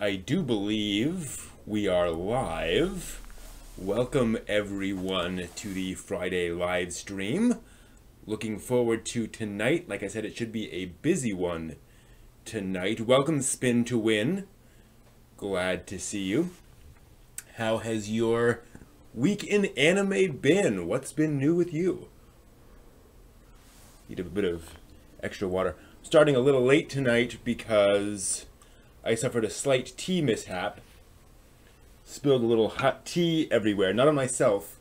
I do believe we are live. Welcome everyone to the Friday live stream. Looking forward to tonight. Like I said, it should be a busy one tonight. Welcome Spin to Win. Glad to see you. How has your week in anime been? What's been new with you? Need a bit of extra water. Starting a little late tonight because I suffered a slight tea mishap. Spilled a little hot tea everywhere. Not on myself,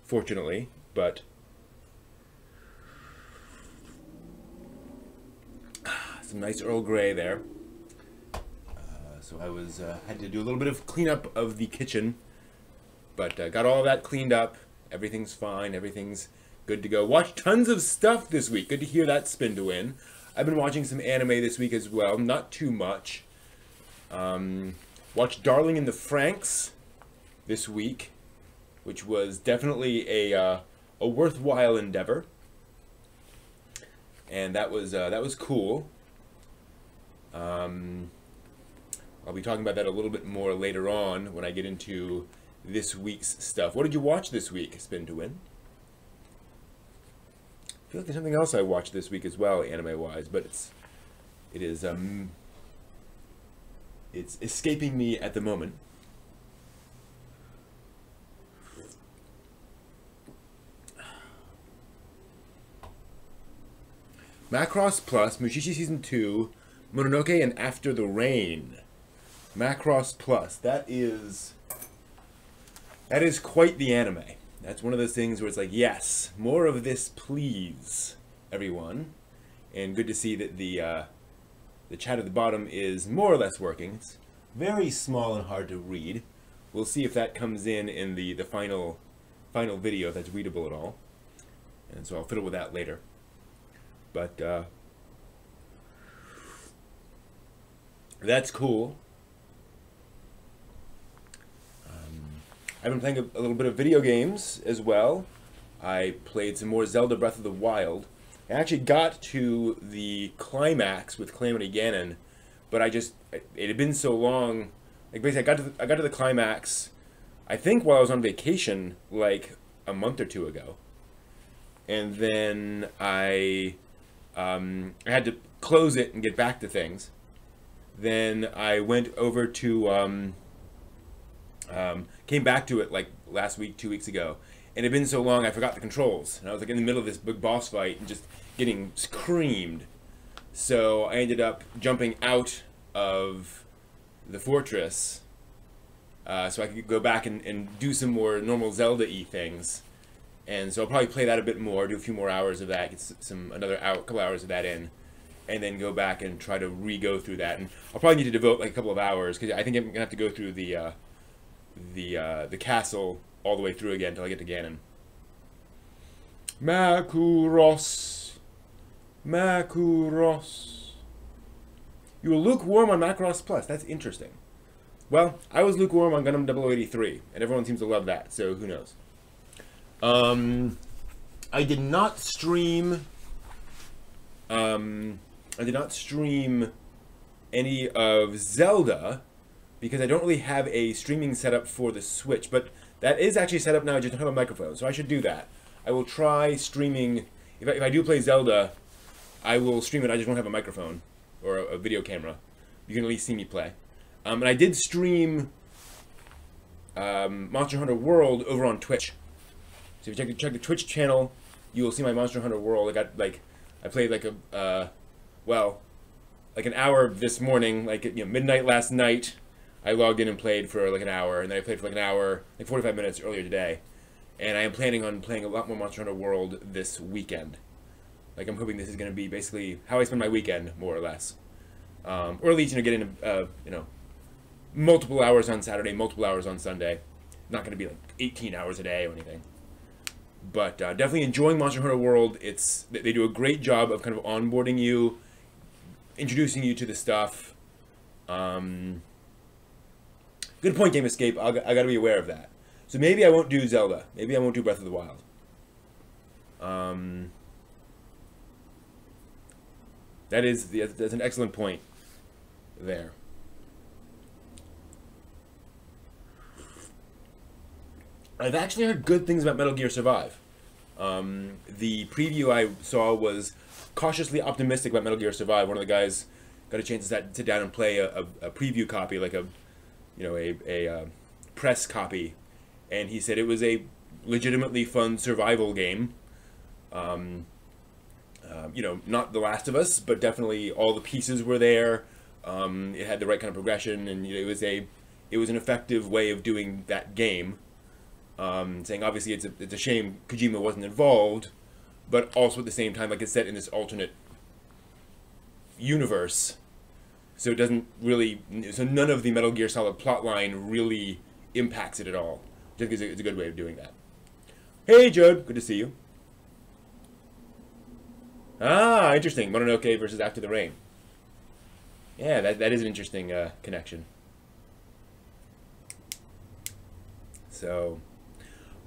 fortunately, but some nice Earl Grey there. So I had to do a little bit of cleanup of the kitchen, but got all of that cleaned up. Everything's fine. Everything's good to go. Watched tons of stuff this week. Good to hear that, Spin to Win. I've been watching some anime this week as well. Not too much. Watched Darling in the Franxx this week, which was definitely a worthwhile endeavor, and that was cool. I'll be talking about that a little bit more later on when I get into this week's stuff. What did you watch this week, Spin to Win? I feel like there's something else I watched this week as well, anime-wise, but it's escaping me at the moment. Macross Plus, Mushishi Season 2, Mononoke and After the Rain. Macross Plus, that is quite the anime. That's one of those things where it's like, yes, more of this please, everyone. And good to see that the chat at the bottom is more or less working. It's very small and hard to read. We'll see if that comes in the final video, if that's readable at all. And so I'll fiddle with that later. But that's cool. I've been playing a little bit of video games as well. I played some more Zelda Breath of the Wild. I actually got to the climax with Calamity Ganon, but it had been so long. Like basically, I got to the climax, I think while I was on vacation, like a month or two ago, and then I had to close it and get back to things. Then I went over to came back to it like last week, 2 weeks ago, and it had been so long I forgot the controls, and I was like in the middle of this big boss fight and just getting screamed. So I ended up jumping out of the fortress so I could go back and do some more normal Zelda-y things. And so I'll probably play that a bit more, do a few more hours of that, get another couple hours of that in, and then go back and try to re-go through that. And I'll probably need to devote like a couple of hours, because I think I'm going to have to go through the castle all the way through again until I get to Ganon. Makuros. Makuros. You were lukewarm on Macross Plus. That's interesting. Well, I was lukewarm on Gundam 0083, and everyone seems to love that, so who knows. I did not stream any of Zelda because I don't really have a streaming setup for the Switch, but that is actually set up now. I just don't have a microphone, so I should do that. I will try streaming. If I do play Zelda, I will stream it. I just won't have a microphone or a video camera. You can at least see me play. And I did stream Monster Hunter World over on Twitch. So if you check the Twitch channel, you will see my Monster Hunter World. I played like like an hour this morning, like midnight last night. I logged in and played for like an hour, and then I played for like an hour, like 45 minutes earlier today. And I am planning on playing a lot more Monster Hunter World this weekend. Like I'm hoping this is going to be basically how I spend my weekend, more or less. Or at least getting multiple hours on Saturday, multiple hours on Sunday. Not going to be like 18 hours a day or anything. But definitely enjoying Monster Hunter World. They do a great job of kind of onboarding you, introducing you to the stuff. Good point, Game Escape. I got to be aware of that. So maybe I won't do Zelda. Maybe I won't do Breath of the Wild. That's an excellent point there. I've actually heard good things about Metal Gear Survive. The preview I saw was cautiously optimistic about Metal Gear Survive. One of the guys got a chance to sit down and play a preview copy, like a press copy, and he said it was a legitimately fun survival game. Not The Last of Us, but definitely all the pieces were there. It had the right kind of progression, and it was an effective way of doing that game. Saying obviously it's a shame Kojima wasn't involved, but also at the same time, like, it's set in this alternate universe, so it doesn't really, so none of the Metal Gear Solid plotline really impacts it at all. I think it's a good way of doing that. Hey Judd, good to see you. Ah, interesting. Mononoke versus After the Rain. Yeah, that is an interesting connection. So,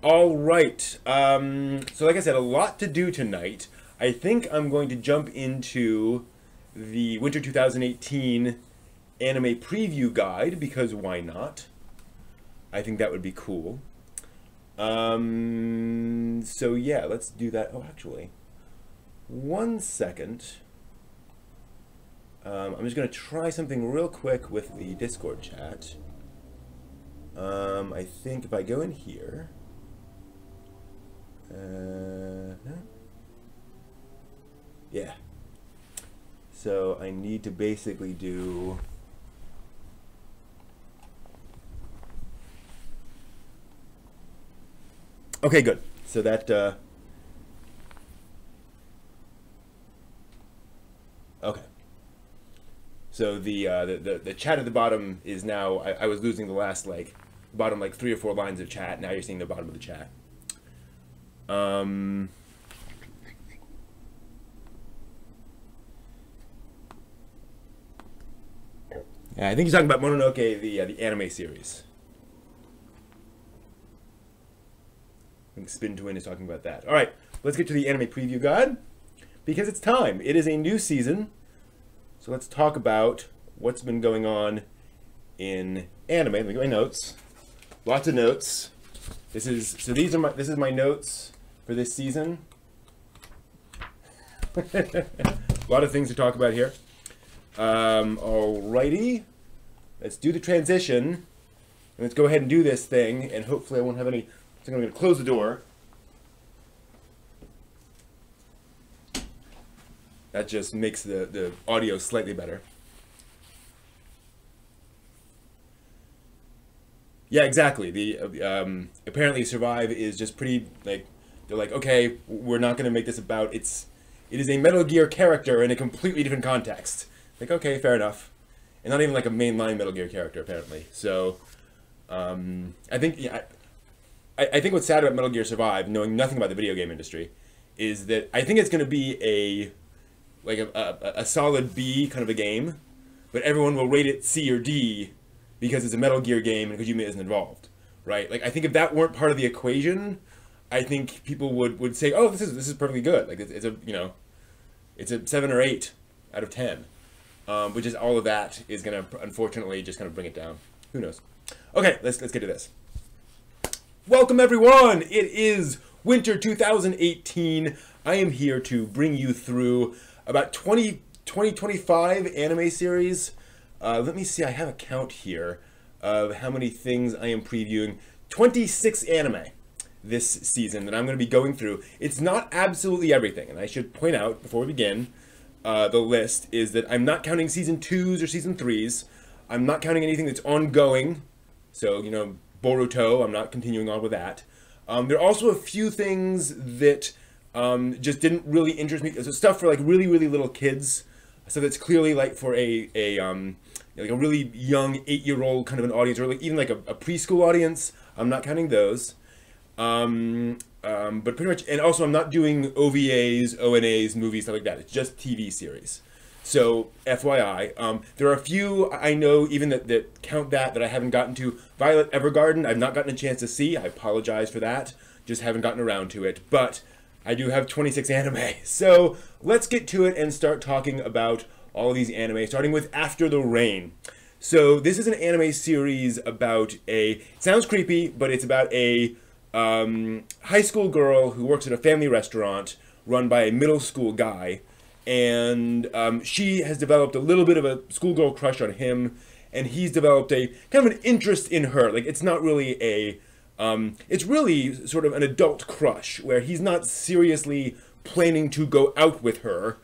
all right. So like I said, a lot to do tonight. I think I'm going to jump into the Winter 2018 anime preview guide, because why not? I think that would be cool. So yeah, let's do that. Oh, actually, one second. I'm just going to try something real quick with the Discord chat. I think if I go in here, no? Yeah. So I need to basically do okay, good. So that okay. So the chat at the bottom is now, I was losing the last, like, bottom, like, 3 or 4 lines of chat. Now you're seeing the bottom of the chat. Yeah, I think he's talking about Mononoke, the anime series. I think Spin Twin is talking about that. All right, let's get to the anime preview guide, because it's time. It is a new season. So let's talk about what's been going on in anime. Let me get my notes. Lots of notes. This is my notes for this season. A lot of things to talk about here. Alrighty. Let's do the transition. And let's go ahead and do this thing, and hopefully I won't have any. So I'm going to close the door. That just makes the audio slightly better. Yeah, exactly. The apparently Survive is just pretty, like, they're like, okay, we're not going to make this about, it is a Metal Gear character in a completely different context. Like, okay, fair enough. And not even like a mainline Metal Gear character, apparently. So, I think, yeah, I think what's sad about Metal Gear Survive, knowing nothing about the video game industry, is that I think it's going to be a solid B kind of a game, but everyone will rate it C or D because it's a Metal Gear game and Kojima isn't involved, right? Like, I think if that weren't part of the equation, I think people would say, oh, this is perfectly good. Like, it's a, it's a 7 or 8 out of 10. Which is all of that is going to, unfortunately, just kind of bring it down. Who knows? Okay, let's get to this. Welcome, everyone! It is Winter 2018. I am here to bring you through about 25 anime series. Let me see, I have a count here of how many things I am previewing. 26 anime this season that I'm going to be going through. It's not absolutely everything, and I should point out before we begin, the list is that I'm not counting season 2s or season 3s. I'm not counting anything that's ongoing. So, Boruto, I'm not continuing on with that. There are also a few things that just didn't really interest me. So stuff for like really, really little kids. So that's clearly like for a really young 8-year-old kind of an audience, or like even like a preschool audience. I'm not counting those. But pretty much, and also I'm not doing OVAs, ONAs, movies, stuff like that. It's just TV series. So, FYI, there are a few I know even that count that I haven't gotten to. Violet Evergarden, I've not gotten a chance to see. I apologize for that. Just haven't gotten around to it. But I do have 26 anime. So, let's get to it and start talking about all of these anime, starting with After the Rain. So, this is an anime series about it sounds creepy, but it's about a high school girl who works at a family restaurant run by a middle school guy, and she has developed a little bit of a schoolgirl crush on him, and he's developed a kind of an interest in her. Like, it's not really a, it's really sort of an adult crush, where he's not seriously planning to go out with her,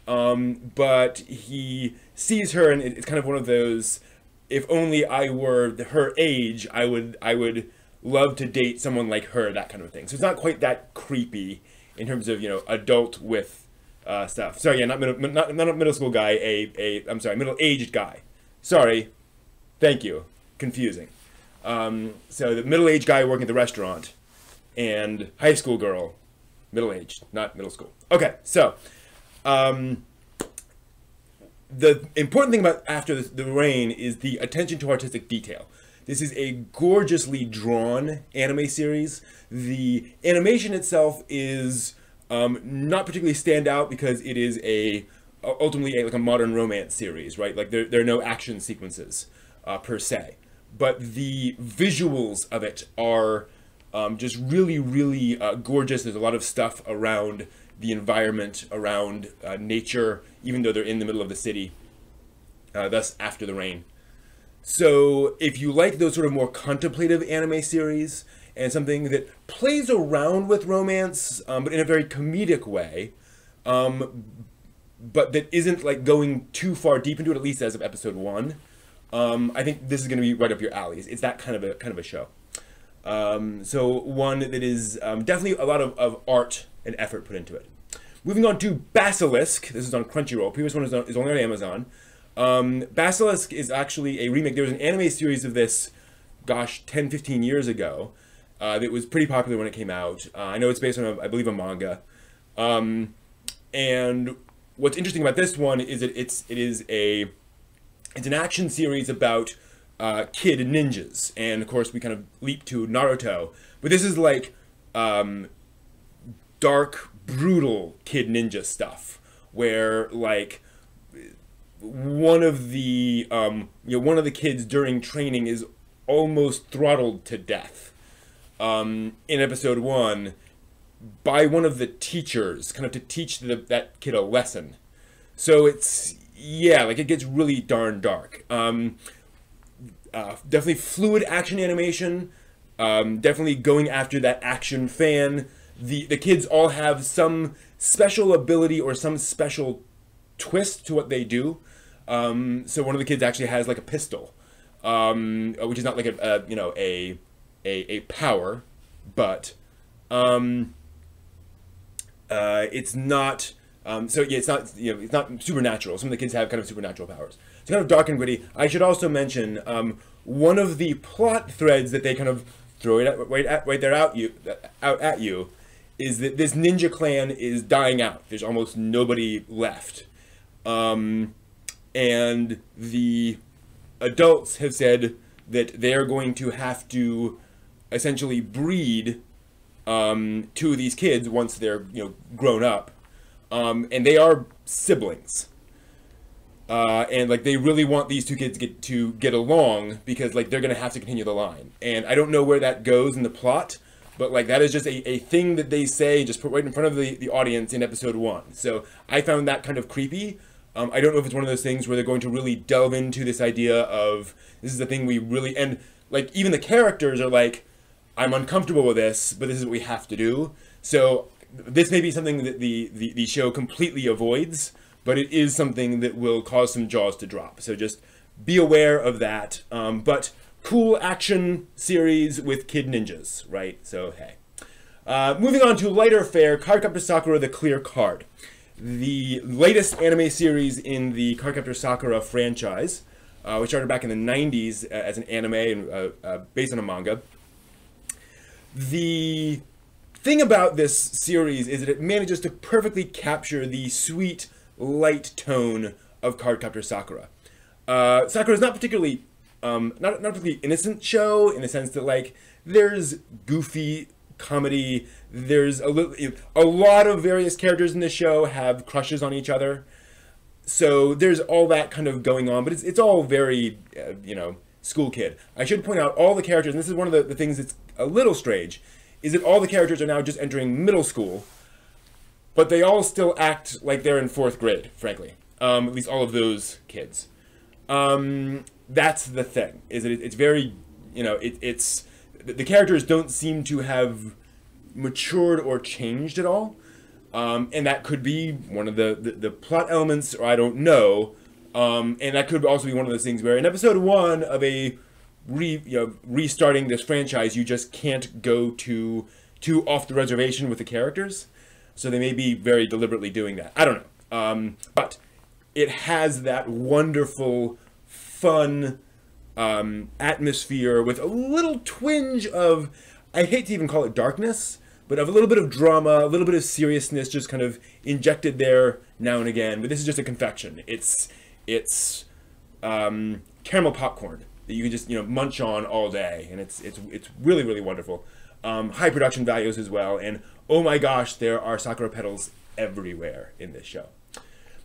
but he sees her, and it's kind of one of those, if only I were her age, I would love to date someone like her, that kind of thing. So it's not quite that creepy in terms of, you know, adult with stuff. Sorry, yeah, not a middle school guy, I'm sorry, middle-aged guy. Sorry, thank you, confusing. So the middle-aged guy working at the restaurant, and high school girl, middle-aged, not middle school. Okay, so the important thing about After the Rain is the attention to artistic detail. This is a gorgeously drawn anime series. The animation itself is not particularly stand out because it is ultimately like a modern romance series, right? Like there are no action sequences per se, but the visuals of it are just really, really gorgeous. There's a lot of stuff around the environment, around nature, even though they're in the middle of the city, thus After the Rain. So if you like those sort of more contemplative anime series and something that plays around with romance, but in a very comedic way, but that isn't like going too far deep into it, at least as of episode 1, I think this is going to be right up your alley. It's that kind of a show. So one that is definitely a lot of art and effort put into it. Moving on to Basilisk. This is on Crunchyroll. Previous one is only on Amazon. Basilisk is actually a remake. There was an anime series of this, gosh, 10, 15 years ago that was pretty popular when it came out. I know it's based on, I believe, a manga. And what's interesting about this one is that it's an action series about kid ninjas. And, of course, we kind of leap to Naruto. But this is like dark, brutal kid ninja stuff, where, like, one of the kids during training is almost throttled to death in episode 1 by one of the teachers, kind of to teach that kid a lesson. So it's, yeah, like, it gets really darn dark. Definitely fluid action animation, definitely going after that action fan. The kids all have some special ability or some special twist to what they do. So one of the kids actually has like a pistol, which is not like a power, but it's not. So yeah, it's not, it's not supernatural. Some of the kids have kind of supernatural powers. It's kind of dark and gritty. I should also mention one of the plot threads that they kind of throw it out at you is that this ninja clan is dying out. There's almost nobody left. And the adults have said that they're going to have to essentially breed 2 of these kids once they're grown up, and they are siblings. And like they really want these 2 kids to get along because like they're gonna have to continue the line. And I don't know where that goes in the plot, but like that is just a thing that they say, just put right in front of the audience in episode 1. So I found that kind of creepy. I don't know if it's one of those things where they're going to really delve into this idea of this is the thing we really, and like even the characters are like, I'm uncomfortable with this, but this is what we have to do. So this may be something that the show completely avoids, but it is something that will cause some jaws to drop. So just be aware of that. But cool action series with kid ninjas, right? So hey. Moving on to lighter fare, Cardcaptor Sakura: The Clear Card. The latest anime series in the Cardcaptor Sakura franchise, which started back in the 90s as an anime and based on a manga. The thing about this series is that it manages to perfectly capture the sweet, light tone of Cardcaptor Sakura. Sakura is not particularly, not a particularly innocent show in the sense that like there's goofy comedy. There's a lot of various characters in the show have crushes on each other. So there's all that kind of going on, but it's all very, school kid. I should point out all the characters, and this is one of the things that's a little strange, is that all the characters are now just entering middle school, but they all still act like they're in 4th grade, frankly. At least all of those kids. That's the thing, is that it's very, you know, it's the characters don't seem to have matured or changed at all. And that could be one of the plot elements, or I don't know. And that could also be one of those things where in episode 1 of a restarting this franchise, you just can't go too off the reservation with the characters. So they may be very deliberately doing that. I don't know. But it has that wonderful, fun atmosphere with a little twinge of, I hate to even call it darkness, but of a little bit of drama, a little bit of seriousness just kind of injected there now and again. But this is just a confection. It's caramel popcorn that you can just, you know, munch on all day, and it's really, really wonderful. High production values as well, and oh my gosh, there are Sakura petals everywhere in this show.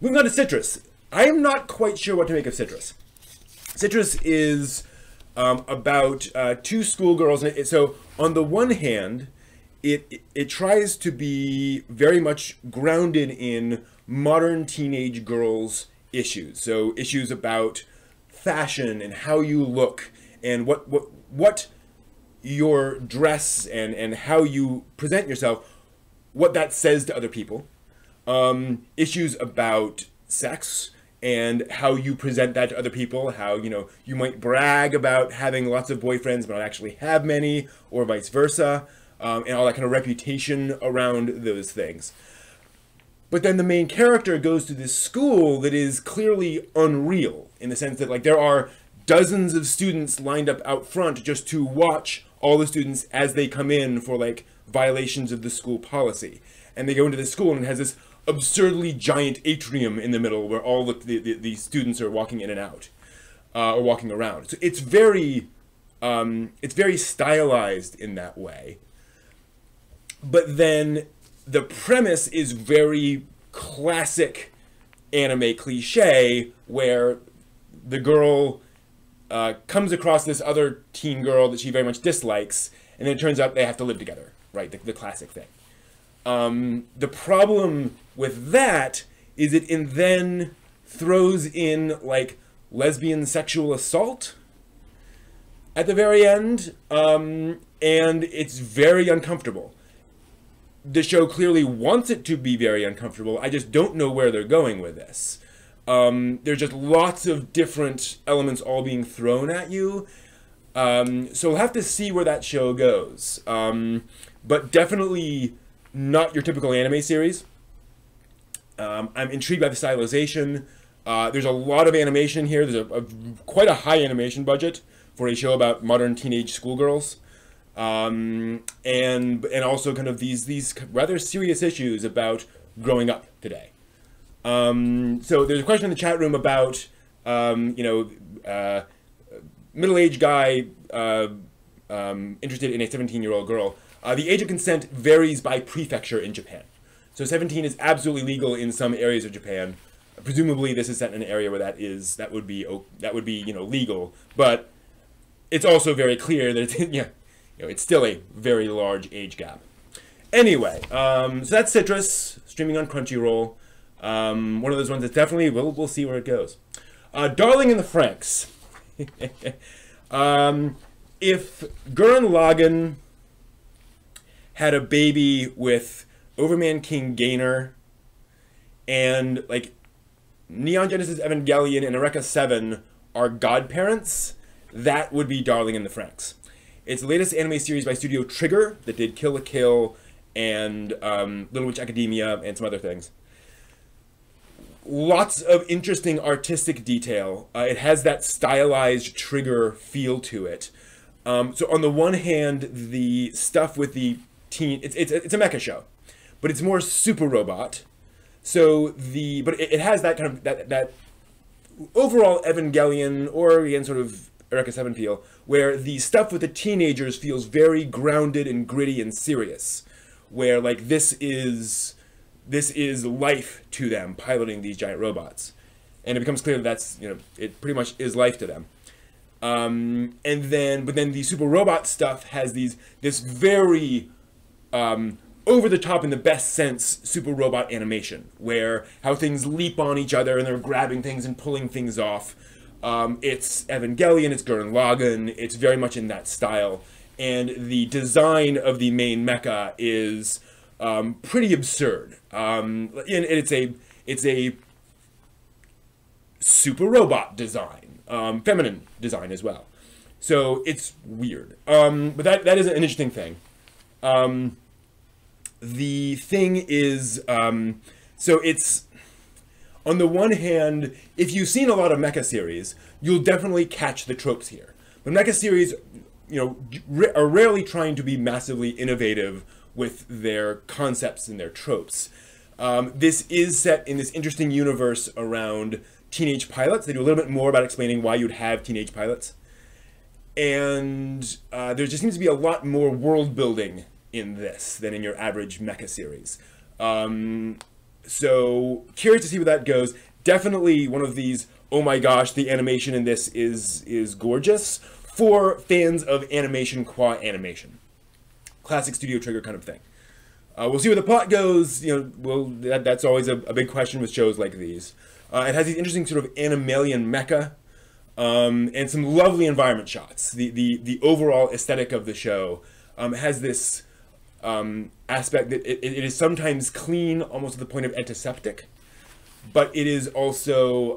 Moving on to Citrus. I am not quite sure what to make of Citrus. Citrus is about 2 schoolgirls. So on the one hand, it tries to be very much grounded in modern teenage girls' issues. So issues about fashion and how you look and what your dress and how you present yourself, what that says to other people. Issues about sex and how you present that to other people, how, you know, you might brag about having lots of boyfriends but not actually have many, or vice versa, and all that kind of reputation around those things. But then the main character goes to this school that is clearly unreal, in the sense that, like, there are dozens of students lined up out front just to watch all the students as they come in for, like, violations of the school policy. And they go into this school and it has this absurdly giant atrium in the middle where all the students are walking in and out, or walking around. So it's very stylized in that way. But then the premise is very classic anime cliche, where the girl comes across this other teen girl that she very much dislikes, and then it turns out they have to live together, right? The classic thing. The problem with that is it then throws in, like, lesbian sexual assault at the very end, and it's very uncomfortable. The show clearly wants it to be very uncomfortable. I just don't know where they're going with this. There's just lots of different elements all being thrown at you. So we'll have to see where that show goes. But definitely not your typical anime series. I'm intrigued by the stylization. There's a lot of animation here. There's quite a high animation budget for a show about modern teenage schoolgirls. And also kind of these rather serious issues about growing up today. So there's a question in the chat room about, middle-aged guy interested in a 17-year-old girl. The age of consent varies by prefecture in Japan. So 17 is absolutely legal in some areas of Japan. Presumably, this is set in an area where that would be legal. But it's also very clear that it's it's still a very large age gap. Anyway, so that's Citrus, streaming on Crunchyroll. One of those ones that definitely we'll see where it goes. Darling in the Franxx. If Gurren Lagann had a baby with Overman King Gainer and, like, Neon Genesis Evangelion and Eureka 7 are godparents, that would be Darling in the Franxx. It's the latest anime series by Studio Trigger that did Kill la Kill and Little Witch Academia and some other things. Lots of interesting artistic detail. It has that stylized Trigger feel to it. So on the one hand, the stuff with the teen, it's a mecha show, but it's more Super Robot. So but it has that kind of that overall Evangelion or again sort of Eureka 7 feel, where the stuff with the teenagers feels very grounded and gritty and serious, where, like, this is life to them, piloting these giant robots, and it becomes clear that it pretty much is life to them. But then the Super Robot stuff has this very over the top in the best sense super robot animation, where how things leap on each other and they're grabbing things and pulling things off. It's Evangelion, it's Gurren Lagann, it's very much in that style. And the design of the main mecha is pretty absurd. And it's a super robot design, feminine design as well. So it's weird. But that is an interesting thing. The thing is, so it's, on the one hand, if you've seen a lot of mecha series, you'll definitely catch the tropes here. But mecha series, are rarely trying to be massively innovative with their concepts and their tropes. This is set in this interesting universe around teenage pilots. They do a little bit more about explaining why you'd have teenage pilots. And there just seems to be a lot more world building in this than in your average mecha series. So curious to see where that goes. Definitely one of these, oh my gosh, the animation in this is gorgeous for fans of animation qua animation. Classic Studio Trigger kind of thing. We'll see where the plot goes. That's always a big question with shows like these. It has these interesting sort of Animalian mecha, and some lovely environment shots. The overall aesthetic of the show has this aspect that it is sometimes clean, almost to the point of antiseptic, but it is also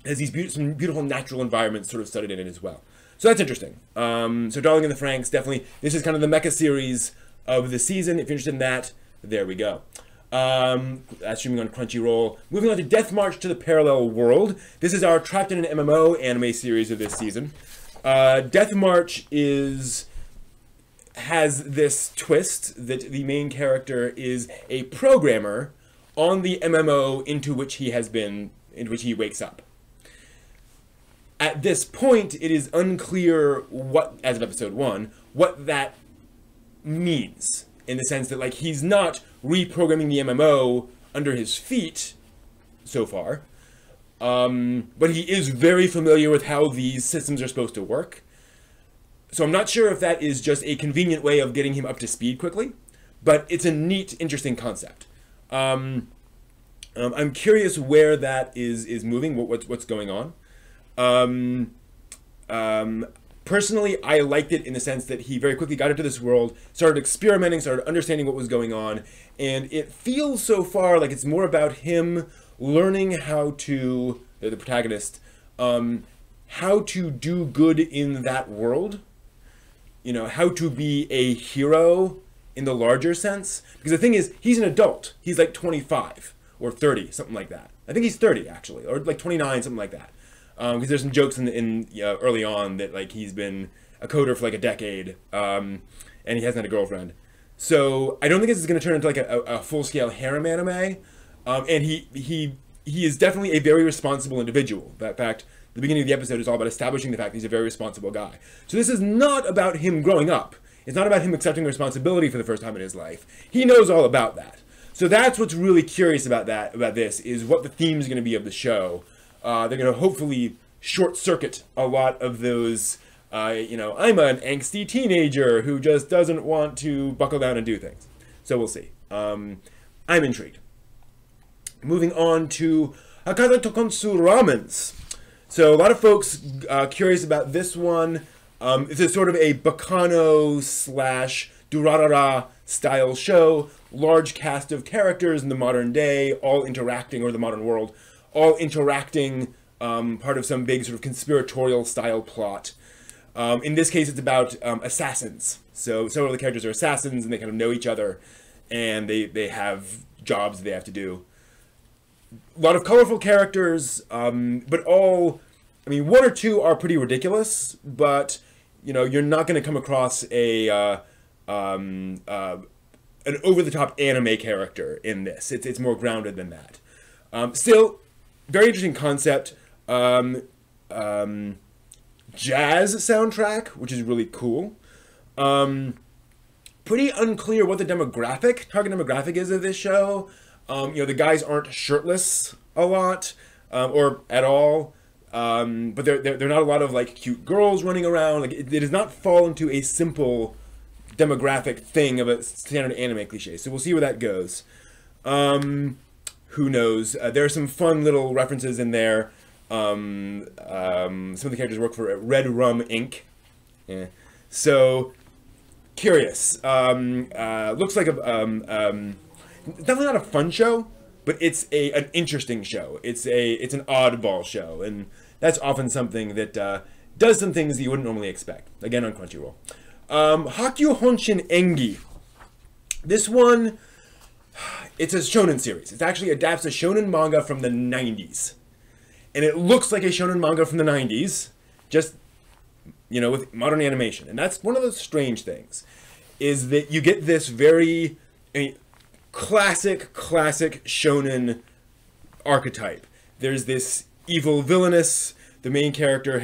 has some beautiful natural environments sort of studied in it as well. So that's interesting. So Darling in the Franxx, definitely, this is kind of the mecha series of the season. If you're interested in that, there we go. That's streaming on Crunchyroll. Moving on to Death March to the Parallel World. This is our Trapped in an MMO anime series of this season. Death March has this twist that the main character is a programmer on the MMO into which he wakes up. At this point, it is unclear what, as of episode 1, what that means. In the sense that, like, he's not reprogramming the MMO under his feet so far, but he is very familiar with how these systems are supposed to work. So I'm not sure if that is just a convenient way of getting him up to speed quickly, but it's a neat, interesting concept. I'm curious where that is moving, what's going on. Personally, I liked it in the sense that he very quickly got into this world, started experimenting, started understanding what was going on, and it feels so far like it's more about him learning how to, the protagonist, how to do good in that world. How to be a hero in the larger sense. Because the thing is, he's an adult. He's like 25 or 30, something like that. I think he's 30, actually, or like 29, something like that. Because there's some jokes in early on that, like, he's been a coder for like a decade, and he hasn't had a girlfriend. So I don't think this is going to turn into like a full-scale harem anime. And he is definitely a very responsible individual. In fact, the beginning of the episode is all about establishing the fact that he's a very responsible guy. So this is not about him growing up. It's not about him accepting responsibility for the first time in his life. He knows all about that. So that's what's really curious about this, is what the theme is going to be of the show. They're going to hopefully short-circuit a lot of those, I'm an angsty teenager who just doesn't want to buckle down and do things. So we'll see. I'm intrigued. Moving on to Hakata Tokonsu Ramens. So a lot of folks curious about this one. It's a sort of a Bacano / Durarara style show. Large cast of characters in the modern day, all interacting, or the modern world, all interacting, part of some big sort of conspiratorial style plot. In this case, it's about assassins. So several of the characters are assassins, and they kind of know each other, and they have jobs they have to do. A lot of colorful characters, but all, one or two are pretty ridiculous, but, you're not going to come across an over-the-top anime character in this. It's more grounded than that. Still, very interesting concept. Jazz soundtrack, which is really cool. Pretty unclear what the target demographic is of this show. The guys aren't shirtless a lot, or at all. But they're not a lot of like cute girls running around. Like it does not fall into a simple demographic thing of a standard anime cliche. So we'll see where that goes. Who knows? There are some fun little references in there. Some of the characters work for Red Rum Inc. Yeah. So curious. Looks like it's definitely not a fun show, but it's an interesting show. It's an oddball show, and that's often something that does some things that you wouldn't normally expect. Again, on Crunchyroll. Hakyu Honshin Engi. This one, it's a shonen series. It actually adapts a shonen manga from the 90s. And it looks like a shonen manga from the 90s, just, you know, with modern animation. And that's one of those strange things, is that you get this very classic shonen archetype. There's this evil villainess. The main character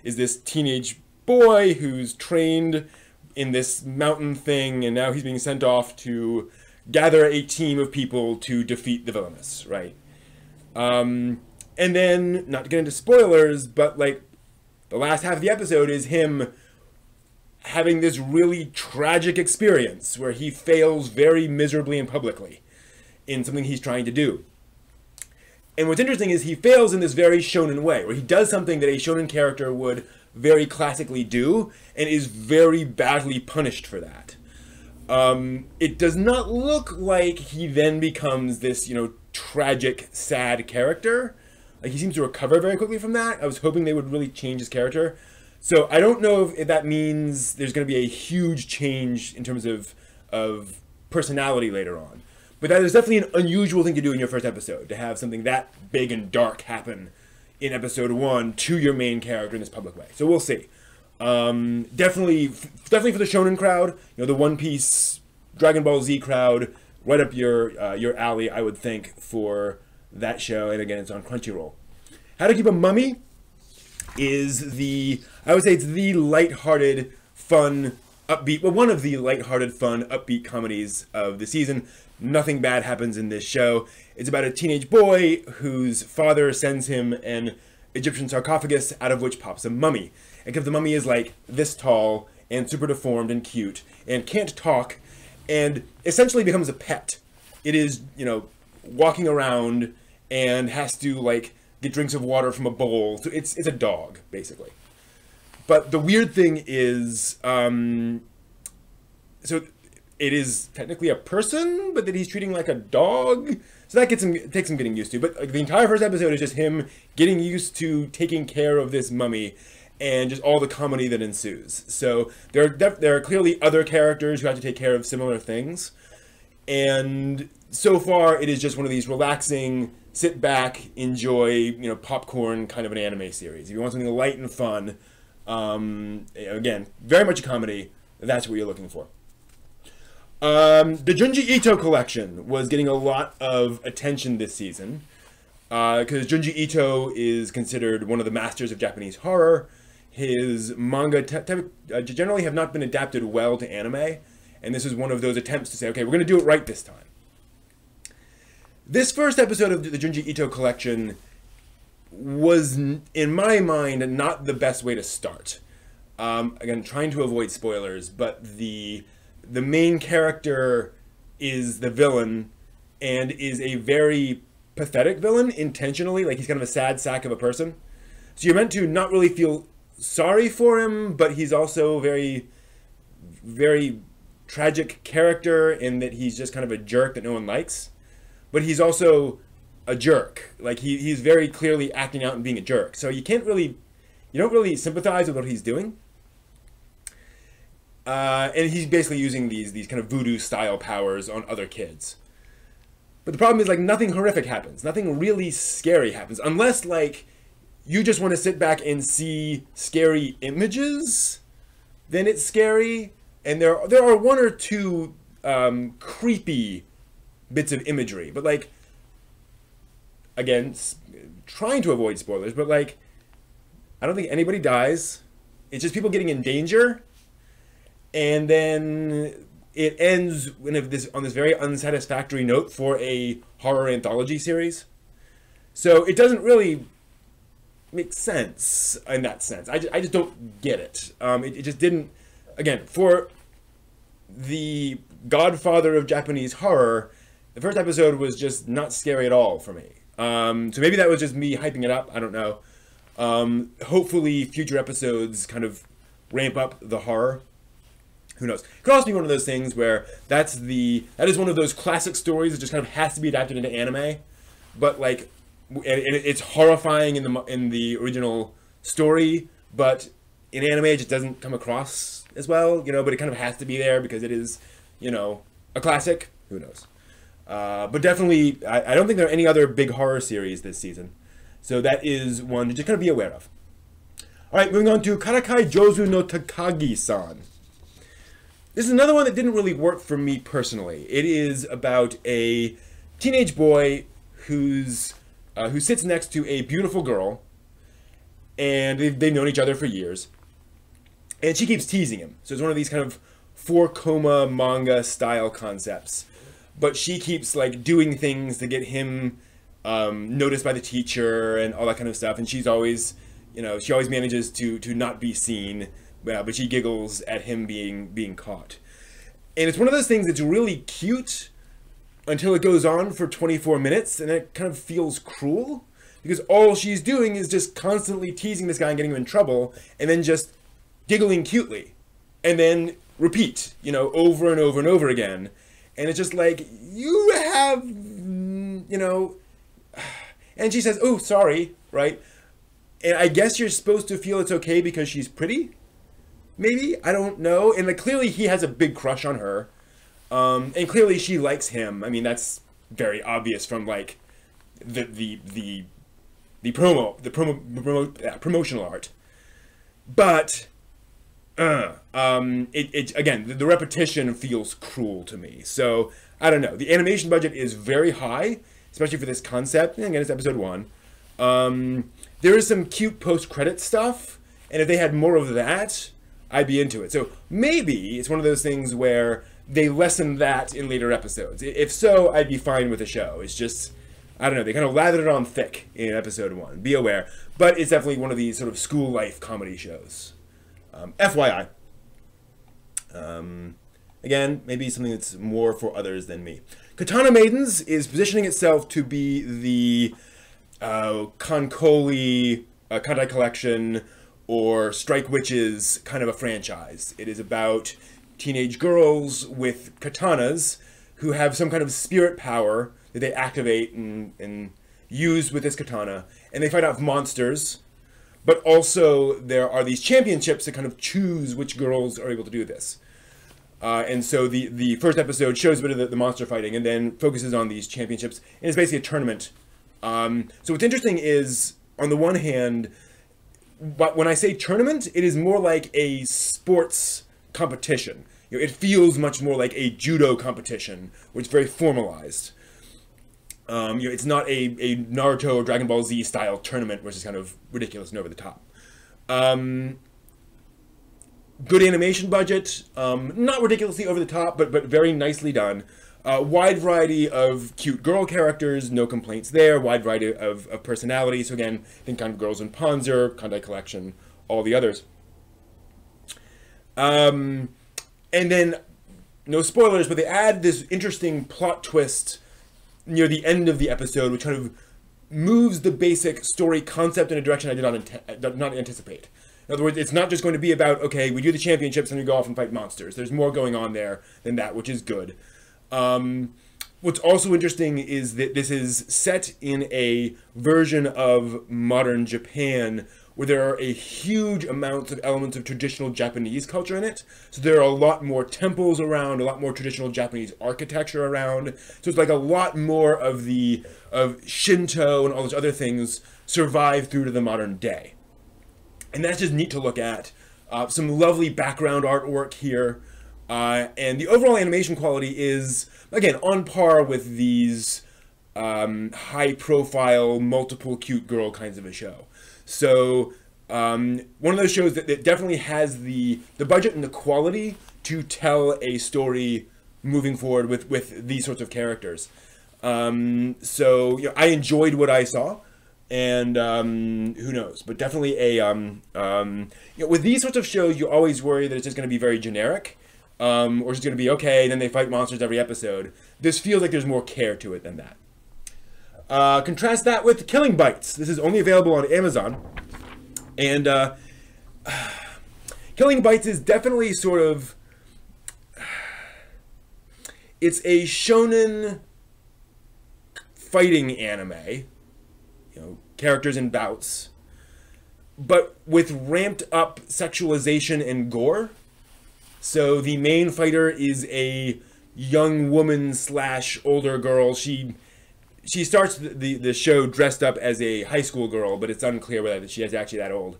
is this teenage boy who's trained in this mountain thing, and now he's being sent off to gather a team of people to defeat the villainess, right? And then, not to get into spoilers, but like the last half of the episode is him having this really tragic experience where he fails very miserably and publicly in something he's trying to do. And what's interesting is he fails in this very shonen way, where he does something that a shonen character would very classically do, and is very badly punished for that. It does not look like he then becomes this, you know, tragic, sad character. Like, he seems to recover very quickly from that. I was hoping they would really change his character. So I don't know if that means there's going to be a huge change in terms of personality later on. But that is definitely an unusual thing to do in your first episode, to have something that big and dark happen in episode 1 to your main character in this public way. So we'll see. Definitely for the shonen crowd, you know, the One Piece, Dragon Ball Z crowd, right up your alley, I would think, for that show. And again, it's on Crunchyroll. How to Keep a Mummy is I would say it's the lighthearted, fun, upbeat, well, one of the lighthearted, fun, upbeat comedies of the season. Nothing bad happens in this show. It's about a teenage boy whose father sends him an Egyptian sarcophagus out of which pops a mummy. And because the mummy is like this tall and super deformed and cute and can't talk and essentially becomes a pet. It is, you know, walking around and has to like get drinks of water from a bowl. So it's a dog, basically. But the weird thing is, so it is technically a person, but that he's treating like a dog. So that takes some getting used to. But like, the entire first episode is just him getting used to taking care of this mummy and just all the comedy that ensues. So there are clearly other characters who have to take care of similar things. And so far, it is just one of these relaxing, sit back, enjoy, you know, popcorn kind of an anime series. If you want something light and fun, again, very much a comedy, that's what you're looking for. The Junji Ito collection was getting a lot of attention this season, because Junji Ito is considered one of the masters of Japanese horror. His manga generally have not been adapted well to anime, and this is one of those attempts to say, okay, we're going to do it right this time. This first episode of the Junji Ito collection was, in my mind, not the best way to start. Again, trying to avoid spoilers, but the main character is the villain, and is a very pathetic villain, intentionally. Like, he's kind of a sad sack of a person. So you're meant to not really feel sorry for him, but he's also very, very tragic character in that he's just kind of a jerk that no one likes. But he's also a jerk. Like, he's very clearly acting out and being a jerk. So you don't really sympathize with what he's doing. And he's basically using these kind of voodoo style powers on other kids. But the problem is, like, nothing horrific happens. Nothing really scary happens. Unless, like, you just want to sit back and see scary images, then it's scary. And there are one or two creepy bits of imagery. But, like, again, trying to avoid spoilers, but, like, I don't think anybody dies. It's just people getting in danger. And then it ends on this very unsatisfactory note for a horror anthology series. So it doesn't really make sense in that sense. I just don't get it. It just didn't, again, for the godfather of Japanese horror, the first episode was just not scary at all for me. So maybe that was just me hyping it up. I don't know. Hopefully future episodes kind of ramp up the horror. Who knows? It could also be one of those things where that is one of those classic stories that just kind of has to be adapted into anime, but like, it's horrifying in the original story, but in anime it just doesn't come across as well, you know. But it kind of has to be there because it is, you know, a classic. Who knows? But definitely, I don't think there are any other big horror series this season, so that is one to just kind of be aware of. All right, moving on to Karakai Jozu no Takagi-san. This is another one that didn't really work for me personally. It is about a teenage boy who sits next to a beautiful girl, and they've known each other for years, and she keeps teasing him. So it's one of these kind of 4-koma manga style concepts, but she keeps like doing things to get him noticed by the teacher and all that kind of stuff, and she's always, you know, she always manages to not be seen. But she giggles at him being caught. And it's one of those things that's really cute until it goes on for 24 minutes, and it kind of feels cruel, because all she's doing is just constantly teasing this guy and getting him in trouble, and then just giggling cutely. And then repeat, you know, over and over and over again. And it's just like, you have, you know... And she says, oh, sorry, right? And I guess you're supposed to feel it's okay because she's pretty? Maybe? I don't know. And like, clearly he has a big crush on her. And clearly she likes him. I mean, that's very obvious from like the promotional art. But again, the repetition feels cruel to me. So I don't know. The animation budget is very high, especially for this concept. And again, it's episode 1. There is some cute post-credit stuff, and if they had more of that, I'd be into it. So maybe it's one of those things where they lessen that in later episodes. If so, I'd be fine with the show. It's just, I don't know, they kind of lathered it on thick in episode 1. Be aware. But it's definitely one of these sort of school life comedy shows. FYI. Again, maybe something that's more for others than me. Katana Maidens is positioning itself to be the Konkoli Kantai Collection or Strike Witches kind of a franchise. It is about teenage girls with katanas who have some kind of spirit power that they activate and use with this katana, and they fight off monsters. But also there are these championships that kind of choose which girls are able to do this. And so the first episode shows a bit of the monster fighting and then focuses on these championships, and it's basically a tournament. So what's interesting is, on the one hand, but when I say tournament, it is more like a sports competition. You know, it feels much more like a judo competition, which is very formalized. You know, it's not a Naruto or Dragon Ball Z style tournament, which is kind of ridiculous and over the top. Good animation budget, not ridiculously over the top, but very nicely done. Wide variety of cute girl characters, no complaints there. Wide variety of personalities. So again, think kind of Girls in Panzer, Kandai Collection, all the others. And then, no spoilers, but they add this interesting plot twist near the end of the episode, which kind of moves the basic story concept in a direction I did not anticipate. In other words, it's not just going to be about, okay, we do the championships and we go off and fight monsters. There's more going on there than that, which is good. What's also interesting is that this is set in a version of modern Japan where there are a huge amounts of elements of traditional Japanese culture in it. So there are a lot more temples around, a lot more traditional Japanese architecture around. So it's like a lot more of Shinto and all those other things survive through to the modern day. And that's just neat to look at. Some lovely background artwork here. And the overall animation quality is, again, on par with these high-profile, multiple cute girl kinds of a show. So one of those shows that definitely has the budget and the quality to tell a story moving forward with these sorts of characters. So you know, I enjoyed what I saw. And who knows? But definitely a you know, with these sorts of shows, you always worry that it's just going to be very generic. or just going to be okay, and then they fight monsters every episode. This feels like there's more care to it than that. Contrast that with Killing Bites. This is only available on Amazon. And Killing Bites is definitely sort of... It's a shonen fighting anime. You know, characters in bouts. But with ramped up sexualization and gore. So the main fighter is a young woman / older girl. She starts the show dressed up as a high school girl, but it's unclear whether she is actually that old.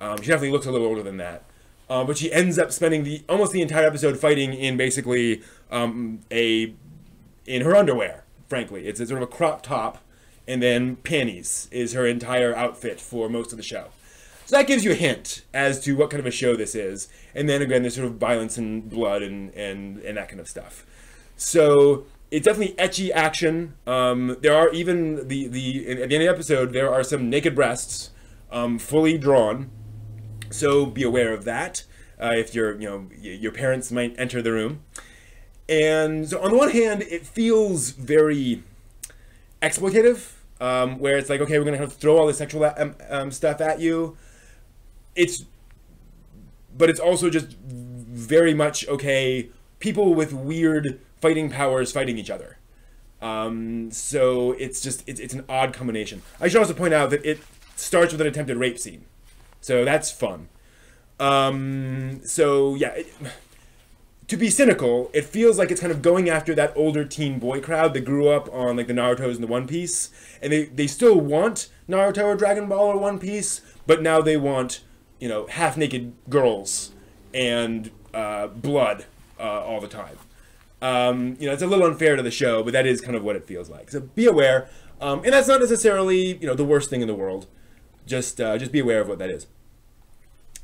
She definitely looks a little older than that. But she ends up spending almost the entire episode fighting in basically in her underwear, frankly. It's a sort of a crop top, and then panties is her entire outfit for most of the show. So that gives you a hint as to what kind of a show this is. And then again, there's sort of violence and blood and that kind of stuff. So it's definitely ecchi action. There are even at the end of the episode, there are some naked breasts, fully drawn. So be aware of that. If your parents might enter the room. And so on the one hand, it feels very exploitative, where it's like, okay, we're gonna have to throw all this sexual stuff at you. But it's also just very much, okay, people with weird fighting powers fighting each other. So it's an odd combination. I should also point out that it starts with an attempted rape scene. So that's fun. So yeah, to be cynical, it feels like it's kind of going after that older teen boy crowd that grew up on like the Narutos and the One Piece. And they still want Naruto or Dragon Ball or One Piece, but now they want, half-naked girls and blood all the time. It's a little unfair to the show, but that is kind of what it feels like. So be aware. And that's not necessarily, the worst thing in the world. Just be aware of what that is.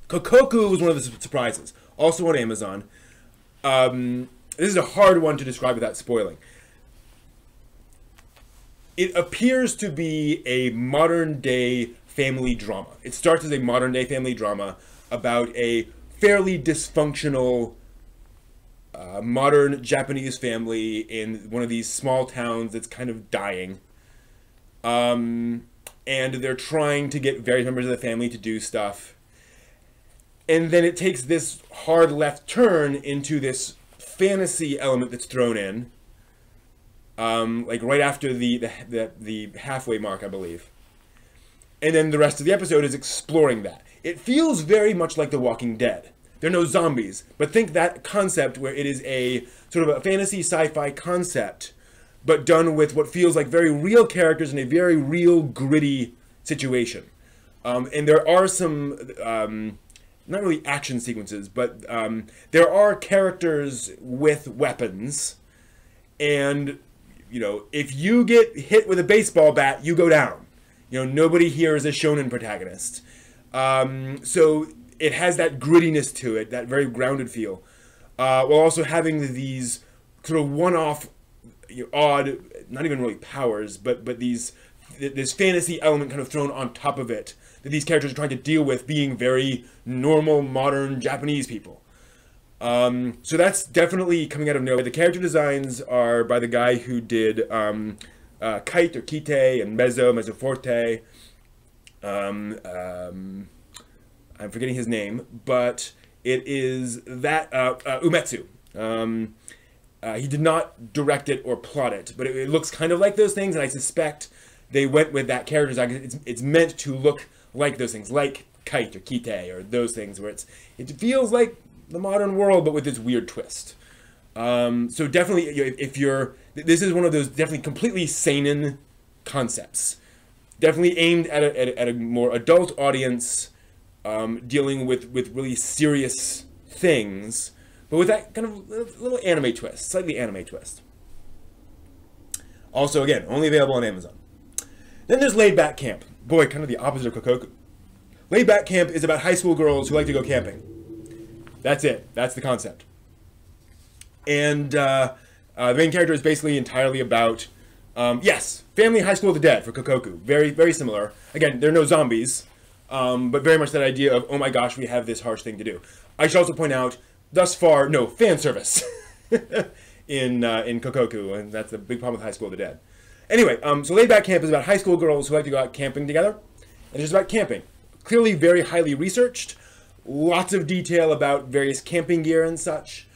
Kokoku was one of the surprises. Also on Amazon. This is a hard one to describe without spoiling. It appears to be a modern-day family drama. It starts as a modern-day family drama about a fairly dysfunctional modern Japanese family in one of these small towns that's kind of dying. And they're trying to get various members of the family to do stuff. And then it takes this hard left turn into this fantasy element that's thrown in. Like right after the halfway mark, I believe. And then the rest of the episode is exploring that. It feels very much like The Walking Dead. There are no zombies, but think that concept where it is a sort of a fantasy sci-fi concept, but done with what feels like very real characters in a very real gritty situation. And there are some, not really action sequences, but there are characters with weapons, and if you get hit with a baseball bat, you go down. Nobody here is a shonen protagonist. So it has that grittiness to it, that very grounded feel, while also having these sort of one-off, odd, not even really powers, but this fantasy element kind of thrown on top of it that these characters are trying to deal with, being very normal, modern Japanese people. So that's definitely coming out of nowhere. The character designs are by the guy who did Kite or Kite and Mezzoforte. I'm forgetting his name, but it is that Umetsu. He did not direct it or plot it, but it looks kind of like those things, and I suspect they went with that character design. It's meant to look like those things, like Kite or Kite or those things, where it feels like the modern world, but with this weird twist. So definitely, this is one of those definitely completely seinen concepts. Definitely aimed at a more adult audience, dealing with really serious things, but with that kind of little anime twist, slightly anime twist. Also, again, only available on Amazon. Then there's Laid Back Camp. Boy, kind of the opposite of Kokoku. Laid Back Camp is about high school girls who like to go camping. That's it. That's the concept. And the main character is basically entirely about, family high school of the dead for Kokoku. Very, very similar. Again, there are no zombies, but very much that idea of, oh my gosh, we have this harsh thing to do. I should also point out, thus far, no fan service in Kokoku, and that's the big problem with High School of the Dead. Anyway, so Laid Back Camp is about high school girls who like to go out camping together, and it's just about camping. Clearly very highly researched, lots of detail about various camping gear and such.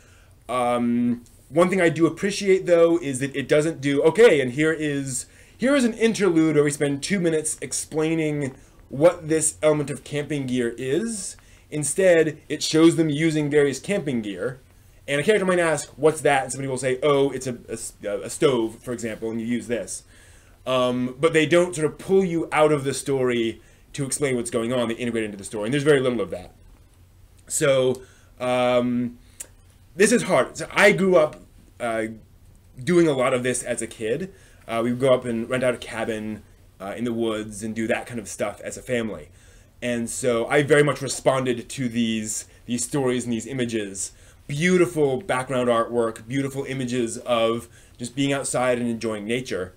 One thing I do appreciate, though, is that it doesn't do, okay, and here is an interlude where we spend 2 minutes explaining what this element of camping gear is. Instead, it shows them using various camping gear, and a character might ask, what's that? And somebody will say, oh, it's a stove, for example, and you use this. But they don't sort of pull you out of the story to explain what's going on. They integrate it into the story, and there's very little of that. So, this is hard. So I grew up doing a lot of this as a kid. We would go up and rent out a cabin in the woods and do that kind of stuff as a family. And so I very much responded to these stories and these images. Beautiful background artwork, beautiful images of just being outside and enjoying nature.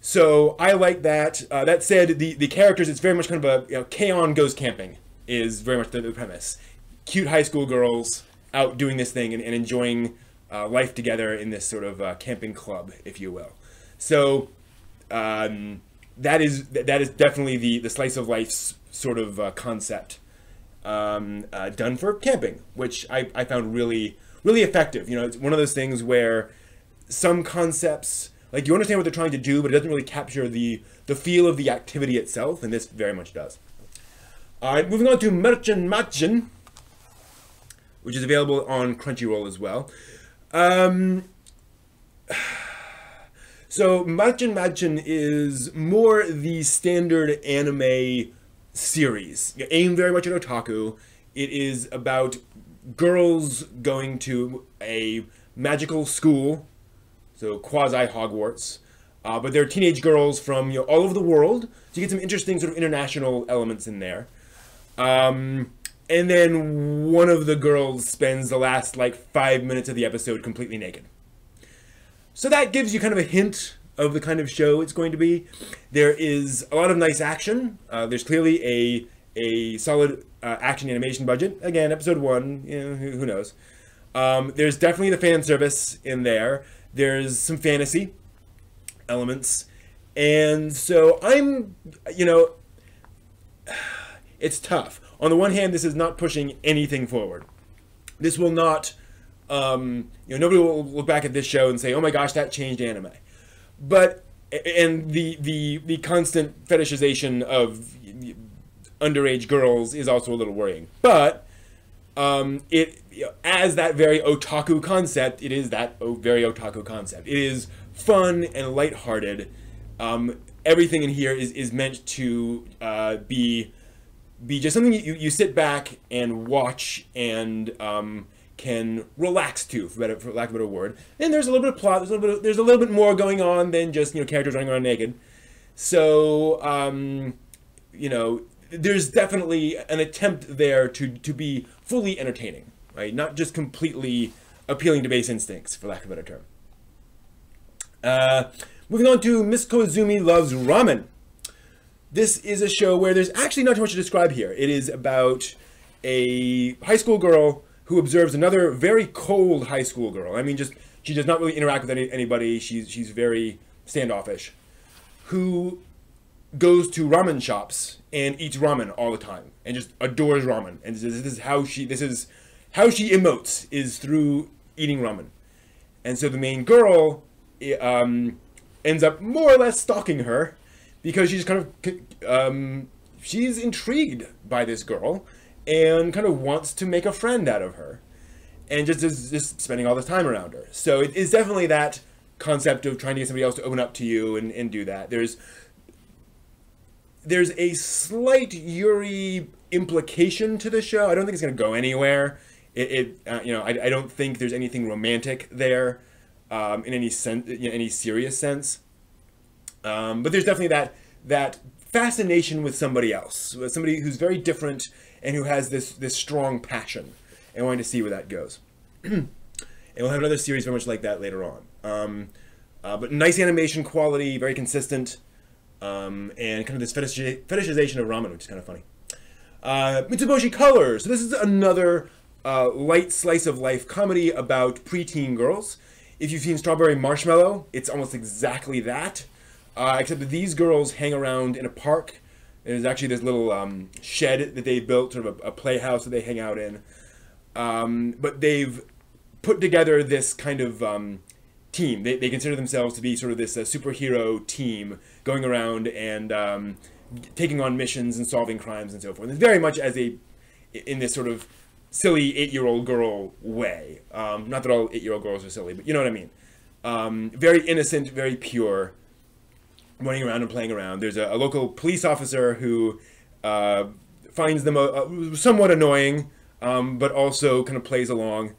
So I like that. That said, the characters, it's very much kind of a, K-On! Goes camping is very much the premise. Cute high school girls out doing this thing and enjoying life together in this sort of camping club, if you will. So that is definitely the slice of life sort of concept done for camping, which I found really, really effective. You know, it's one of those things where some concepts, like, you understand what they're trying to do, but it doesn't really capture the feel of the activity itself, and this very much does. All right, moving on to Merchen Matchen, which is available on Crunchyroll as well. So Matchen Matchen is more the standard anime series, aimed very much at otaku. It is about girls going to a magical school, so quasi-Hogwarts, but they're teenage girls from all over the world, so you get some interesting sort of international elements in there. And then one of the girls spends the last, like, 5 minutes of the episode completely naked. So that gives you kind of a hint of the kind of show it's going to be. There is a lot of nice action. There's clearly a solid action animation budget. Again, episode 1, who knows. There's definitely the fan service in there. There's some fantasy elements. And so I'm, it's tough. On the one hand, this is not pushing anything forward. This will not, nobody will look back at this show and say, oh my gosh, that changed anime. But, and the constant fetishization of underage girls is also a little worrying. But, as that very otaku concept, it is that very otaku concept. It is fun and lighthearted. Everything in here is meant to be just something you sit back and watch and can relax to, for lack of a better word. And there's a little bit of plot. There's a little bit more going on than just characters running around naked. So there's definitely an attempt there to be fully entertaining, right? Not just completely appealing to base instincts, for lack of a better term. Moving on to Miss Koizumi Loves Ramen. This is a show where there's actually not too much to describe here. It is about a high school girl who observes another very cold high school girl. I mean, she does not really interact with anybody. She's very standoffish. Who goes to ramen shops and eats ramen all the time and just adores ramen. And this is how she emotes, is through eating ramen. And so the main girl ends up more or less stalking her, because she's kind of, she's intrigued by this girl and kind of wants to make a friend out of her, and just spending all this time around her. So it is definitely that concept of trying to get somebody else to open up to you and do that. There's a slight Yuri implication to the show. I don't think it's going to go anywhere. I don't think there's anything romantic there in any sense, any serious sense. But there's definitely that fascination with somebody else, with somebody who's very different and who has this strong passion, and wanting to see where that goes. And we'll have another series very much like that later on. But nice animation quality, very consistent, and kind of this fetishization of ramen, which is kind of funny. Mitsuboshi Colors. So this is another light slice of life comedy about preteen girls. If you've seen Strawberry Marshmallow, it's almost exactly that, except that these girls hang around in a park. There's actually this little shed that they built, sort of a playhouse that they hang out in. But they've put together this kind of team. They consider themselves to be sort of this superhero team going around and taking on missions and solving crimes and so forth. It's very much in this sort of silly 8-year-old girl way. Not that all 8-year-old girls are silly, but you know what I mean. Very innocent, very pure, running around and playing around. There's a local police officer who finds them somewhat annoying, but also kind of plays along.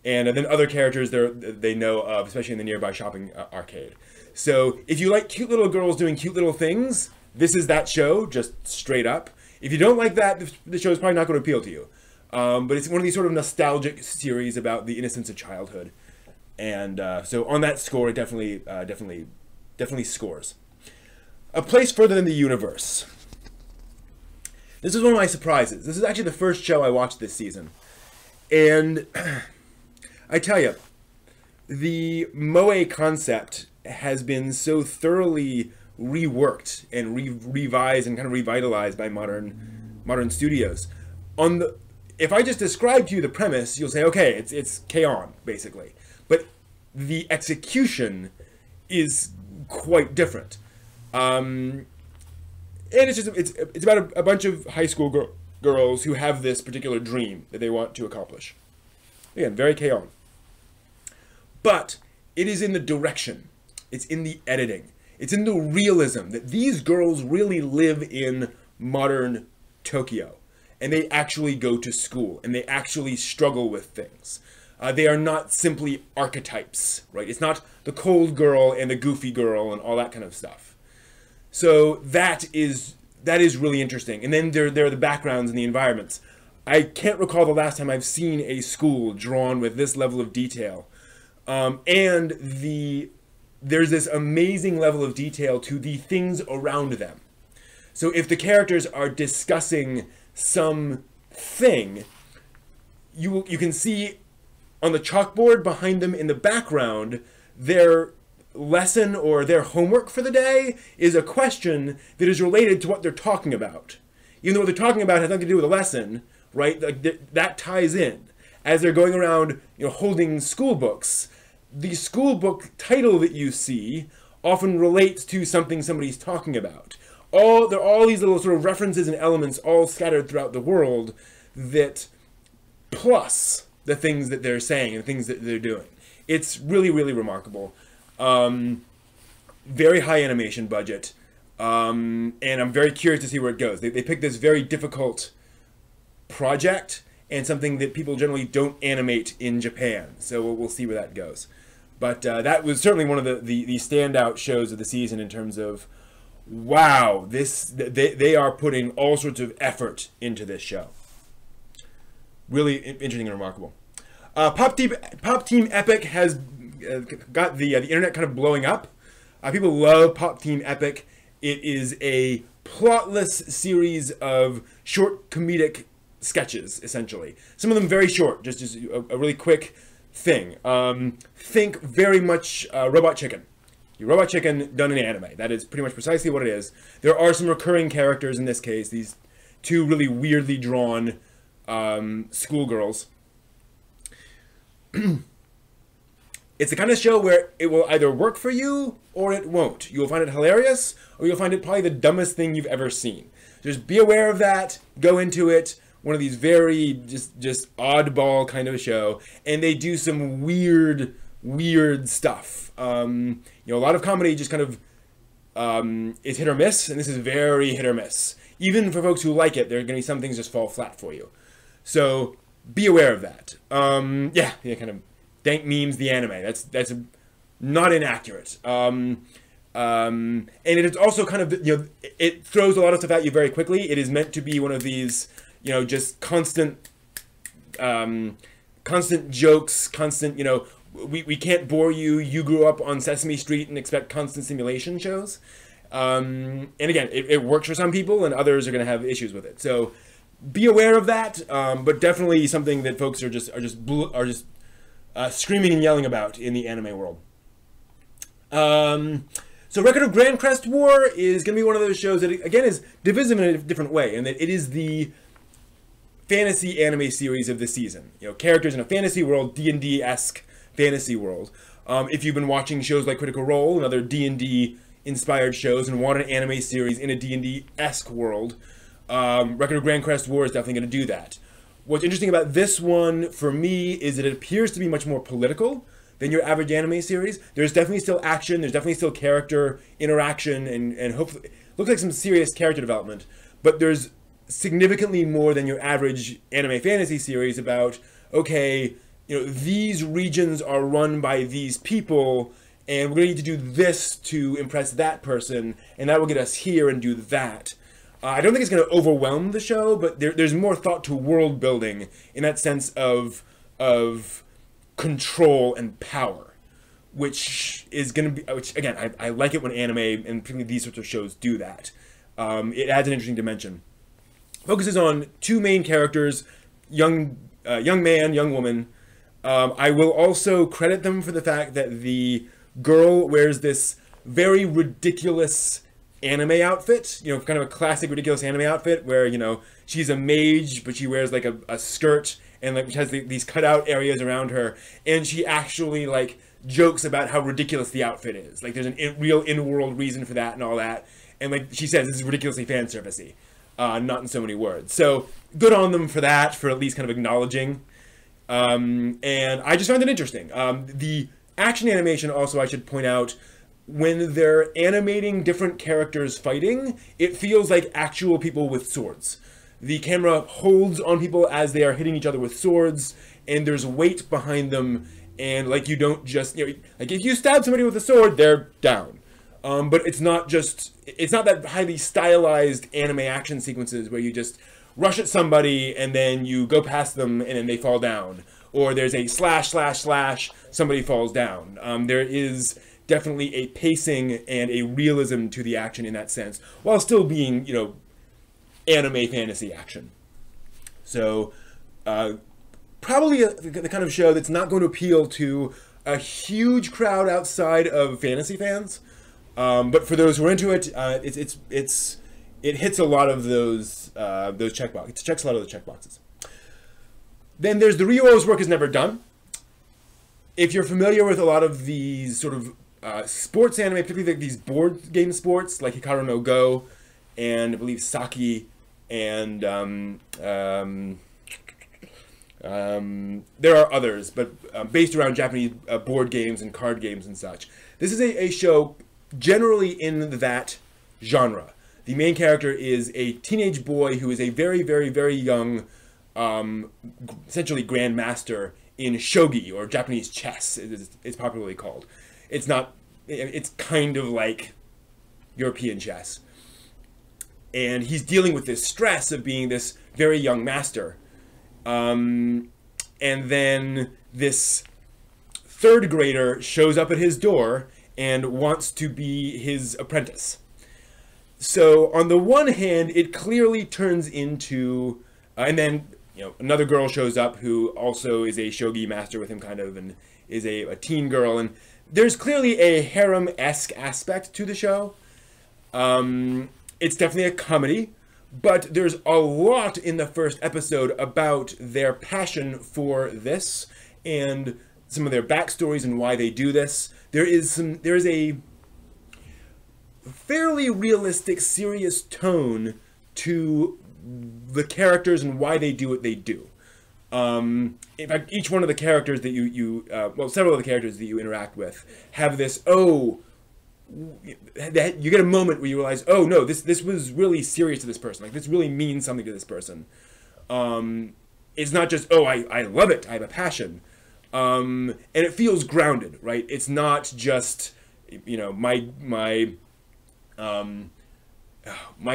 And then other characters they know of, especially in the nearby shopping arcade. So if you like cute little girls doing cute little things, this is that show, just straight up. If you don't like that, the show is probably not going to appeal to you. But it's one of these sort of nostalgic series about the innocence of childhood. And so on that score, it definitely scores. A Place Further Than the Universe. This is one of my surprises. This is actually the first show I watched this season. And I tell you, the moe concept has been so thoroughly reworked and revised and kind of revitalized by modern studios. If I just describe to you the premise, you'll say, okay, it's K-On! Basically. But the execution is quite different. And it's about a bunch of high school girls who have this particular dream that they want to accomplish. Again, very K-On! But it is in the direction. It's in the editing. It's in the realism that these girls really live in modern Tokyo. And they actually go to school. And they actually struggle with things. They are not simply archetypes, right? It's not the cold girl and the goofy girl and all that kind of stuff. So that is really interesting. And then there are the backgrounds and the environments. I can't recall the last time I've seen a school drawn with this level of detail. And there's this amazing level of detail to the things around them. So if the characters are discussing some thing, you can see on the chalkboard behind them in the background, their lesson or their homework for the day is a question that is related to what they're talking about. Even though what they're talking about has nothing to do with the lesson, right? Like that ties in. As they're going around, holding school books, the school book title that you see often relates to something somebody's talking about. There are all these little sort of references and elements all scattered throughout the world that plus the things that they're saying and the things that they're doing. It's really, really remarkable. Very high animation budget. And I'm very curious to see where it goes. They picked this very difficult project and something that people generally don't animate in Japan. So we'll see where that goes. But that was certainly one of the standout shows of the season in terms of, wow, they are putting all sorts of effort into this show. Really interesting and remarkable. Pop Team Epic has got the internet kind of blowing up. People love Pop Team Epic. It is a plotless series of short comedic sketches, essentially. Some of them very short, just a really quick thing. Think very much Robot Chicken. Your Robot Chicken done in anime. That is pretty much precisely what it is. There are some recurring characters in this case. These two really weirdly drawn schoolgirls. It's the kind of show where it will either work for you or it won't. You'll find it hilarious or you'll find it probably the dumbest thing you've ever seen. Just be aware of that. Go into it. One of these very just oddball kind of a show. And they do some weird stuff. A lot of comedy just kind of is hit or miss. And this is very hit or miss. Even for folks who like it, there are going to be some things just fall flat for you. So be aware of that. Yeah, kind of dank memes the anime. That's not inaccurate. And it is also kind of, it throws a lot of stuff at you very quickly. It is meant to be one of these, just constant jokes, constant, we can't bore you. You grew up on Sesame Street and expect constant simulation shows. And again, it works for some people and others are going to have issues with it. So be aware of that, but definitely something that folks are just screaming and yelling about in the anime world. So Record of Grand Crest War is going to be one of those shows that, again, is divisive in a different way, and that it is the fantasy anime series of the season. You know, characters in a fantasy world, D&D-esque fantasy world. If you've been watching shows like Critical Role and other D&D inspired shows and want an anime series in a D&D-esque world, Record of Grand Crest War is definitely going to do that. What's interesting about this one, for me, is that it appears to be much more political than your average anime series. There's definitely still action, there's definitely still character interaction, and hopefully, looks like some serious character development, but there's significantly more than your average anime fantasy series about, okay, you know, these regions are run by these people, and we're going to need to do this to impress that person, and that will get us here and do that. I don't think it's going to overwhelm the show, but there's more thought to world building in that sense of control and power, which is going to be, which again, I like it when anime and particularly these sorts of shows do that. It adds an interesting dimension. Focuses on two main characters, young man, young woman. I will also credit them for the fact that the girl wears this very ridiculous anime outfit, you know, kind of a classic ridiculous anime outfit where, you know, she's a mage, but she wears like a skirt and like has these cutout areas around her, and she actually like jokes about how ridiculous the outfit is. Like there's a real in-world reason for that and all that, and like she says, this is ridiculously fan servicey, not in so many words. So good on them for that, for at least kind of acknowledging. And I just found it interesting. The action animation also, I should point out, when they're animating different characters fighting, it feels like actual people with swords. The camera holds on people as they are hitting each other with swords, and there's weight behind them, and like you don't just, you know, like if you stab somebody with a sword, they're down. But it's not that highly stylized anime action sequences where you just rush at somebody and then you go past them and then they fall down. Or there's a slash, slash, slash, somebody falls down. There is definitely a pacing and a realism to the action in that sense, while still being, you know, anime fantasy action. So, probably the kind of show that's not going to appeal to a huge crowd outside of fantasy fans, but for those who are into it, it hits a lot of those checkboxes. It checks a lot of the checkboxes. Then there's the Ryuo's Work Is Never Done. If you're familiar with a lot of these sort of sports anime, particularly these board game sports like Hikaru no Go, and I believe Saki, and there are others, but based around Japanese board games and card games and such. This is a show generally in that genre. The main character is a teenage boy who is a very, very, very young, essentially grandmaster in shogi, or Japanese chess, it's popularly called. It's kind of like European chess. And he's dealing with this stress of being this very young master. And then this third grader shows up at his door and wants to be his apprentice. So on the one hand, it clearly turns into, and then, you know, another girl shows up who also is a shogi master with him, kind of, and is a teen girl, and there's clearly a harem-esque aspect to the show. It's definitely a comedy, but there's a lot in the first episode about their passion for this and some of their backstories and why they do this. There is a fairly realistic, serious tone to the characters and why they do what they do. In fact, each one of the characters that well, several of the characters that you interact with have this, that you get a moment where you realize, oh no, this was really serious to this person. Like, this really means something to this person. It's not just, oh, I love it, I have a passion. And it feels grounded, right? It's not just, you know, my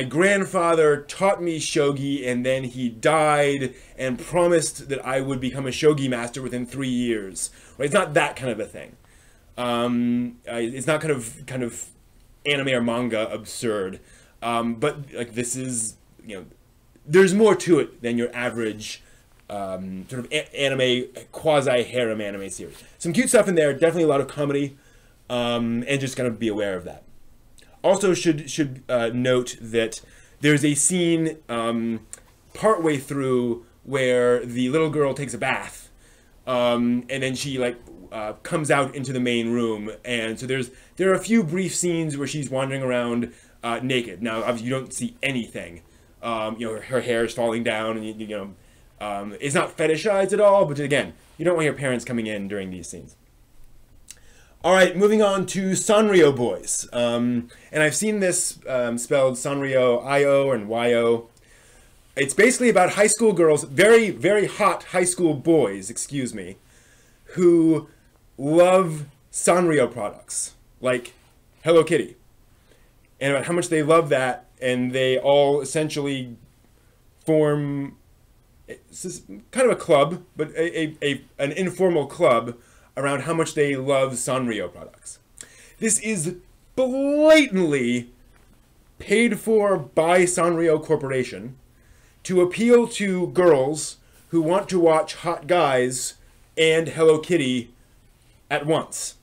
grandfather taught me shogi and then he died and promised that I would become a shogi master within 3 years. Right? It's not that kind of a thing. It's not kind of anime or manga absurd. But like, this is, you know, there's more to it than your average sort of anime, quasi-harem anime series. Some cute stuff in there, definitely a lot of comedy, and just kind of be aware of that. Also should note that there's a scene partway through where the little girl takes a bath, and then she comes out into the main room, and so there are a few brief scenes where she's wandering around naked. Now, obviously, you don't see anything. Her hair is falling down, and it's not fetishized at all. But again, you don't want your parents coming in during these scenes. All right, moving on to Sanrio Boys, and I've seen this spelled Sanrio I-O and Y-O. It's basically about high school girls, very, very hot high school boys, excuse me, who love Sanrio products, like Hello Kitty, and about how much they love that, and they all essentially form kind of a club, but an informal club around how much they love Sanrio products. This is blatantly paid for by Sanrio Corporation to appeal to girls who want to watch hot guys and Hello Kitty at once,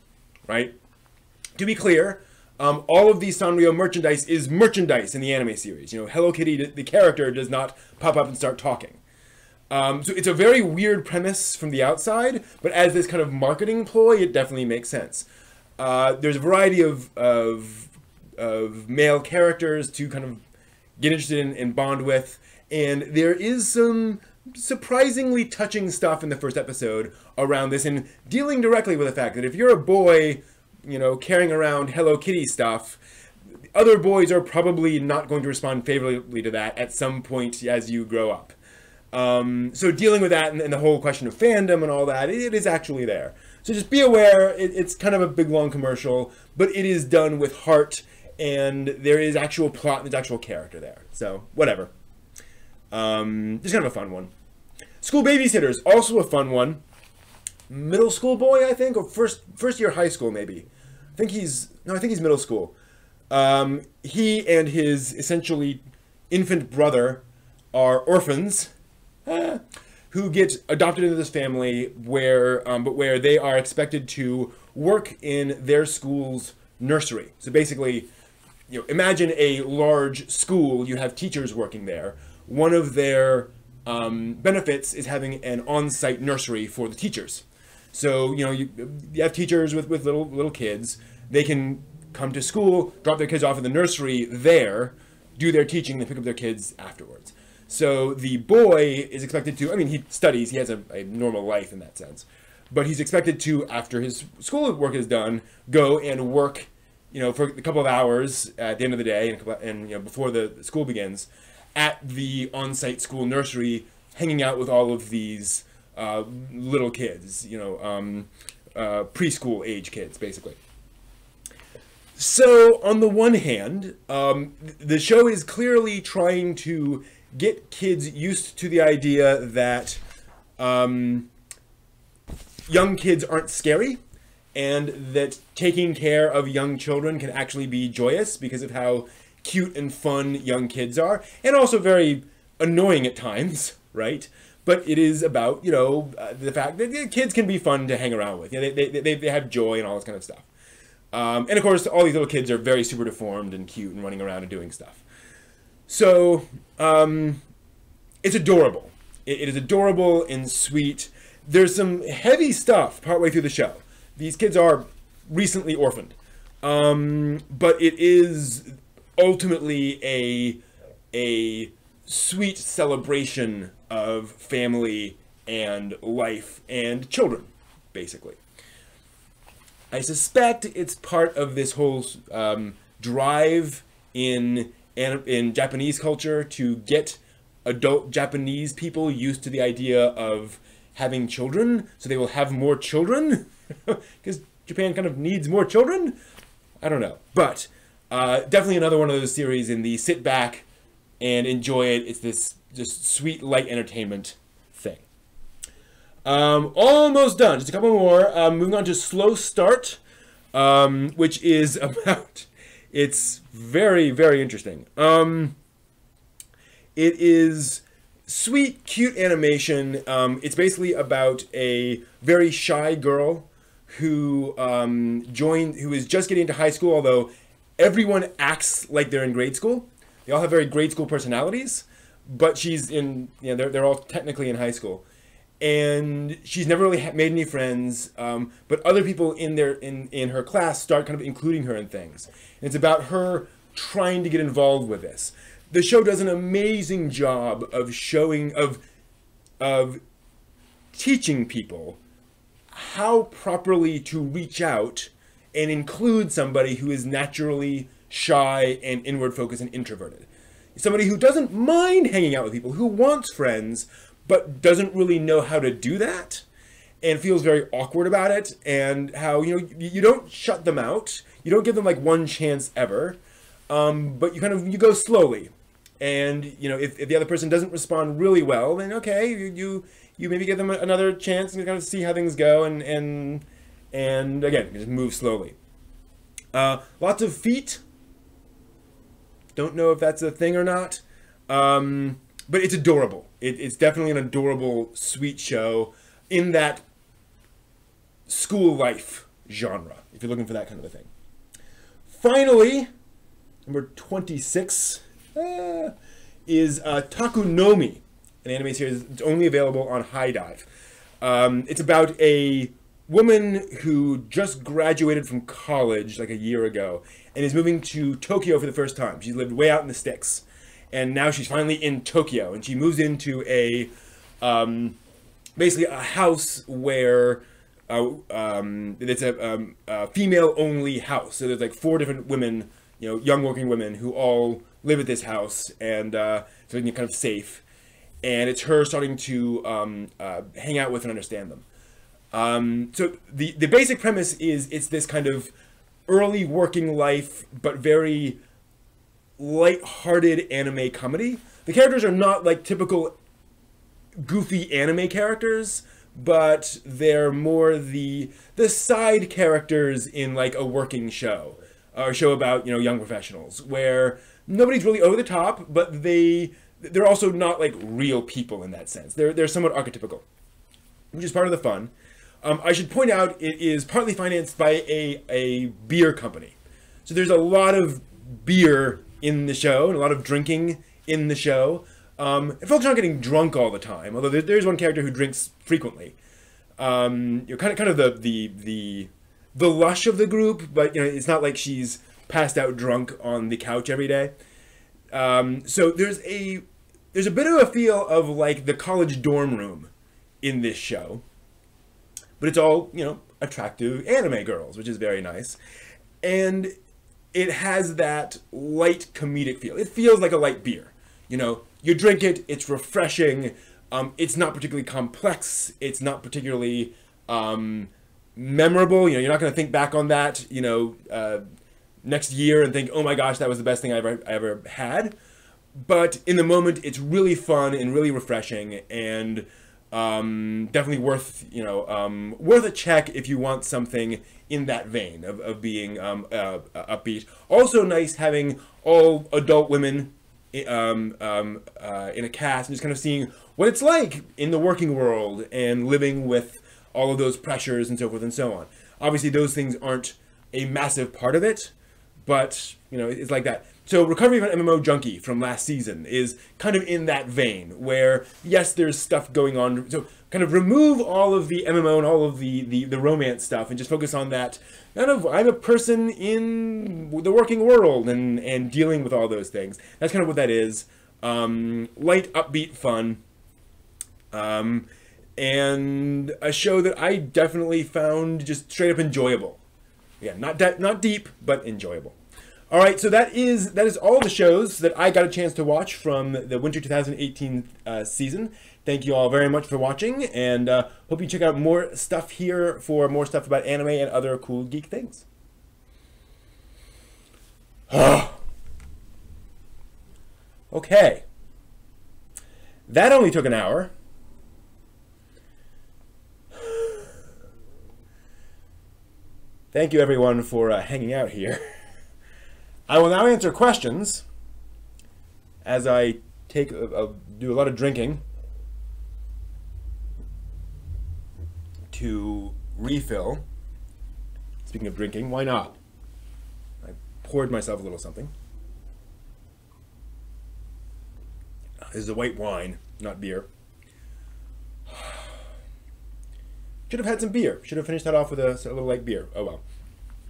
right? To be clear, all of the Sanrio merchandise is merchandise in the anime series. Hello Kitty, the character, does not pop up and start talking. So it's a very weird premise from the outside, but as this kind of marketing ploy, it definitely makes sense. There's a variety of male characters to kind of get interested in and bond with, and there is some surprisingly touching stuff in the first episode around this, and dealing directly with the fact that if you're a boy, carrying around Hello Kitty stuff, other boys are probably not going to respond favorably to that at some point as you grow up. So dealing with that and the whole question of fandom and all that, it is actually there. So just be aware, it's kind of a big long commercial, but it is done with heart, and there is actual plot and there's actual character there. So whatever. Just kind of a fun one. School Babysitters, also a fun one. Middle school boy, I think, or first year high school maybe. I think he's middle school. He and his essentially infant brother are orphans who get adopted into this family where they are expected to work in their school's nursery. So basically, imagine a large school, you have teachers working there. One of their benefits is having an on-site nursery for the teachers. So, you have teachers with little kids. They can come to school, drop their kids off in the nursery there, do their teaching, then pick up their kids afterwards. So the boy is expected to, he studies, he has a normal life in that sense. But he's expected to, after his school work is done, go and work, for a couple of hours at the end of the day and before the school begins, at the on-site school nursery, hanging out with all of these little kids, preschool age kids, basically. So, on the one hand, the show is clearly trying to get kids used to the idea that young kids aren't scary, and that taking care of young children can actually be joyous because of how cute and fun young kids are, and also very annoying at times, right? But it is about, the fact that kids can be fun to hang around with. They have joy and all this kind of stuff. And of course, all these little kids are very super deformed and cute and running around and doing stuff. So, it's adorable. It is adorable and sweet. There's some heavy stuff partway through the show. These kids are recently orphaned. But it is ultimately a sweet celebration of family and life and children, basically. I suspect it's part of this whole drive in Japanese culture to get adult Japanese people used to the idea of having children, so they will have more children, because Japan kind of needs more children. I don't know, but definitely another one of those series in the sit back and enjoy it. It's this just sweet light entertainment thing. Almost done. Just a couple more. Moving on to Slow Start, which is about. It's very, very interesting. It is sweet, cute animation. It's basically about a very shy girl who who is just getting into high school, although everyone acts like they're in grade school. They all have very grade school personalities, but she's in, they're all technically in high school. And she's never really made any friends, but other people in her class start kind of including her in things. And it's about her trying to get involved with this. The show does an amazing job of of teaching people how properly to reach out and include somebody who is naturally shy and inward focused and introverted. Somebody who doesn't mind hanging out with people, who wants friends, but doesn't really know how to do that and feels very awkward about it, and how, you don't shut them out. You don't give them like one chance ever, but you go slowly. And, if the other person doesn't respond really well, then okay, you maybe give them another chance and kind of see how things go, and again, just move slowly. Lots of feet. Don't know if that's a thing or not. But it's adorable. It's definitely an adorable, sweet show in that school life genre, if you're looking for that kind of a thing. Finally, number 26 is Takunomi, an anime series that's only available on High Dive. It's about a woman who just graduated from college like a year ago and is moving to Tokyo for the first time. She's lived way out in the sticks. And now she's finally in Tokyo, and she moves into basically a house where it's a female-only house. So there's like 4 different women, young working women who all live at this house, and so they're kind of safe. And it's her starting to hang out with and understand them. So the basic premise is it's this kind of early working life, but very light-hearted anime comedy. The characters are not like typical goofy anime characters, but they're more the side characters in like a working show, or a show about young professionals, where nobody's really over the top, but they're also not like real people in that sense. They're somewhat archetypical, which is part of the fun. I should point out it is partly financed by a beer company, so there's a lot of beer in the show, and a lot of drinking in the show. And folks aren't getting drunk all the time, although there's one character who drinks frequently. You're kind of the lush of the group, but it's not like she's passed out drunk on the couch every day. So there's a bit of a feel of like the college dorm room in this show, but it's all attractive anime girls, which is very nice. And it has that light comedic feel. It feels like a light beer. You drink it, it's refreshing. It's not particularly complex. It's not particularly memorable. You're not going to think back on that, next year and think, oh my gosh, that was the best thing I ever had. But in the moment, it's really fun and really refreshing, and definitely worth a check if you want something in that vein of being upbeat. Also nice having all adult women in a cast, and just kind of seeing what it's like in the working world and living with all of those pressures and so forth and so on. Obviously, those things aren't a massive part of it, but it's like that. So Recovery of an MMO Junkie from last season is kind of in that vein, where yes, there's stuff going on. So kind of remove all of the MMO and all of the romance stuff and just focus on that kind of, I'm a person in the working world and dealing with all those things. That's kind of what that is. Light, upbeat fun. And a show that I definitely found just straight up enjoyable. Yeah, not deep, but enjoyable. All right, so that is all the shows that I got a chance to watch from the Winter 2018 season. Thank you all very much for watching, and hope you check out more stuff here for more stuff about anime and other cool geek things. Okay. That only took an hour. Thank you, everyone, for hanging out here. I will now answer questions as I do a lot of drinking to refill. Speaking of drinking, why not? I poured myself a little something. This is a white wine, not beer. Should have had some beer. Should have finished that off with a little light beer. Oh well.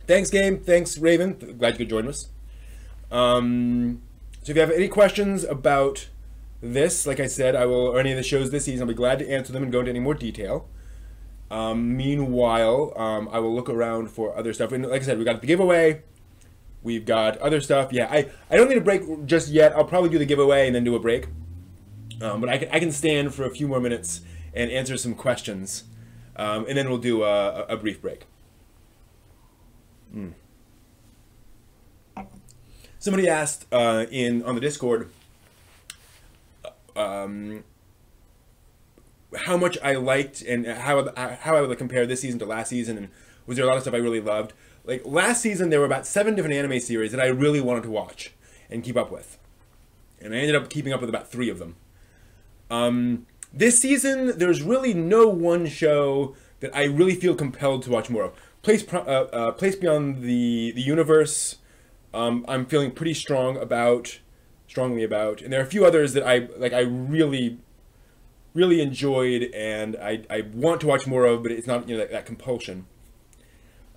Thanks, game. Thanks, Raven. Glad you could join us. So if you have any questions about this, like I said, or any of the shows this season, I'll be glad to answer them and go into any more detail. Meanwhile, I will look around for other stuff. And like I said, we got the giveaway. We've got other stuff. Yeah, I don't need a break just yet. I'll probably do the giveaway and then do a break. But I can stand for a few more minutes and answer some questions. And then we'll do a brief break. Somebody asked on the Discord how much I liked and how I would compare this season to last season, and was there a lot of stuff I really loved. Like last season, there were about 7 different anime series that I really wanted to watch and keep up with, and I ended up keeping up with about 3 of them. This season, there's really no one show that I really feel compelled to watch more of. Place Beyond the Universe, I'm feeling pretty strongly about, and there are a few others that I really enjoyed and I want to watch more of, but it's not that compulsion.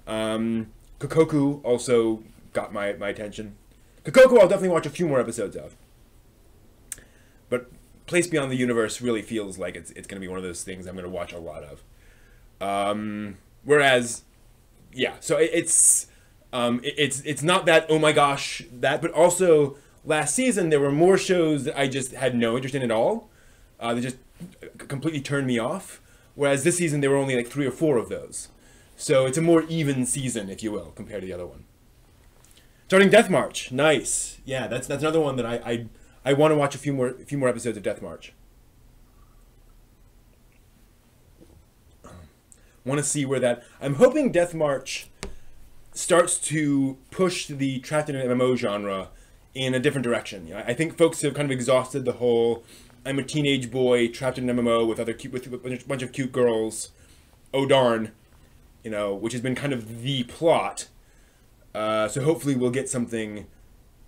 Kokoku also got my attention. Kokoku I'll definitely watch a few more episodes of, but Place Beyond the Universe really feels like it's going to be one of those things I'm going to watch a lot of. Whereas, yeah, so it's not that, oh my gosh, that, but also last season there were more shows that I just had no interest in at all. They just completely turned me off. Whereas this season there were only like 3 or 4 of those. So it's a more even season, if you will, compared to the other one. Starting Death March, nice. Yeah, that's another one that I want to watch a few more episodes of Death March. Want to see where that. I'm hoping Death March starts to push the trapped in an MMO genre in a different direction. I think folks have kind of exhausted the whole I'm a teenage boy trapped in an MMO with a bunch of cute girls. Oh darn, which has been kind of the plot. So hopefully we'll get something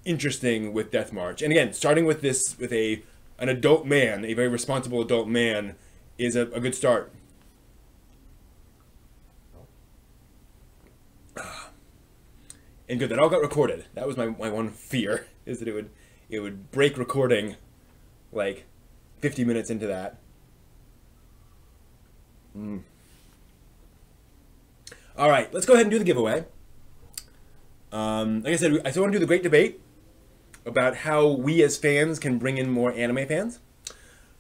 interesting with Death March. And again, starting with this with an adult man, a very responsible adult man, is a good start. And good, that all got recorded. That was my one fear, is that it would break recording like 50 minutes into that. All right, let's go ahead and do the giveaway. Like I said, I still want to do the great debate about how we as fans can bring in more anime fans.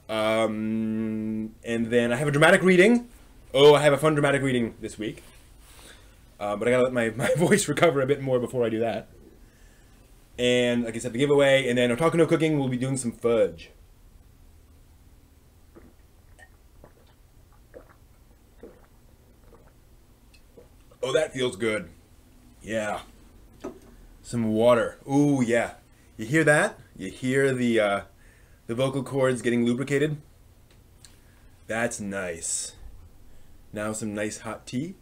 And then I have a dramatic reading. Oh, I have a fun dramatic reading this week. But I gotta let my voice recover a bit more before I do that. And like I said, the giveaway, and then Otaku no Cooking, we'll be doing some fudge. Oh, that feels good. Yeah. Some water. Ooh, yeah. You hear that? You hear the vocal cords getting lubricated? That's nice. Now some nice hot tea.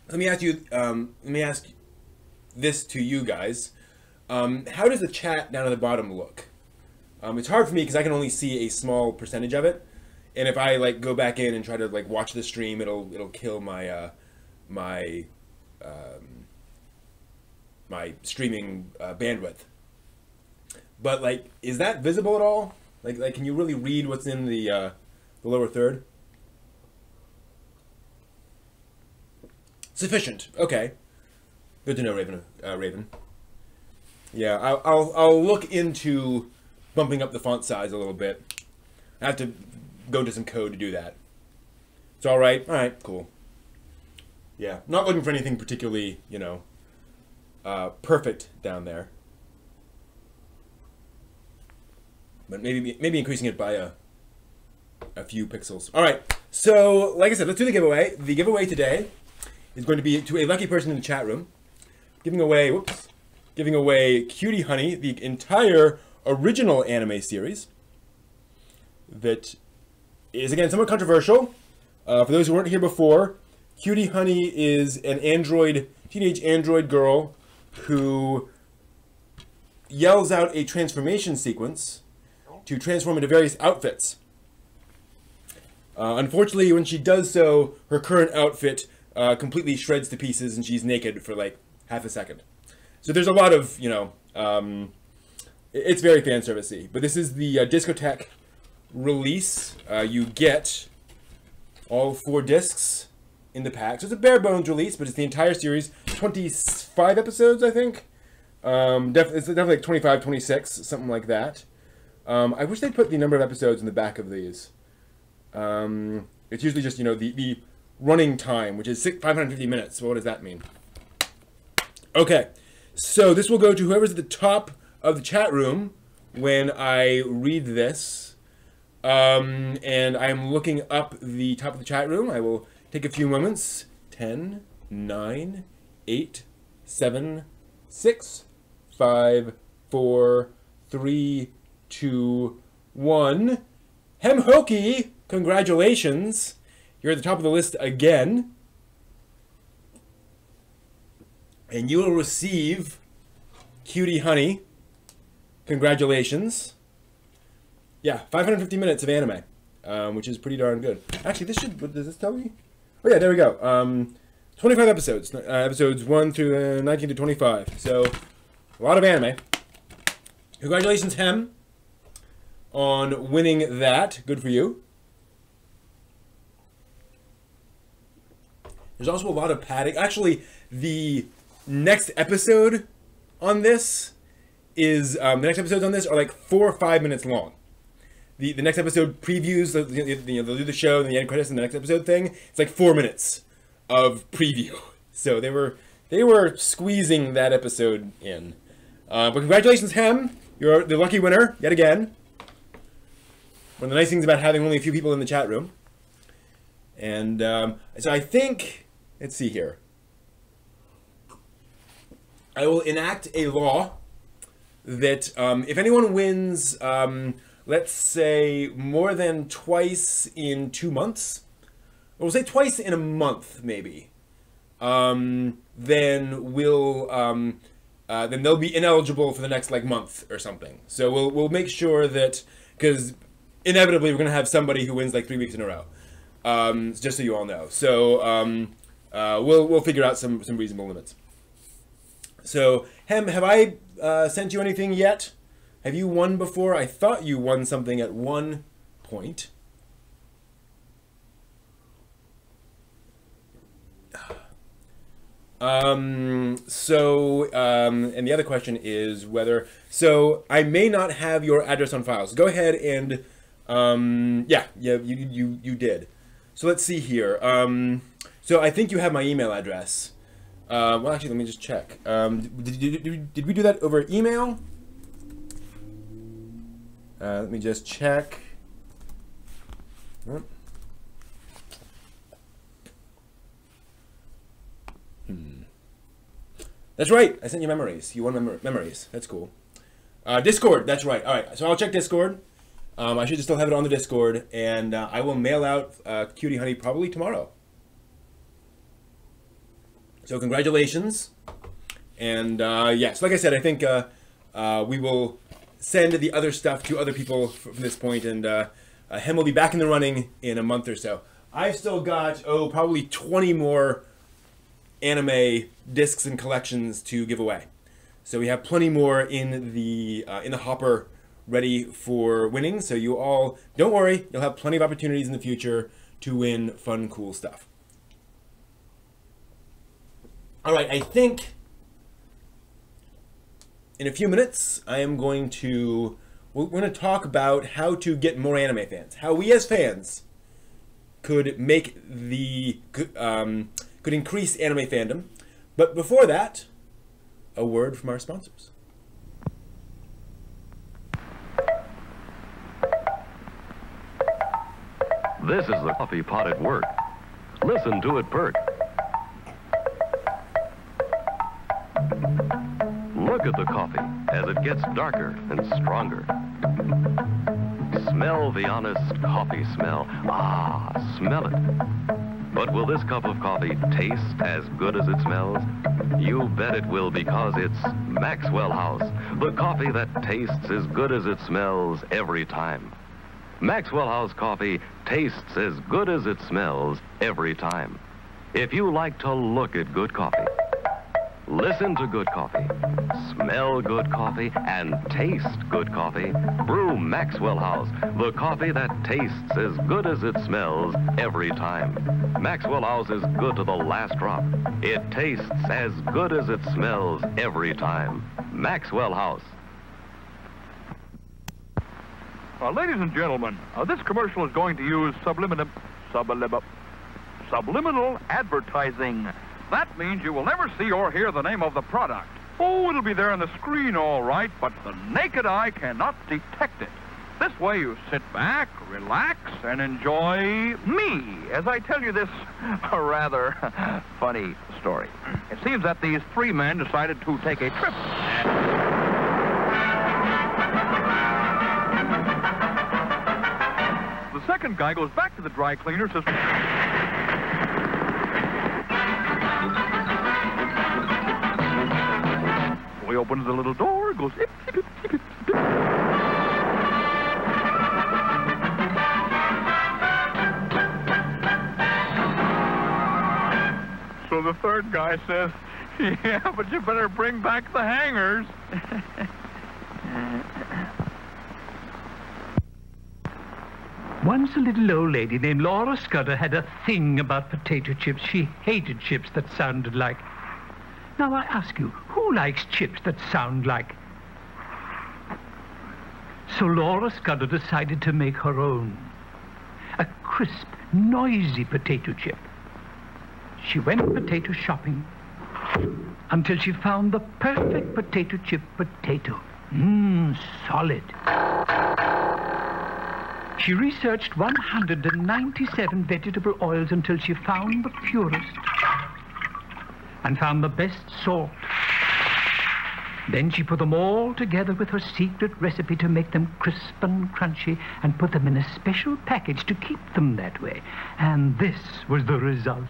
Let me ask this to you guys. How does the chat down at the bottom look? It's hard for me because I can only see a small percentage of it, and if I go back in and try to watch the stream, it'll kill my my streaming bandwidth. But is that visible at all? Like can you really read what's in the lower third? Sufficient. Okay. Good to know, Raven. Raven. Yeah, I'll look into bumping up the font size a little bit. I have to go into some code to do that. It's all right. All right. Cool. Yeah, not looking for anything particularly, perfect down there. But maybe increasing it by a few pixels. All right. So, like I said, let's do the giveaway. The giveaway today is going to be to a lucky person in the chat room, giving away, whoops, giving away Cutie Honey, the entire original anime series that is, again, somewhat controversial. For those who weren't here before, Cutie Honey is an teenage android girl who yells out a transformation sequence to transform into various outfits. Unfortunately, when she does so, her current outfit completely shreds to pieces and she's naked for like half a second. So there's a lot of, it's very fan servicey. But this is the discotheque release. You get all 4 discs in the pack. So it's a bare bones release, but it's the entire series. 25 episodes, I think. It's definitely like 25, 26, something like that. I wish they'd put the number of episodes in the back of these. It's usually just, the running time, which is 550 minutes. So what does that mean? Okay, so this will go to whoever's at the top of the chat room when I read this. And I'm looking up the top of the chat room. I will take a few moments. 10, 9, 8, 7, 6, 5, 4, 3, 2, 1. Hemhoki, congratulations. You're at the top of the list again. And you will receive Cutie Honey. Congratulations. Yeah, 550 minutes of anime, which is pretty darn good. Actually, what does this tell me? Oh yeah, there we go. 25 episodes. Episodes 1 through 19 to 25. So, a lot of anime. Congratulations, Hem, on winning that. Good for you. There's also a lot of padding. Actually, the next episode on this is, the next episodes on this are like 4 or 5 minutes long. The next episode previews, they'll do the show and the end credits and the next episode thing. It's like 4 minutes of preview. So they were squeezing that episode in. But congratulations, Hem. You're the lucky winner, yet again. One of the nice things about having only a few people in the chat room. And so I think, let's see here. I will enact a law that if anyone wins, let's say more than twice in 2 months, or we'll say twice in a month, maybe, then they'll be ineligible for the next like month or something. So we'll make sure that, because inevitably we're gonna have somebody who wins like 3 weeks in a row. Just so you all know. So we'll figure out some reasonable limits. So Hem, have I sent you anything yet? Have you won before? I thought you won something at one point. And the other question is whether, so I may not have your address on file. So go ahead and, yeah, you did. So let's see here. So I think you have my email address. Well, actually, let me just check. Did we do that over email? Let me just check. That's right. I sent you memories. You won memories. That's cool. Discord. That's right. All right. So I'll check Discord. I should still have it on the Discord, and I will mail out Cutie Honey probably tomorrow. So congratulations. And yes, like I said, I think we will send the other stuff to other people from this point, and Hem will be back in the running in a month or so. I've still got, probably 20 more anime discs and collections to give away. So we have plenty more in the hopper ready for winning. So you all, don't worry, you'll have plenty of opportunities in the future to win fun, cool stuff. All right, I think in a few minutes, we're going to talk about how to get more anime fans. How we as fans could increase anime fandom. But before that, a word from our sponsors. This is the coffee pot at work. Listen to it perk. Look Look at the coffee as it gets darker and stronger. Smell the honest coffee smell. Ah, smell it. But will this cup of coffee taste as good as it smells? You bet it will, because it's Maxwell House, the coffee that tastes as good as it smells every time. Maxwell House coffee tastes as good as it smells every time. If you like to look at good coffee, listen to good coffee, smell good coffee, and taste good coffee, brew Maxwell House, the coffee that tastes as good as it smells every time. Maxwell House is good to the last drop. It tastes as good as it smells every time. Maxwell House. Ladies and gentlemen, this commercial is going to use subliminal advertising. That means you will never see or hear the name of the product. Oh, it'll be there on the screen all right, but the naked eye cannot detect it. This way you sit back, relax, and enjoy me as I tell you this rather funny story. It seems that these three men decided to take a trip. The second guy goes back to the dry cleaner, says... So he opens the little door, goes... Ip, ip, ip, ip, ip, ip. So the third guy says, yeah, but you better bring back the hangers. Once a little old lady named Laura Scudder had a thing about potato chips. She hated chips that sounded like... Now I ask you, who likes chips that sound like... So Laura Scudder decided to make her own. A crisp, noisy potato chip. She went potato shopping until she found the perfect potato chip potato. Solid. She researched 197 vegetable oils until she found the purest and found the best salt. Then she put them all together with her secret recipe to make them crisp and crunchy and put them in a special package to keep them that way. And this was the result.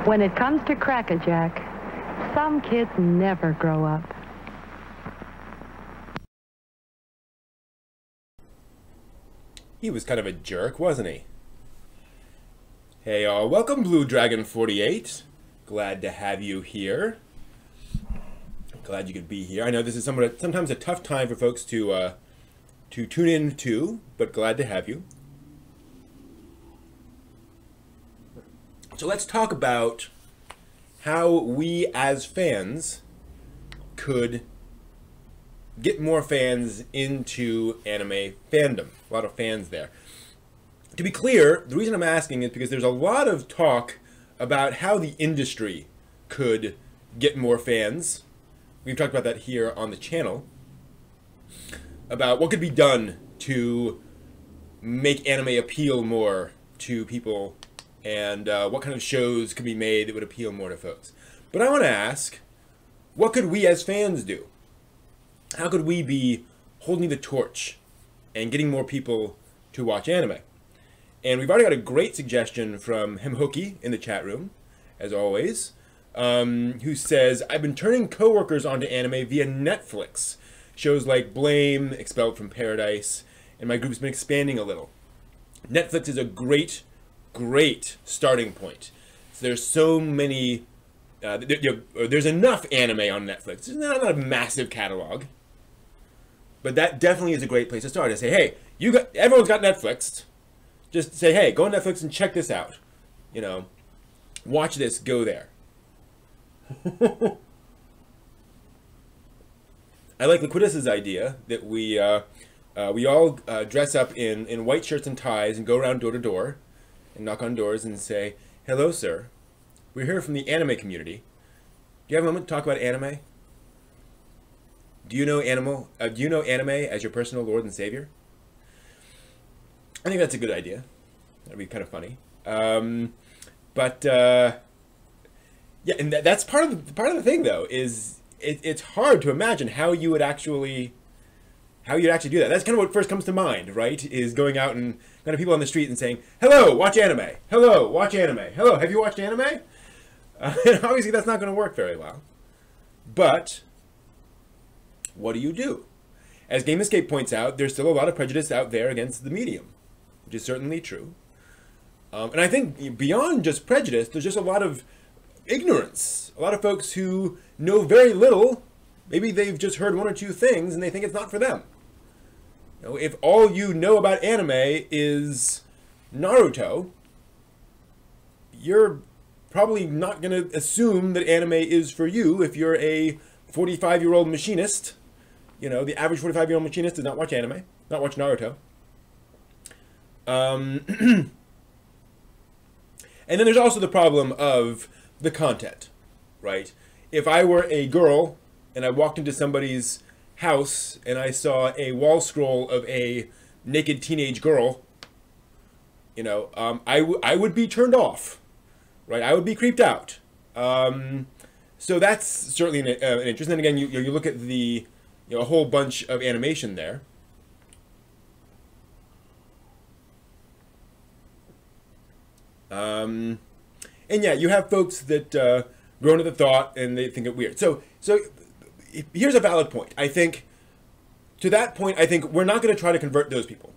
When it comes to Cracker Jack, some kids never grow up. He was kind of a jerk, wasn't he? Hey, welcome Blue Dragon 48. Glad to have you here. Glad you could be here. I know this is sometimes a tough time for folks to tune in to, but glad to have you. So let's talk about how we as fans could get more fans into anime fandom. A lot of fans there. To be clear, the reason I'm asking is because there's a lot of talk about how the industry could get more fans. We've talked about that here on the channel. About what could be done to make anime appeal more to people, and what kind of shows could be made that would appeal more to folks. But I want to ask, what could we as fans do? How could we be holding the torch and getting more people to watch anime? And we've already got a great suggestion from Himhoki in the chat room. as always, who says, I've been turning coworkers onto anime via Netflix. Shows like Blame, Expelled from Paradise, and my group's been expanding a little. Netflix is a great, great starting point. So there's so many, there's enough anime on Netflix. There's not a massive catalog. But that definitely is a great place to start. And say, hey, everyone's got Netflix. Just say, hey, go on Netflix and check this out. You know, watch this, go there. I like Liquidus's idea that we all dress up in white shirts and ties and go around door to door and knock on doors and say, hello, sir. We're here from the anime community. Do you have a moment to talk about anime? Do you know anime as your personal Lord and Savior? I think that's a good idea. That'd be kind of funny. Yeah, and that's part of the thing, though, is it's hard to imagine how you'd actually do that. That's kind of what first comes to mind, right? Is going out and kind of people on the street and saying, "Hello, watch anime. Hello, watch anime. Hello, have you watched anime?" And obviously, that's not going to work very well. But what do you do? As Game Escape points out, there's still a lot of prejudice out there against the medium, which is certainly true. And I think beyond just prejudice, there's just a lot of ignorance. A lot of folks who know very little. Maybe they've just heard one or two things and they think it's not for them. You know, if all you know about anime is Naruto, you're probably not going to assume that anime is for you if you're a 45-year-old machinist. You know, the average 45-year-old machinist does not watch anime, not watch Naruto. And then there's also the problem of the content, right? If I were a girl and I walked into somebody's house and I saw a wall scroll of a naked teenage girl, you know, I would be turned off, right? I would be creeped out. So that's certainly an interest. And again, you look at the, you know, a whole bunch of animation there. And yeah, you have folks that grow into the thought and they think it weird. So here's a valid point. I think, to that point, I think we're not going to try to convert those people.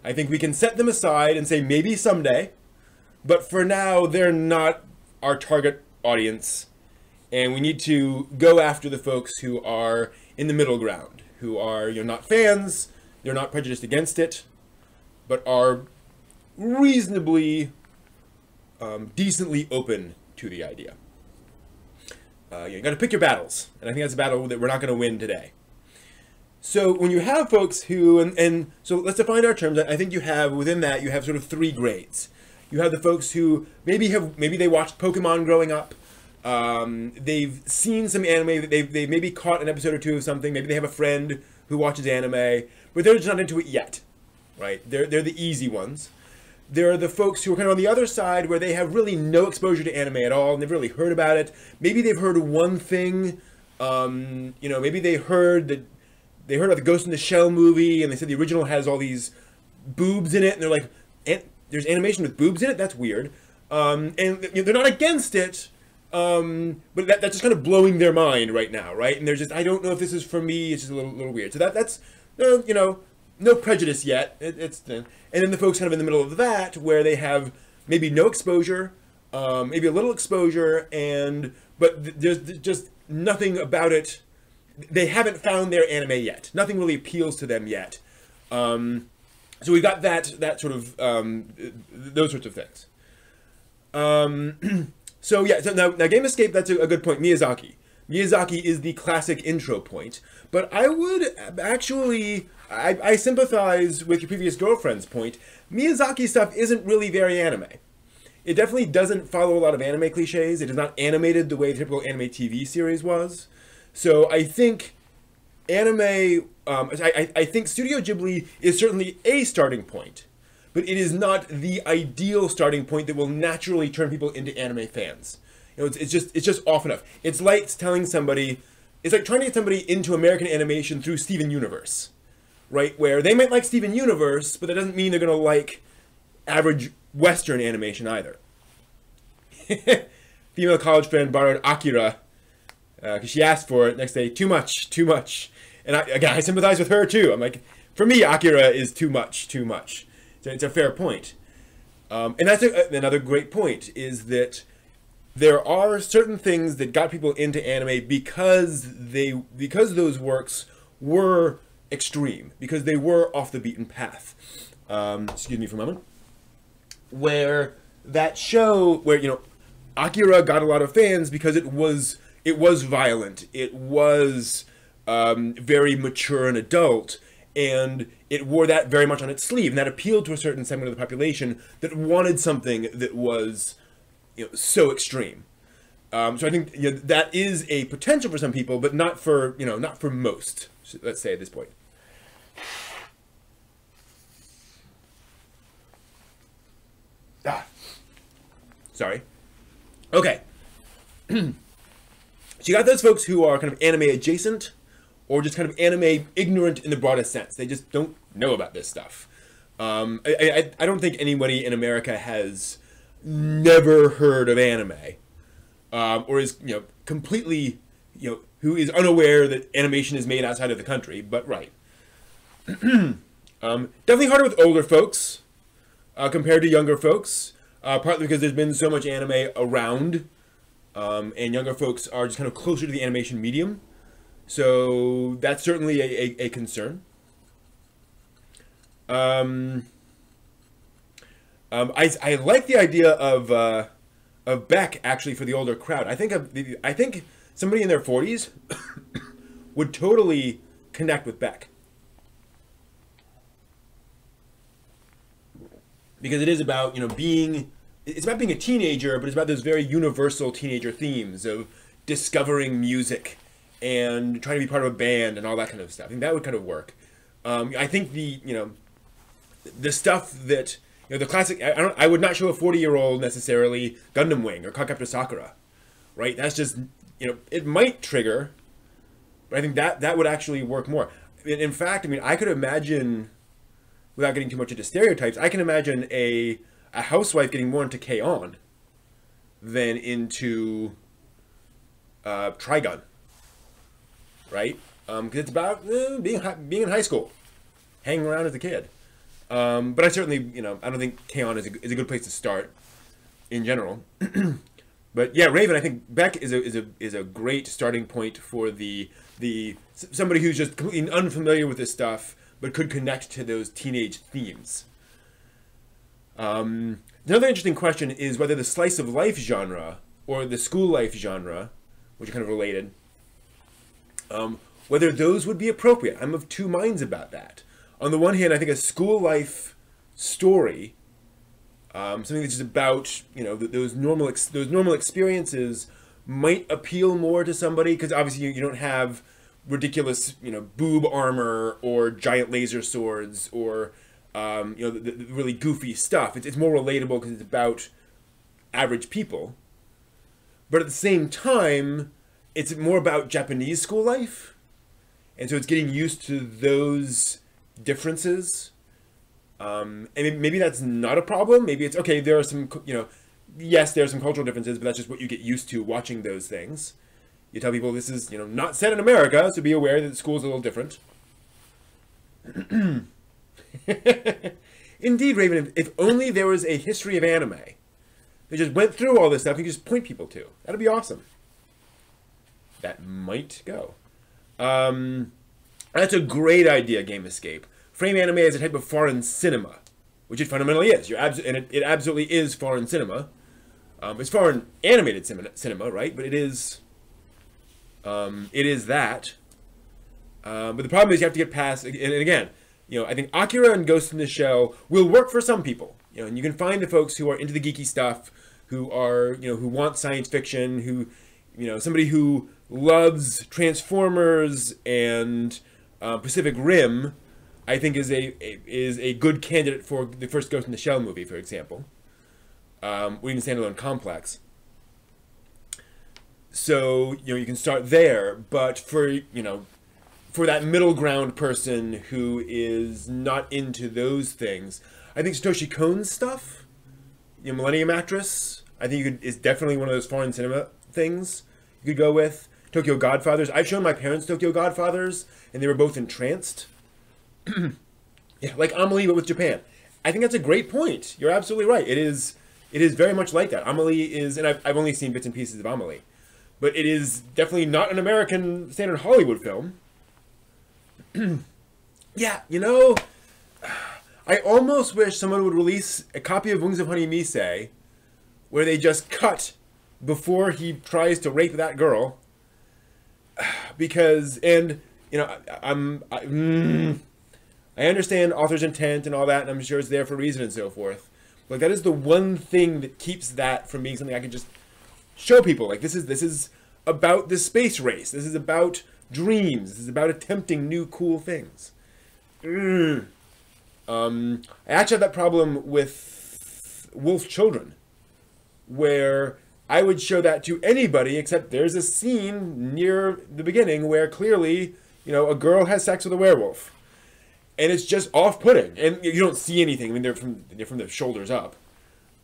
I think we can set them aside and say maybe someday, but for now, they're not our target audience. And we need to go after the folks who are in the middle ground, who are, you know, not fans, they're not prejudiced against it, but are reasonably decently open to the idea. You got to pick your battles, and I think that's a battle that we're not going to win today. So when you have folks who, and so let's define our terms. I think you have, within that, you have sort of three grades. You have the folks who maybe they watched Pokemon growing up. They've seen some anime, they've maybe caught an episode or two of something. Maybe they have a friend who watches anime, but they're just not into it yet, right? They're the easy ones. There are the folks who are kind of on the other side where they have really no exposure to anime at all, and they've really heard about it. Maybe they've heard one thing, you know, maybe they heard about the Ghost in the Shell movie, and they said the original has all these boobs in it, and they're like, there's animation with boobs in it? That's weird. And they're not against it, but that's just kind of blowing their mind right now, right? And they're just, I don't know if this is for me, it's just a little weird. So that's you know, no prejudice yet. And then the folks kind of in the middle of that, where they have maybe no exposure, maybe a little exposure, but there's just nothing about it. They haven't found their anime yet. Nothing really appeals to them yet. So we've got that sort of those sorts of things. So yeah, so now Game Escape, that's a good point. Miyazaki is the classic intro point, but I would actually, I sympathize with your previous girlfriend's point. Miyazaki stuff isn't really very anime. It definitely doesn't follow a lot of anime cliches. It is not animated the way the typical anime TV series was. So I think anime, I think Studio Ghibli is certainly a starting point, but it is not the ideal starting point that will naturally turn people into anime fans. You know, it's just off enough. It's like trying to get somebody into American animation through Steven Universe, right? Where they might like Steven Universe, but that doesn't mean they're going to like average Western animation either. female college friend borrowed Akira because she asked for it. Next day, too much, too much. And I sympathize with her too. I'm like, for me, Akira is too much, too much. So it's a fair point. And that's another great point, is that there are certain things that got people into anime because those works were extreme, because they were off the beaten path. Excuse me for a moment. Where that show, where, you know, Akira got a lot of fans because it was violent, it was very mature and adult, and it wore that very much on its sleeve, and that appealed to a certain segment of the population that wanted something that was, you know, so extreme. So I think, you know, that is a potential for some people, but not for, you know, not for most, let's say, at this point. Sorry. Okay. So you got those folks who are kind of anime adjacent, or just kind of anime ignorant in the broadest sense. They just don't know about this stuff. I don't think anybody in America has never heard of anime, or is, you know, completely, you know, who is unaware that animation is made outside of the country. But right. Definitely harder with older folks compared to younger folks. Partly because there's been so much anime around, and younger folks are just kind of closer to the animation medium. So that's certainly a concern. I like the idea of Beck, actually, for the older crowd. I think somebody in their 40s would totally connect with Beck. Because it is about, you know, it's about being a teenager, but it's about those very universal teenager themes of discovering music and trying to be part of a band and all that kind of stuff. I think that would kind of work. I think the stuff that, you know, the classic, I would not show a 40-year-old necessarily Gundam Wing or Cardcaptor Sakura, right? That's just, you know, it might trigger, but I think that would actually work more. In fact, I mean, I could imagine, without getting too much into stereotypes, I can imagine a housewife getting more into K-On! Than into Trigun, right? Because it's about being in high school, hanging around as a kid. But I certainly, you know, I don't think K-On! is a good place to start in general. But yeah, Raven, I think Beck is a great starting point for somebody who's just completely unfamiliar with this stuff, but could connect to those teenage themes. Another interesting question is whether the slice of life genre or the school life genre, which are kind of related, whether those would be appropriate. I'm of two minds about that. On the one hand, I think a school life story, something that's just about, you know, those normal experiences, might appeal more to somebody, because obviously you don't have ridiculous, you know, boob armor or giant laser swords or you know, the really goofy stuff. It's more relatable because it's about average people. But at the same time, it's more about Japanese school life, and so it's getting used to those differences. And maybe that's not a problem. Maybe it's okay. There are some, you know, yes, there are some cultural differences, but that's just what you get used to watching those things. You tell people this is, you know, not set in America, so be aware that the school's a little different. Indeed, Raven, if only there was a history of anime that just went through all this stuff and you just point people to. That'd be awesome. That might go. That's a great idea, Game Escape. Frame anime as a type of foreign cinema, which it fundamentally is. It absolutely is foreign cinema. It's foreign animated cinema, right? But it is that. But the problem is you have to get past, and again, you know, I think Akira and Ghost in the Shell will work for some people. You know, and you can find the folks who are into the geeky stuff, who are, you know, who want science fiction, who, you know, somebody who loves Transformers and Pacific Rim, I think is a good candidate for the first Ghost in the Shell movie, for example, or even Standalone Complex. So, you know, you can start there, but for, you know, for that middle ground person who is not into those things, I think Satoshi Kon's stuff, you know, Millennium Actress, I think it's definitely one of those foreign cinema things you could go with. Tokyo Godfathers. I've shown my parents Tokyo Godfathers, and they were both entranced. Yeah, like Amelie, but with Japan. I think that's a great point. You're absolutely right. It is very much like that. Amelie is, and I've only seen bits and pieces of Amelie, but it is definitely not an American standard Hollywood film. Yeah, you know, I almost wish someone would release a copy of Wings of Honey Mise where they just cut before he tries to rape that girl. Because, and, you know, I understand author's intent and all that, and I'm sure it's there for a reason and so forth. Like, that is the one thing that keeps that from being something I can just show people. Like, this is about the space race. This is about dreams. This is about attempting new cool things. I actually have that problem with Wolf Children, where I would show that to anybody, except there's a scene near the beginning where clearly, you know, a girl has sex with a werewolf. And it's just off-putting. And you don't see anything. I mean, they're from the shoulders up.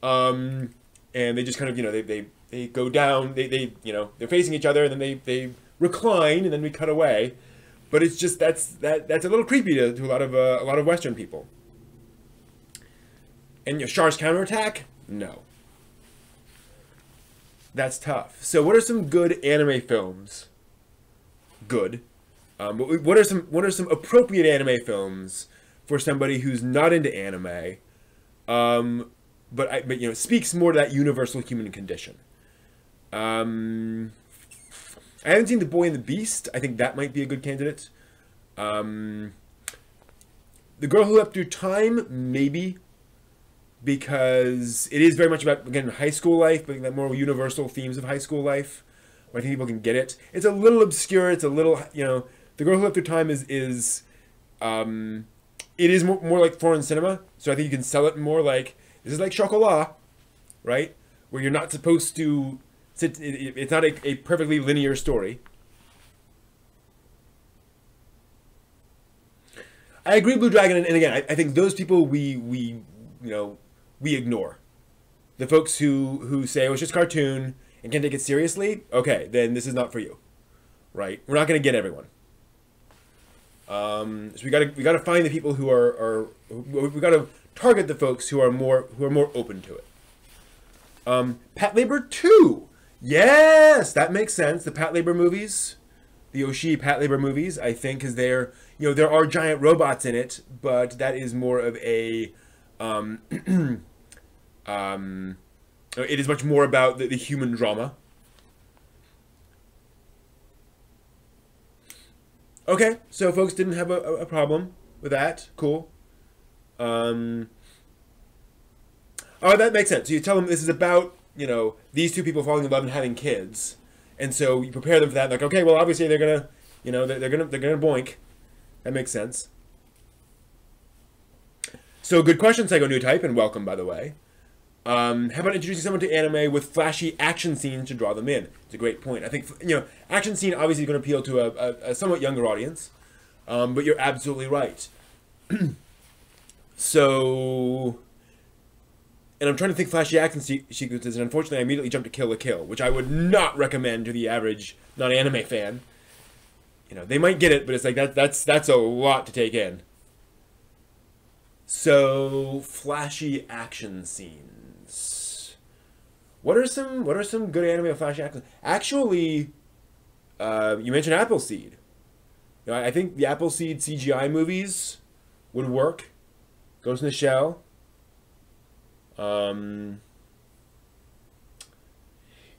And they just kind of, you know, they go down, they you know, they're facing each other, and then they recline, and then we cut away. But it's just, that's a little creepy to a lot of Western people. And Char's counterattack? No. That's tough. So what are some good anime films? Good. But what are some appropriate anime films for somebody who's not into anime, but you know, speaks more to that universal human condition? I haven't seen The Boy and the Beast. I think that might be a good candidate. The Girl Who Leapt Through Time, maybe, because it is very much about, again, high school life, but that more universal themes of high school life, where I think people can get it. It's a little obscure. It's a little, you know, The Girl Who Leapt Through Time it is more like foreign cinema, so I think you can sell it more like, this is like Chocolat, right? Where you're not supposed to sit, it's not a perfectly linear story. I agree, Blue Dragon, and again, I think those people we ignore. The folks who say, oh, it's just cartoon and can't take it seriously, okay, then this is not for you, right? We're not going to get everyone. So we gotta find the people who we gotta target the folks who are more open to it. Patlabor 2, yes, that makes sense. The Patlabor movies, the Oshii Patlabor movies, I think, is there. You know, there are giant robots in it, but that is more of a it is much more about the human drama. Okay, so folks didn't have a problem with that. Cool. Oh, that makes sense. So you tell them this is about, you know, these two people falling in love and having kids, and so you prepare them for that. Like, okay, well, obviously they're gonna, you know, they're gonna boink. That makes sense. So good question, Psycho New Type, and welcome, by the way. How about introducing someone to anime with flashy action scenes to draw them in? It's a great point. I think, you know, action scene obviously is going to appeal to a somewhat younger audience, but you're absolutely right. So, and I'm trying to think flashy action sequences, and unfortunately I immediately jumped to Kill la Kill, which I would not recommend to the average non-anime fan. You know, they might get it, but it's like that's a lot to take in. So, flashy action scenes. What are some good anime with flashy action? Actually, you mentioned Appleseed. You know, I think the Appleseed CGI movies would work. Ghost in the Shell.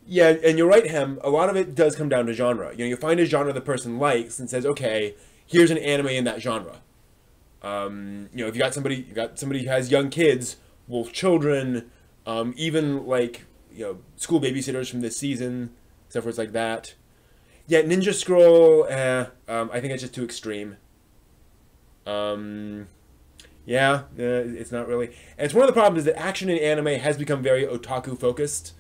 Yeah, and you're right, Hem. A lot of it does come down to genre. You know, you find a genre the person likes and says, okay, here's an anime in that genre. You know, if you got somebody who has young kids, Wolf Children, even like, you know, School Babysitters from this season, stuff where it's like that. Yeah, Ninja Scroll, I think it's just too extreme. Yeah, it's not really. And it's one of the problems is that action in anime has become very otaku focused,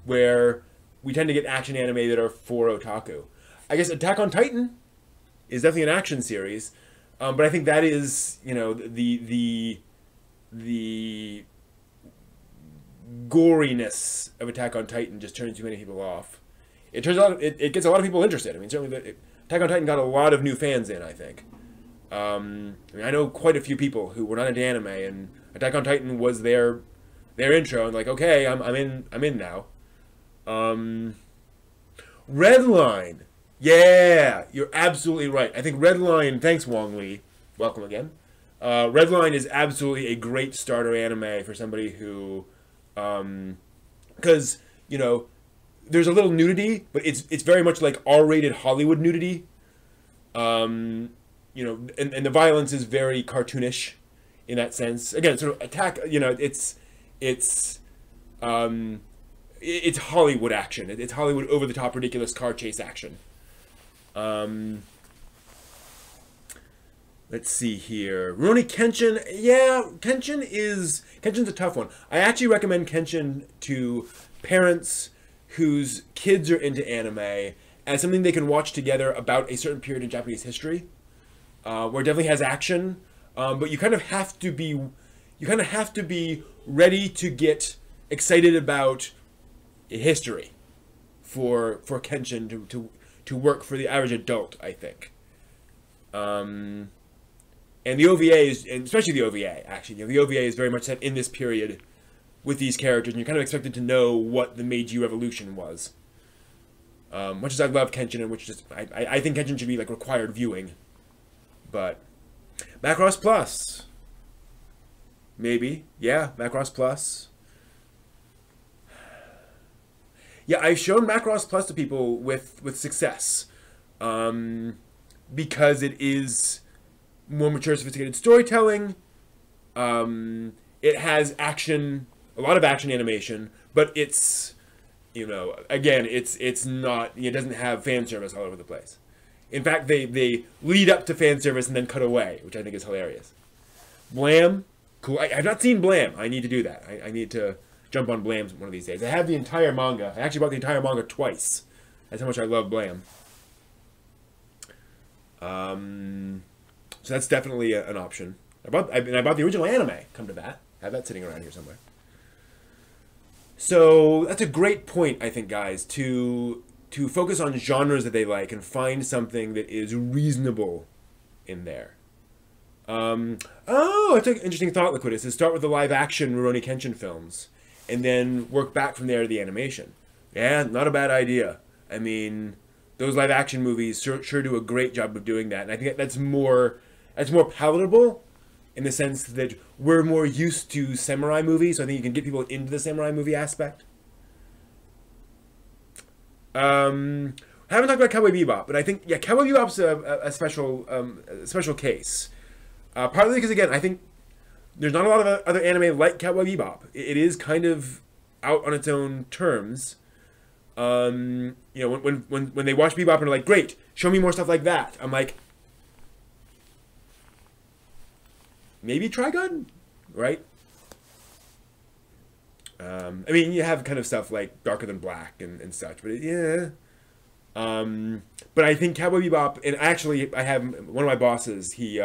where we tend to get action anime that are for otaku. I guess Attack on Titan is definitely an action series. But I think that is, you know, the goriness of Attack on Titan just turns too many people off. It turns out it gets a lot of people interested. I mean, certainly Attack on Titan got a lot of new fans in, I think. I mean, I know quite a few people who were not into anime, and Attack on Titan was their intro, and like, okay, I'm in now. Redline. Yeah, you're absolutely right. I think Redline, thanks Wong Lee, welcome again. Redline is absolutely a great starter anime for somebody who, because, you know, there's a little nudity, but it's very much like R-rated Hollywood nudity. You know, and the violence is very cartoonish in that sense. Again, sort of attack, you know, it's Hollywood action. It's Hollywood over-the-top ridiculous car chase action. Let's see here. Rurouni Kenshin. Yeah, Kenshin's a tough one. I actually recommend Kenshin to parents whose kids are into anime as something they can watch together about a certain period in Japanese history, where it definitely has action, but you kind of have to be ready to get excited about history for Kenshin to work for the average adult, I think. And the OVA and especially the OVA, actually, you know, the OVA is very much set in this period with these characters, and you're kind of expected to know what the Meiji Revolution was. Much as I love Kenshin, and which just I think Kenshin should be like required viewing, but Macross Plus, maybe, yeah, Macross Plus. Yeah, I've shown Macross Plus to people with success, because it is more mature, sophisticated storytelling. It has action, a lot of action animation, but it's, you know, again, it's not, it doesn't have fan service all over the place. In fact, they lead up to fan service and then cut away, which I think is hilarious. Blam, cool. I have not seen Blam. I need to do that. I need to jump on Blam one of these days. I have the entire manga. I actually bought the entire manga twice. That's how much I love Blam. So that's definitely an option. I bought the original anime, come to that. I have that sitting around here somewhere. So that's a great point, I think, guys, to focus on genres that they like and find something that is reasonable in there. Oh, it's an interesting thought, Liquidus, is start with the live-action Rurouni Kenshin films and then work back from there to the animation. Yeah, not a bad idea. I mean, those live-action movies sure do a great job of doing that, and I think that's more palatable in the sense that we're more used to samurai movies, so I think you can get people into the samurai movie aspect. Haven't talked about Cowboy Bebop, but I think, yeah, Cowboy Bebop's a special case. Partly because, again, I think there's not a lot of other anime like Cowboy Bebop. It is kind of out on its own terms. You know, when they watch Bebop and are like, great, show me more stuff like that, I'm like, maybe Trigun, right? I mean, you have kind of stuff like Darker Than Black and such, but yeah. But I think Cowboy Bebop, and actually, I have one of my bosses. He's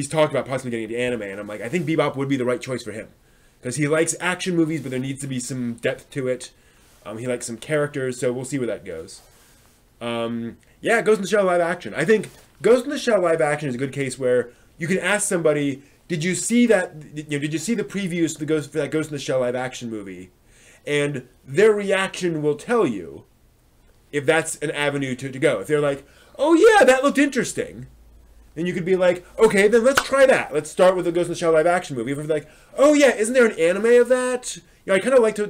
talked about possibly getting into anime, and I'm like, I think Bebop would be the right choice for him because he likes action movies, but there needs to be some depth to it. He likes some characters, so we'll see where that goes. Yeah, Ghost in the Shell live action. I think Ghost in the Shell live action is a good case where you can ask somebody, did you see that? You know, did you see the previews for that Ghost in the Shell live action movie? And their reaction will tell you if that's an avenue to go. If they're like, oh yeah, that looked interesting, then you could be like, okay, then let's try that. Let's start with the Ghost in the Shell live action movie. If they're like, oh yeah, isn't there an anime of that? You know, I kind of like to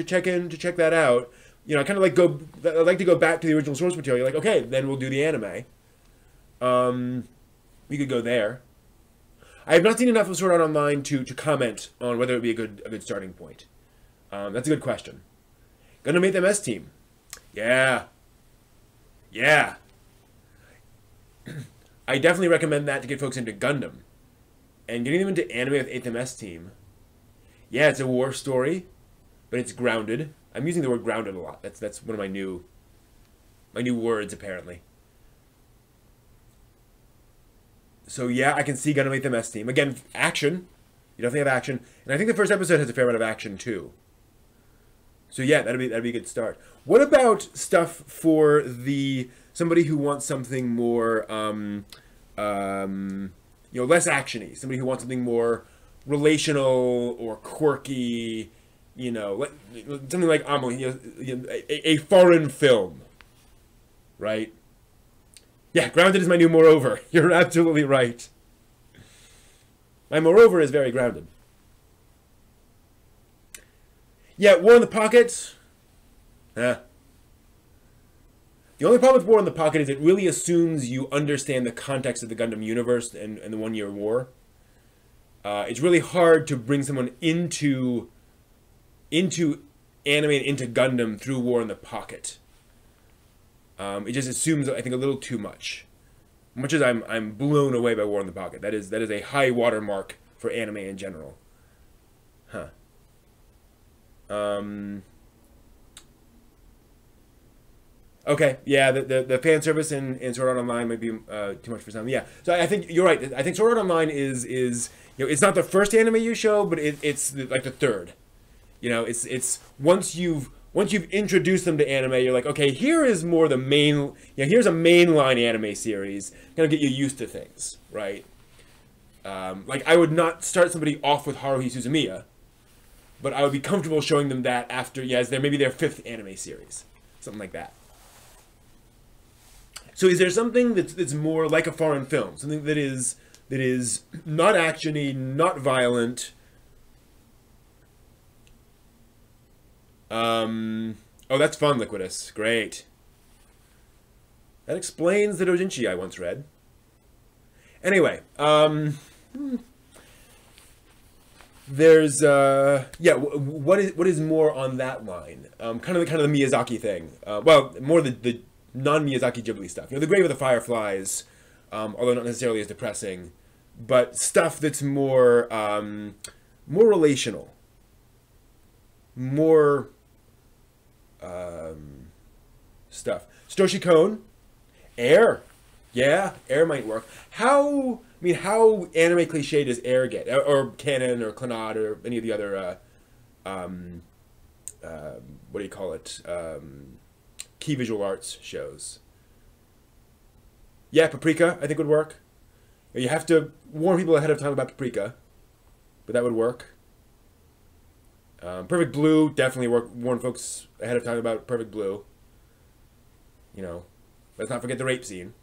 check that out. You know, I like to go back to the original source material. You're like, okay, then we'll do the anime. We could go there. I have not seen enough of Sword Art Online to comment on whether it would be a good starting point. That's a good question. Gonna make them S team. Yeah. Yeah. I definitely recommend that to get folks into Gundam. And getting them into anime with 8th MS team. Yeah, it's a war story, but it's grounded. I'm using the word grounded a lot. That's one of my new words, apparently. So yeah, I can see Gundam 8th MS team. Again, action. You definitely have action, and I think the first episode has a fair amount of action too. So yeah, that'd be a good start. What about stuff for somebody who wants something more, less actiony? Somebody who wants something more relational or quirky, something like Amelie, a foreign film, right? Yeah, Grounded is my new moreover. You're absolutely right. My moreover is very grounded. Yeah, War in the Pocket. The only problem with War in the Pocket is it really assumes you understand the context of the Gundam universe and the 1 Year War. It's really hard to bring someone into anime and into Gundam through War in the Pocket. It just assumes, I think, a little too much. Much as I'm blown away by War in the Pocket. That is a high watermark for anime in general. Huh. Okay, yeah, the fan service in Sword Art Online might be too much for some. Yeah, so I think you're right. I think Sword Art Online is it's not the first anime you show, but it's like the third. It's once you've introduced them to anime, you're like, okay, here is more the main. Here's a mainline anime series, gonna get you used to things, right? Like I would not start somebody off with Haruhi Suzumiya, but I would be comfortable showing them that after, as maybe their 5th anime series, something like that. So is there something that's more like a foreign film, something that is not actiony, not violent? Oh, that's fun, Liquidus. Great. That explains the doujinshi I once read. Anyway, there's what is more on that line? Kind of the Miyazaki thing. Well, more the non-Miyazaki Ghibli stuff. The Grave of the Fireflies, although not necessarily as depressing, but stuff that's more relational, more stuff. Satoshi Kon, Air, yeah, Air might work. How anime cliche does Air get, or Canon, or Clannad, or any of the other what do you call it? Key Visual Arts shows. Yeah, Paprika, I think would work. You have to warn people ahead of time about Paprika, but that would work. Perfect Blue, definitely warn folks ahead of time about Perfect Blue. Let's not forget the rape scene.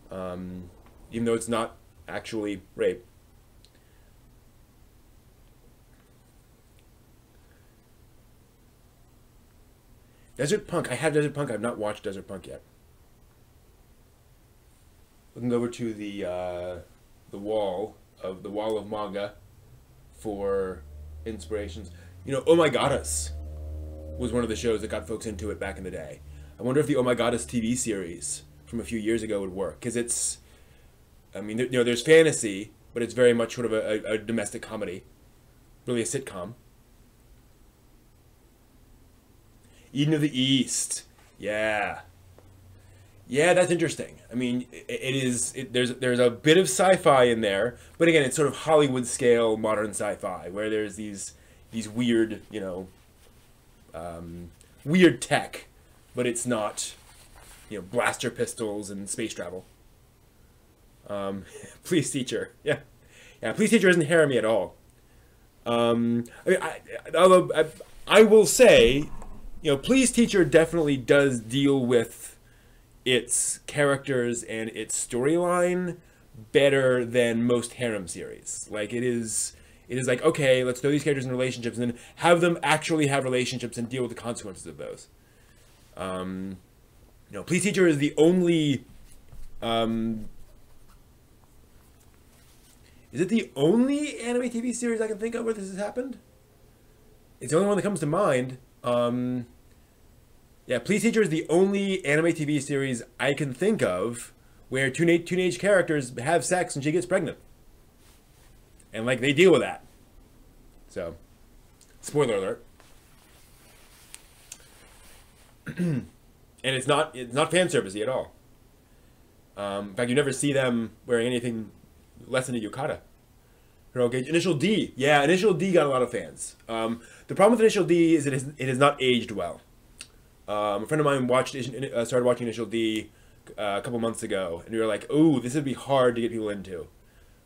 Even though it's not actually rape. Desert Punk. I have Desert Punk. I've not watched Desert Punk yet. Looking over to the wall of manga for inspirations. Oh My Goddess was one of the shows that got folks into it back in the day. I wonder if the Oh My Goddess TV series from a few years ago would work, because it's, there's fantasy, but it's very much sort of a domestic comedy, really a sitcom. Eden of the East, yeah, that's interesting. There's a bit of sci-fi in there, but again, it's sort of Hollywood scale modern sci-fi where there's these weird, weird tech, but it's not, blaster pistols and space travel. Police Teacher, yeah, Police Teacher isn't harem-y at all. Although I will say, Police Teacher definitely does deal with its characters and its storyline better than most harem series. Like it is like, okay, let's throw these characters in relationships and then have them actually have relationships and deal with the consequences of those. Police Teacher is the only is it the only anime TV series I can think of where this has happened? It's the only one that comes to mind. Police Teacher is the only anime TV series I can think of where teenage characters have sex and she gets pregnant. And, they deal with that. So, spoiler alert. And it's not fan servicey at all. In fact, you never see them wearing anything less than a yukata. Pearl Gage. Initial D. Yeah, Initial D got a lot of fans. The problem with Initial D is it has not aged well. A friend of mine started watching Initial D a couple months ago, and we were like, "Oh, this would be hard to get people into."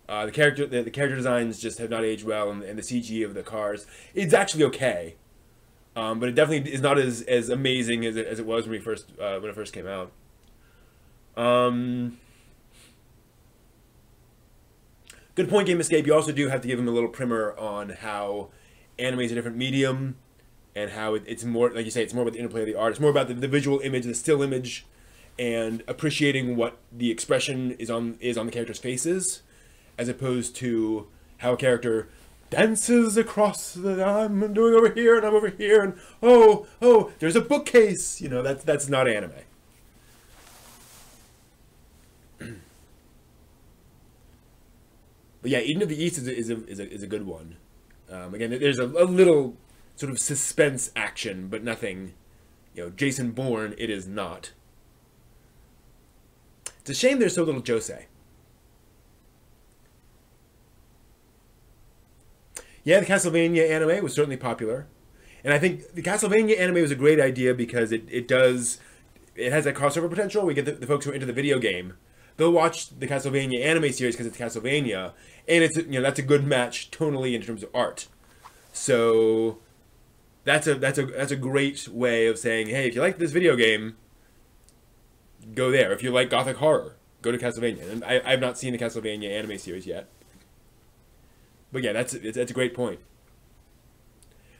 The character designs just have not aged well, and the CG of the cars, it's actually okay, but it definitely is not as amazing as it was when it first came out. Good point, Game Escape. You also do have to give them a little primer on how anime is a different medium, and how it's more, like you say, it's more about the interplay of the art. It's more about the visual image, the still image, and appreciating what the expression is on the characters' faces, as opposed to how a character dances across I'm doing over here and I'm over here and oh there's a bookcase. You know, that's not anime. But yeah, Eden of the East is a good one. Again, there's a little sort of suspense action, but nothing, you know, Jason Bourne. It is not. It's a shame there's so little Josei. Yeah, the Castlevania anime was certainly popular, and I think the Castlevania anime was a great idea because it has that crossover potential. We get the folks who are into the video game. They'll watch the Castlevania anime series because it's Castlevania, and it's, you know, that's a good match tonally in terms of art. So that's a great way of saying, hey, if you like this video game, go there. If you like gothic horror, go to Castlevania. And I've not seen the Castlevania anime series yet, but yeah, that's a great point.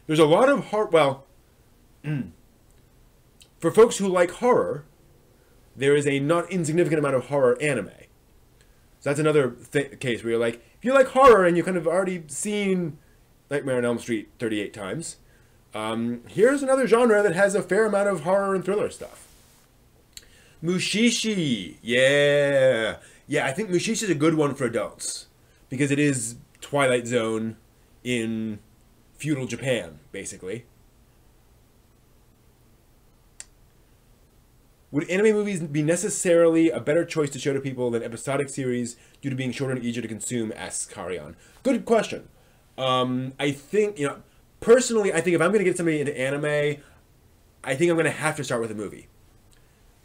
There's a lot of horror. Well, for folks who like horror, there is a not insignificant amount of horror anime. So that's another case where you're like, if you like horror and you kind of already seen Nightmare on Elm Street 38 times, here's another genre that has a fair amount of horror and thriller stuff. Mushishi, yeah, I think Mushishi is a good one for adults because it is Twilight Zone in feudal Japan, basically. Would anime movies be necessarily a better choice to show to people than episodic series due to being shorter and easier to consume? Asks Karion. Good question. I think, you know, personally, I think if I'm going to get somebody into anime, I think I'm going to have to start with a movie.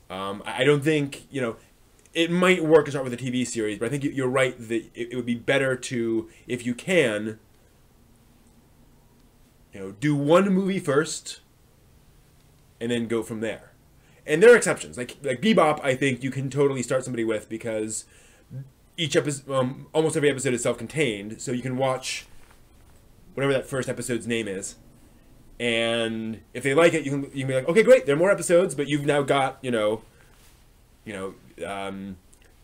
I don't think, you know, it might work to start with a TV series, but I think you're right that it would be better to, if you can, you know, do one movie first and then go from there. And there are exceptions, like Bebop. I think you can totally start somebody with because each episode, almost every episode is self-contained, so you can watch whatever that first episode's name is, and if they like it, you can be like, okay, great, there are more episodes, but you've now got that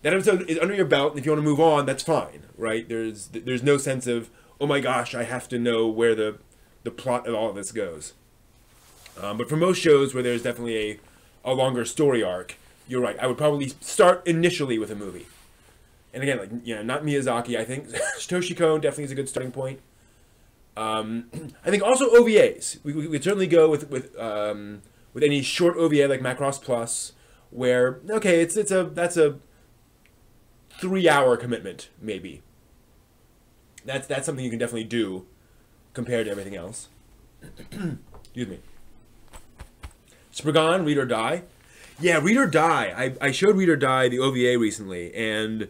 episode is under your belt, and if you want to move on, that's fine, right? There's no sense of, oh my gosh, I have to know where the plot of all of this goes. But for most shows where there's definitely a longer story arc, you're right. I would probably start initially with a movie. And again, like, you know, not Miyazaki. I think Satoshi Kon definitely is a good starting point. I think also OVAs. We could certainly go with any short OVA like Macross Plus, where okay, that's a 3-hour commitment maybe. That's something you can definitely do compared to everything else. Excuse me. Spriggan, Read or Die. Yeah, Read or Die. I showed Read or Die, the OVA, recently, and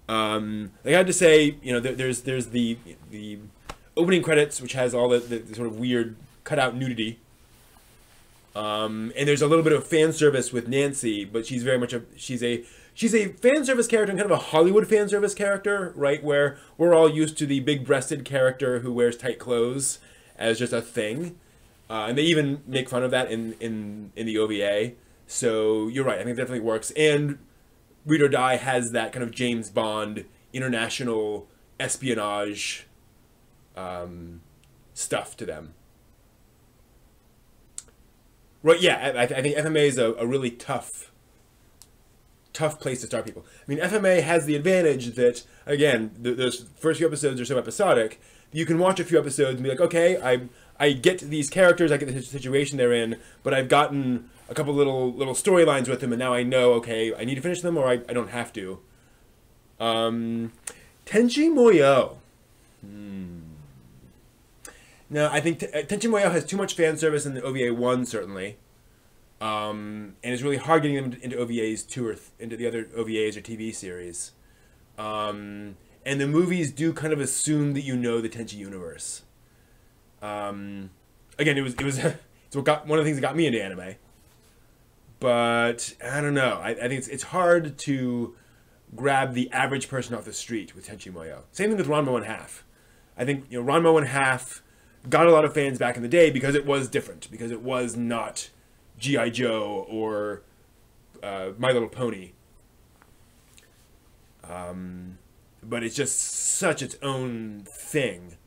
I had to say, you know, there's the opening credits, which has all the sort of weird cutout nudity, and there's a little bit of fan service with Nancy, but she's very much she's a fan service character and kind of a Hollywood fan service character, right? Where we're all used to the big-breasted character who wears tight clothes as just a thing. And they even make fun of that in the OVA. So you're right. I think it definitely works. And Read or Die has that kind of James Bond international espionage stuff to them. Right, yeah. I think FMA is a really tough place to start people. I mean, FMA has the advantage that, again, those first few episodes are so episodic, you can watch a few episodes and be like, okay, I get these characters, I get the situation they're in, but I've gotten a couple little storylines with them, and now I know, okay, I need to finish them, or I don't have to. Tenchi Muyo. No, I think Tenchi Muyo has too much fan service in the OVA 1, certainly. And it's really hard getting them into OVAs 2 or into the other OVAs or TV series. And the movies do kind of assume that you know the Tenchi universe. Again, it's one of the things that got me into anime. But I don't know. I think it's hard to grab the average person off the street with Tenchi Muyo. Same thing with Ranma 1/2. I think Ranma 1/2 got a lot of fans back in the day because it was different, because it was not G.I. Joe or My Little Pony. But it's just such its own thing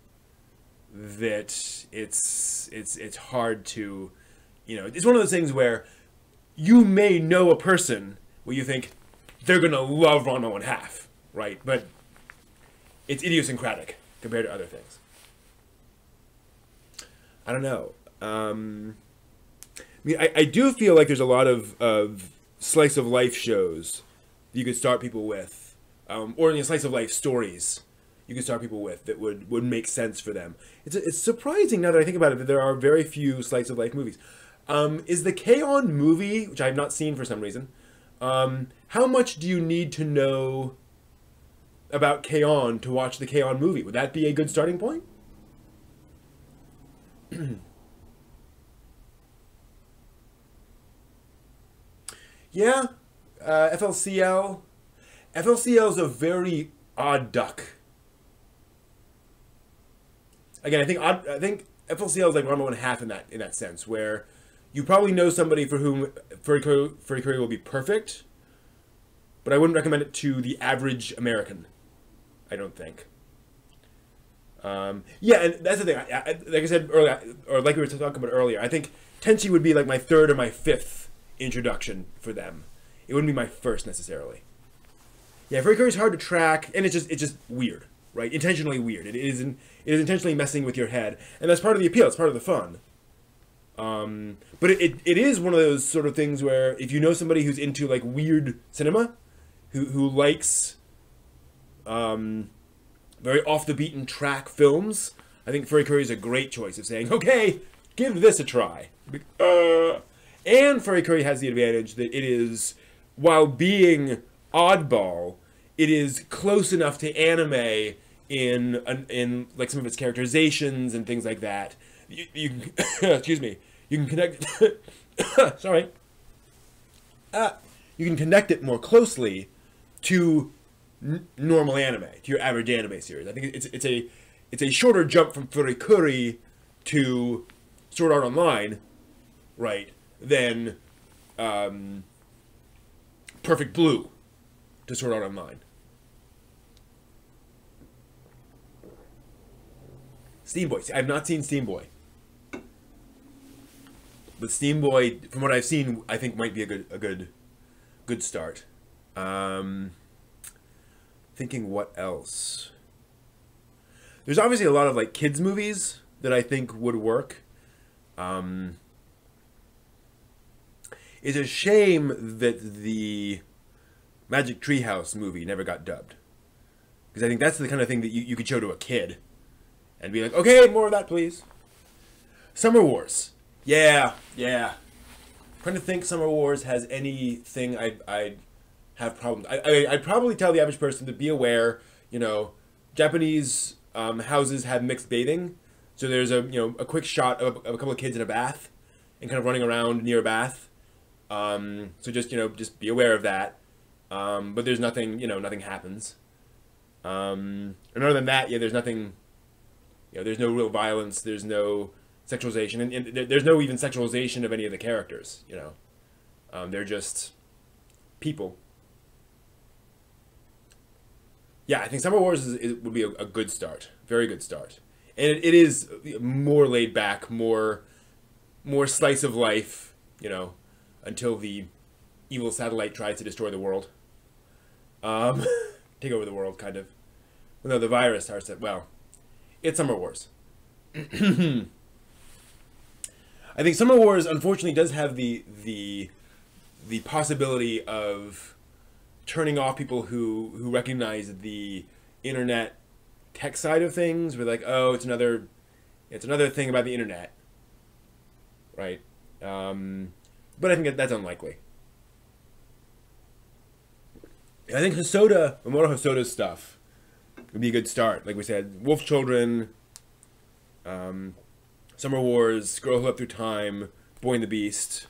that it's hard to, it's one of those things where you may know a person where you think they're gonna love Ranma 1/2, right? But it's idiosyncratic compared to other things. I don't know. I do feel like there's a lot of slice of life shows you could start people with, or slice of life stories you could start people with that would make sense for them. It's surprising now that I think about it that there are very few slice of life movies. Is the K-On! Movie, which I have not seen for some reason, how much do you need to know about K-On! To watch the K-On! Movie? Would that be a good starting point? Yeah, FLCL. FLCL is a very odd duck. Again, I think FLCL is like Ranma 1/2 in that sense, where you probably know somebody for whom Furikuri will be perfect, but I wouldn't recommend it to the average American. I don't think. Yeah, and that's the thing. Like I said earlier, or like we were talking about earlier, I think Tenchi would be like my 3rd or my 5th introduction for them. It wouldn't be my first necessarily. Yeah, Furikuri is hard to track, and it's just weird, right? Intentionally weird. It is intentionally messing with your head, and that's part of the appeal. It's part of the fun. But it is one of those sort of things where if you know somebody who's into like weird cinema, who likes very off the beaten track films, I think Furikuri is a great choice of saying, okay, give this a try. And Furikuri has the advantage that it is, while being oddball, it is close enough to anime in like some of its characterizations and things like that. You can excuse me. You can connect. Sorry. You can connect it more closely to normal anime, to your average anime series. I think it's a shorter jump from Furikuri to Sword Art Online, right, than Perfect Blue to Sword Art Online. Steam Boy. I have not seen Steam Boy. But Steam Boy, from what I've seen, I think might be a good start. Thinking what else? There's obviously a lot of like kids movies that I think would work. It's a shame that the Magic Treehouse movie never got dubbed, because I think that's the kind of thing that you could show to a kid and be like, okay, more of that, please. Summer Wars. Yeah. I'm trying to think Summer Wars has anything I'd have problems. I'd probably tell the average person to be aware, Japanese houses have mixed bathing. So there's a quick shot of a couple of kids in a bath and kind of running around near a bath. So just be aware of that. But there's nothing, nothing happens. And other than that, there's nothing, there's no real violence. There's no sexualization, and there's no even sexualization of any of the characters. They're just people. Yeah, I think Summer Wars would be a good start, very good start, and it is more laid back, more slice of life, until the evil satellite tries to destroy the world, take over the world, kind of. Well, no, the virus starts at, it's Summer Wars. I think Summer Wars, unfortunately, does have the possibility of turning off people who recognize the internet tech side of things. We're like, oh, it's another It's another thing about the internet, right? But I think that's unlikely. I think Mamoru Hosoda's stuff would be a good start. Like we said, Wolf Children, Summer Wars, Girl Who Leapt Through Time, Boy and the Beast.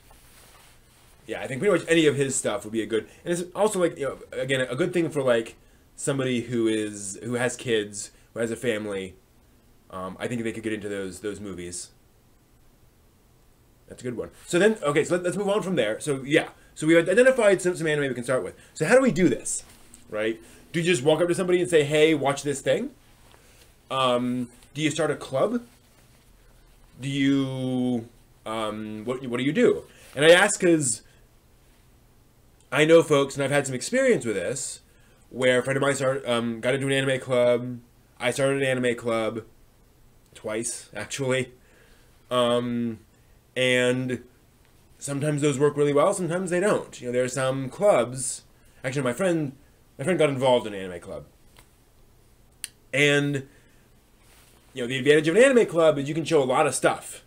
Yeah, I think pretty much any of his stuff would be a good. And it's also like, you know, again, a good thing for like somebody who has kids, who has a family. I think they could get into those movies. That's a good one. So then, okay, so let's move on from there. So yeah, so we identified some anime we can start with. So how do we do this, right? Do you just walk up to somebody and say, "Hey, watch this thing"? Do you start a club? Do you what do you do? And I ask because I know folks, and I've had some experience with this, where a friend of mine got into an anime club. I started an anime club twice, actually. And sometimes those work really well, sometimes they don't. You know, there are some clubs. Actually, my friend got involved in an anime club. And, you know, the advantage of an anime club is you can show a lot of stuff.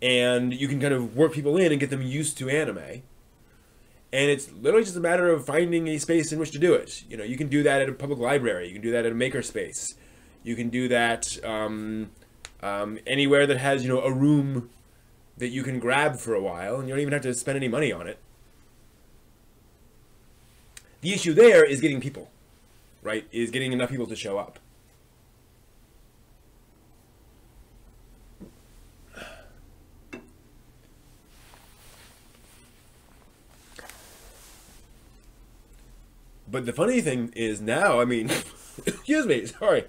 And you can kind of work people in and get them used to anime. And it's literally just a matter of finding a space in which to do it. You know, you can do that at a public library. You can do that at a makerspace. You can do that anywhere that has, you know, a room that you can grab for a while, and you don't even have to spend any money on it. The issue there is getting people, right? Is getting enough people to show up. But the funny thing is now, I mean, excuse me, sorry.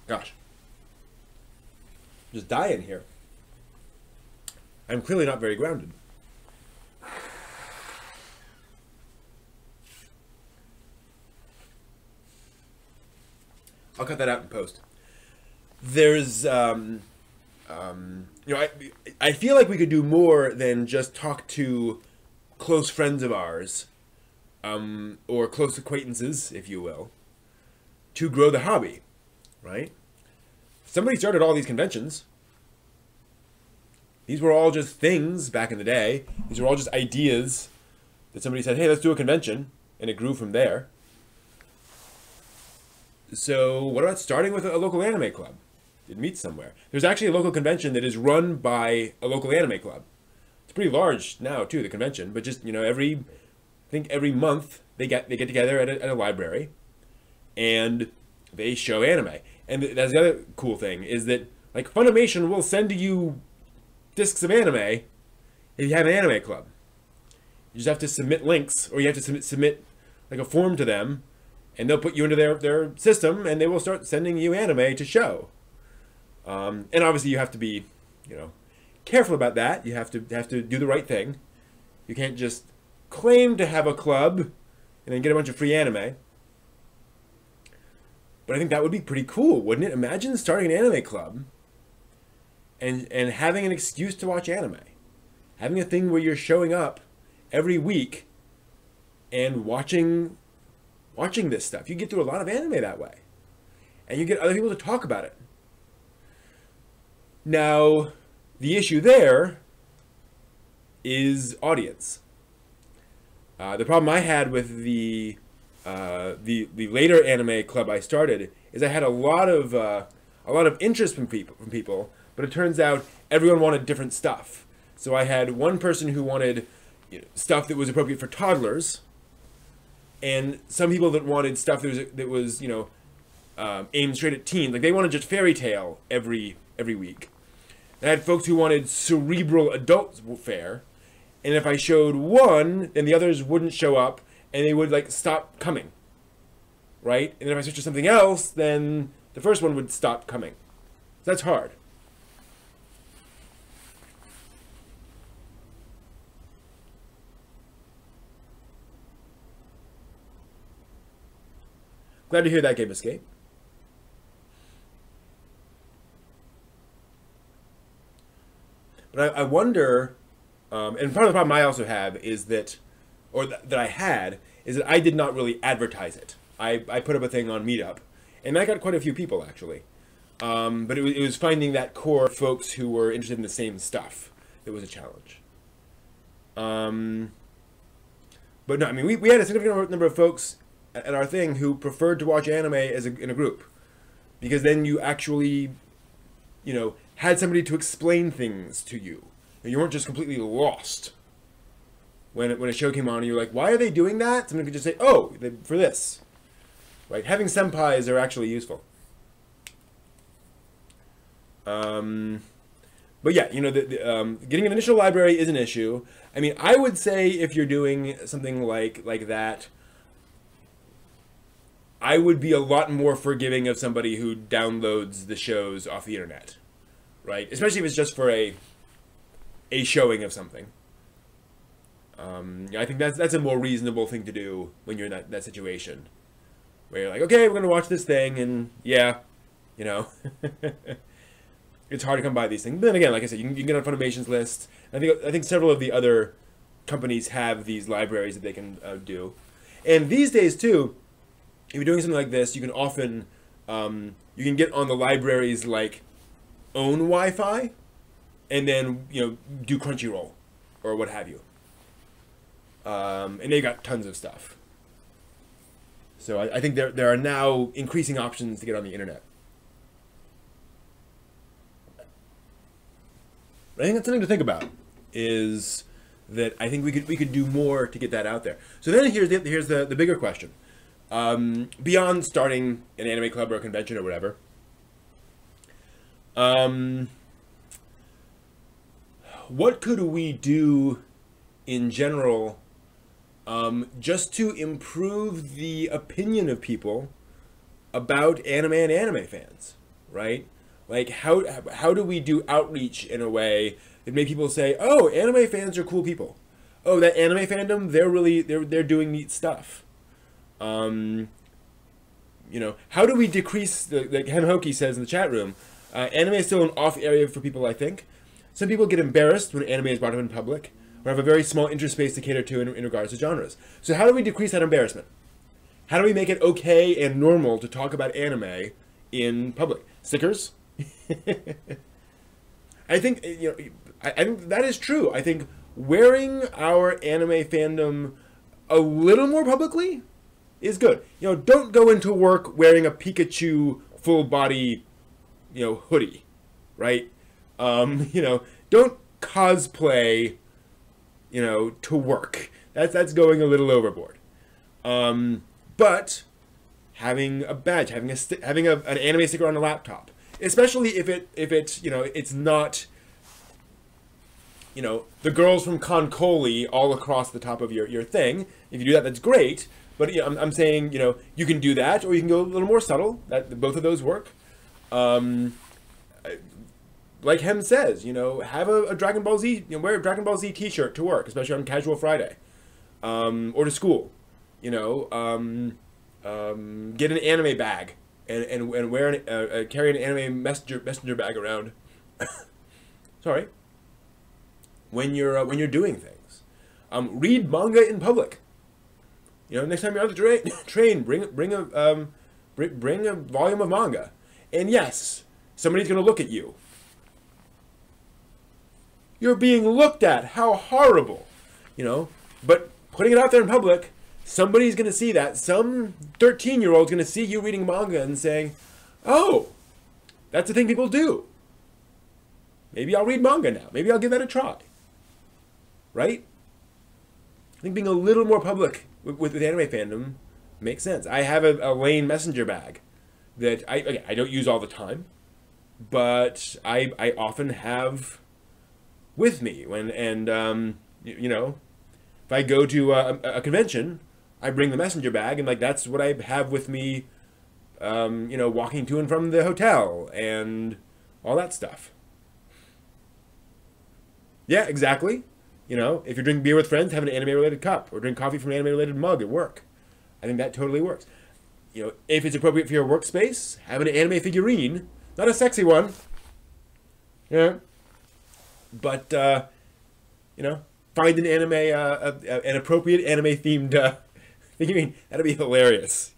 Gosh. Just dying here. I'm clearly not very grounded. I'll cut that out in post. There's, you know, I feel like we could do more than just talk to close friends of ours, or close acquaintances, if you will, to grow the hobby, right? Somebody started all these conventions. These were all just things back in the day. These were all just ideas that somebody said, "Hey, let's do a convention," and it grew from there. So what about starting with a local anime club? It meets somewhere. There's actually a local convention that is run by a local anime club. It's pretty large now too, the convention. But just, you know, I think every month they get together at a library, and they show anime. And that's the other cool thing is that, like, Funimation will send to you discs of anime if you have an anime club. You just have to submit links, or you have to submit like a form to them, and they'll put you into their system, and they will start sending you anime to show. And obviously you have to be, you know, careful about that. You have to do the right thing. You can't just claim to have a club and then get a bunch of free anime. But I think that would be pretty cool, wouldn't it? Imagine starting an anime club and having an excuse to watch anime. Having a thing where you're showing up every week and watching this stuff. You get through a lot of anime that way. And you get other people to talk about it. Now, the issue there is audience. The problem I had with the later anime club I started is I had a lot of interest from people, but it turns out everyone wanted different stuff. So I had one person who wanted, you know, stuff that was appropriate for toddlers, and some people that wanted stuff that was you know, aimed straight at teens. Like they wanted just fairy tale every week. And I had folks who wanted cerebral adult fare, and if I showed one, then the others wouldn't show up, and they would like stop coming, right? And if I switched to something else, then the first one would stop coming. So that's hard. Glad to hear that Game Escape. But I wonder, and part of the problem I also have is that, or that I had, is that I did not really advertise it. I put up a thing on Meetup, And that got quite a few people, actually. But it was finding that core of folks who were interested in the same stuff that was a challenge. But no, I mean, we had a significant number of folks at our thing who preferred to watch anime in a group. Because then you actually, you know, had somebody to explain things to you. You weren't just completely lost. When a show came on and you're like, why are they doing that? Someone could just say, oh, for this. Right? Having senpais are actually useful. But yeah, you know, getting an initial library is an issue. I mean, I would say if you're doing something like that, I would be a lot more forgiving of somebody who downloads the shows off the internet, right? Especially if it's just for a showing of something. I think that's a more reasonable thing to do when you're in that situation, where you're like, okay, we're gonna watch this thing, and yeah, you know. It's hard to come by these things. But then again, like I said, you can get on Funimation's list. I think several of the other companies have these libraries that they can do. And these days too, if you're doing something like this, you can often you can get on the library's like own Wi-Fi, and then do Crunchyroll or what have you. And they got tons of stuff. So I think there are now increasing options to get on the internet. I think that's something to think about. Is that I think we could do more to get that out there. So then here's the bigger question. Beyond starting an anime club or a convention or whatever, what could we do in general just to improve the opinion of people about anime and anime fans, right? Like, how do we do outreach in a way that make people say, oh, anime fans are cool people. Oh, that anime fandom, they're doing neat stuff. How do we decrease, like Henhoki says in the chat room, anime is still an off area for people, I think. Some people get embarrassed when anime is brought up in public, or have a very small interest space to cater to in regards to genres. So how do we decrease that embarrassment? How do we make it okay and normal to talk about anime in public? Stickers? I think I think that is true. I think wearing our anime fandom a little more publicly is good. Don't go into work wearing a Pikachu full body, hoodie, right? Don't cosplay, to work. That's going a little overboard. But having a badge, having an anime sticker on a laptop. Especially if it's not, the girls from Concoli all across the top of your thing. If you do that, that's great. But I'm saying, you can do that, or you can go a little more subtle. Both of those work. Like Hem says, have a Dragon Ball Z, wear a Dragon Ball Z T-shirt to work, especially on Casual Friday, or to school. Get an anime bag. And wear carry an anime messenger bag around. Sorry. When you're doing things, read manga in public. Next time you're on the train, bring a volume of manga. And yes, somebody's gonna look at you. You're being looked at. How horrible, But putting it out there in public. Somebody's going to see that. Some 13-year-old's going to see you reading manga and saying, oh, that's the thing people do. Maybe I'll read manga now. Maybe I'll give that a try. Right? I think being a little more public with anime fandom makes sense. I have a Lane messenger bag that I don't use all the time, but I often have with me. If I go to a convention, I bring the messenger bag, and that's what I have with me, walking to and from the hotel and all that stuff. Yeah, exactly. If you're drinking beer with friends, have an anime-related cup, or drink coffee from an anime-related mug at work. I think that totally works. If it's appropriate for your workspace, have an anime figurine, not a sexy one. Yeah. But find an anime, an appropriate anime-themed figurine. That'd be hilarious,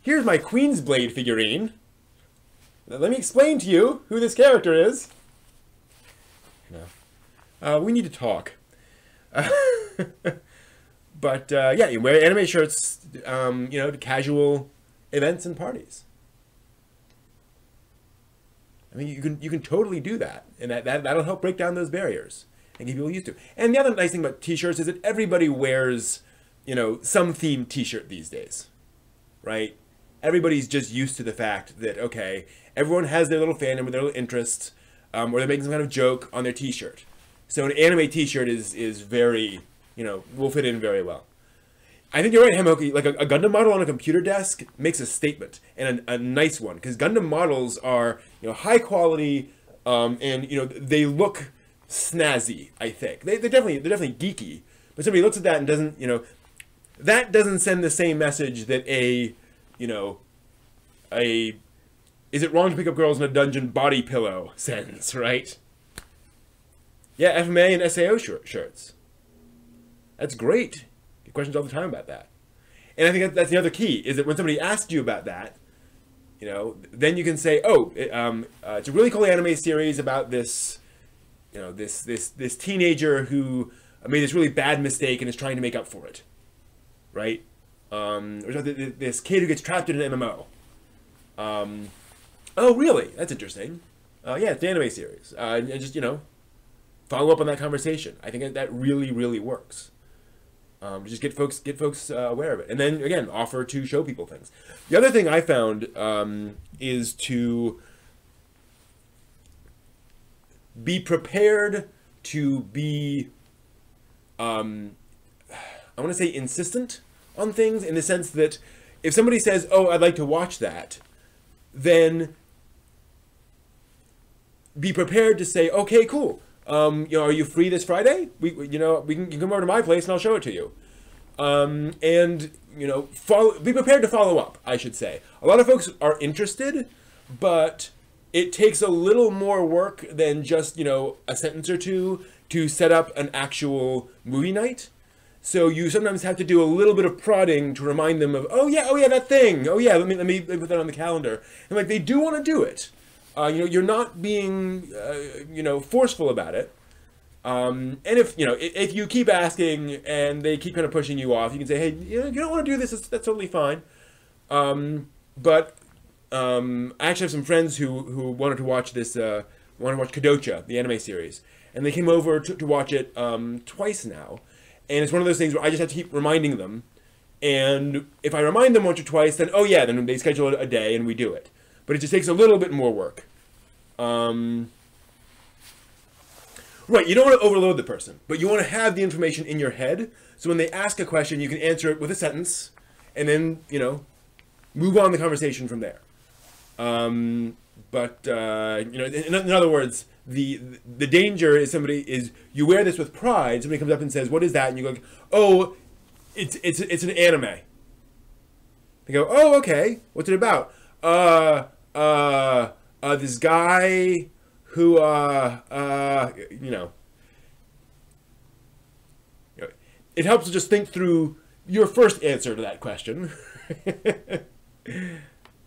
here's my Queen's Blade figurine. Let me explain to you who this character is. No. We need to talk. But yeah, you wear anime shirts, you know, to casual events and parties. I mean, you can totally do that, and that'll help break down those barriers and get people used to. And the other nice thing about T-shirts is that everybody wears, you know, some themed T-shirt these days, right? Everybody's just used to the fact that, okay, everyone has their little fandom or their little interests, or they're making some kind of joke on their T-shirt. So an anime T-shirt is very, you know, will fit in very well. I think you're right, Hemoki. Like a Gundam model on a computer desk makes a statement, and a nice one, because Gundam models are, you know, high quality, and you know they look snazzy. I think they're definitely geeky. But somebody looks at that and doesn't, you know, that doesn't send the same message that is it wrong to pick up girls in a dungeon body pillow sends, right? Yeah, FMA and SAO shirts. That's great. Get questions all the time about that. And I think that's the other key, is that when somebody asks you about that, you know, then you can say, oh, it's a really cool anime series about this, you know, this teenager who made this really bad mistake and is trying to make up for it, right? Or this kid who gets trapped in an MMO. Oh, really? That's interesting. Yeah, it's an anime series. And just, you know, follow up on that conversation. I think that really, really works. Just get folks aware of it, and then again, offer to show people things. The other thing I found is to be prepared to be, I want to say, insistent on things, in the sense that if somebody says, "Oh, I'd like to watch that," then be prepared to say, "Okay, cool. You know, are you free this Friday? You can come over to my place and I'll show it to you." And you know, be prepared to follow up, I should say. A lot of folks are interested, but it takes a little more work than just, you know, a sentence or two to set up an actual movie night. So you sometimes have to do a little bit of prodding to remind them of, oh yeah, that thing. Oh yeah, let me put that on the calendar. And like, they do want to do it. You know, you're not being, you know, forceful about it. And if you keep asking and they keep kind of pushing you off, you can say, hey, you don't want to do this. That's totally fine. But I actually have some friends who wanted to watch this, wanted to watch Kadocha, the anime series, and they came over to watch it twice now. And it's one of those things where I just have to keep reminding them. And if I remind them once or twice, then oh yeah, then they schedule a day and we do it. But it just takes a little bit more work. Right, you don't want to overload the person, but you want to have the information in your head, so when they ask a question, you can answer it with a sentence, and then, you know, move on the conversation from there. You know, in other words, the danger is you wear this with pride, somebody comes up and says, what is that? And you go, oh, it's an anime. They go, oh, okay, what's it about? This guy who, you know, it helps to just think through your first answer to that question.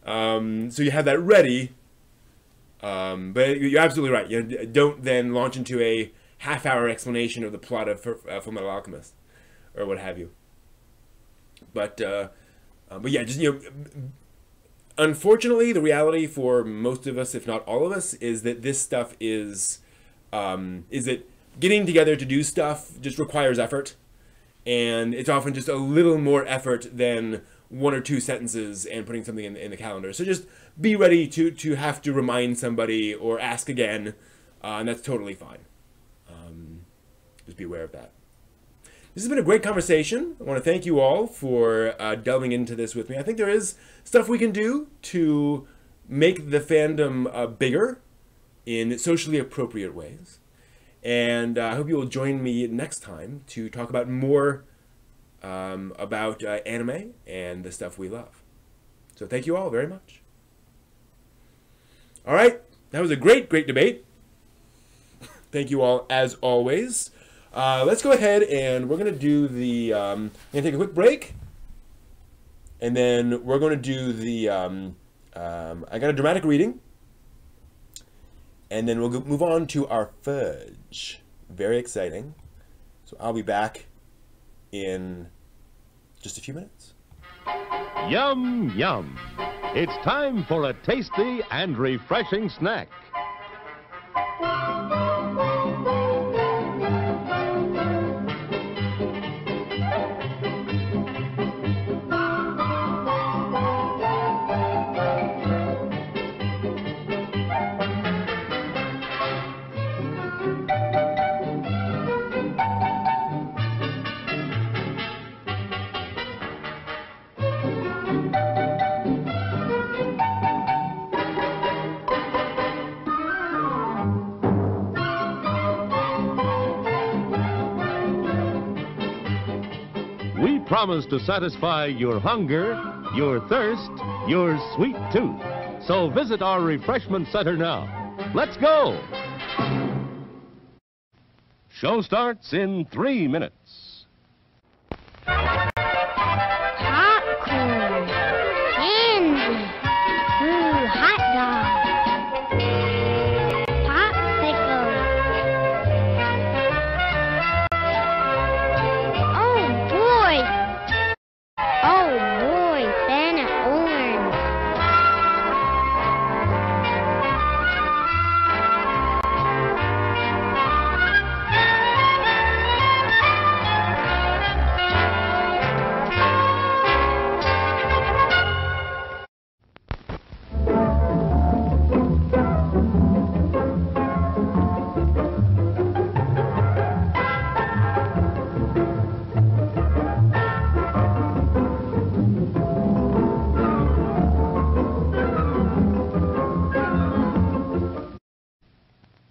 So you have that ready. But you're absolutely right. You don't then launch into a half-hour explanation of the plot of Fullmetal Alchemist or what have you. But yeah, just, you know, unfortunately, the reality for most of us, if not all of us, is that this stuff is that getting together to do stuff just requires effort, and it's often just a little more effort than one or two sentences and putting something in the calendar. So just be ready to have to remind somebody or ask again, and that's totally fine. Just be aware of that. This has been a great conversation. I want to thank you all for delving into this with me. I think there is stuff we can do to make the fandom bigger in socially appropriate ways. And I hope you will join me next time to talk about more about anime and the stuff we love. So thank you all very much. All right, that was a great debate. Thank you all as always. Let's go ahead and we're going to do the, I'm going to take a quick break. And then we're going to do the, I got a dramatic reading. And then we'll move on to our fudge. Very exciting. So I'll be back in just a few minutes. Yum, yum. It's time for a tasty and refreshing snack. We promise to satisfy your hunger, your thirst, your sweet tooth. So visit our refreshment center now. Let's go! Show starts in 3 minutes. Popcorn, candy, ooh, hot dog, popsicle. Oh boy, banana orange.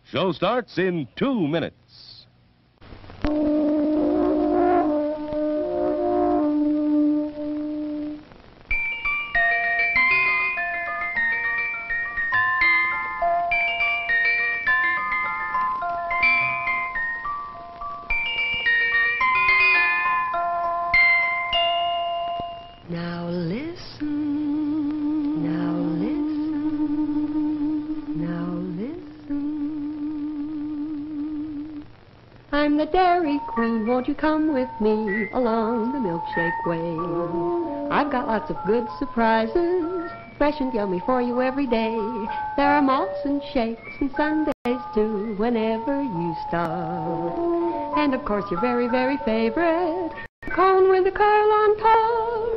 Show starts in 2 minutes. Now listen, now listen, now listen. I'm the Dairy Queen, won't you come with me along the milkshake way? I've got lots of good surprises, fresh and yummy for you every day. There are malts and shakes and sundaes too, whenever you stop. And of course your very, very favorite cone with the curl on top.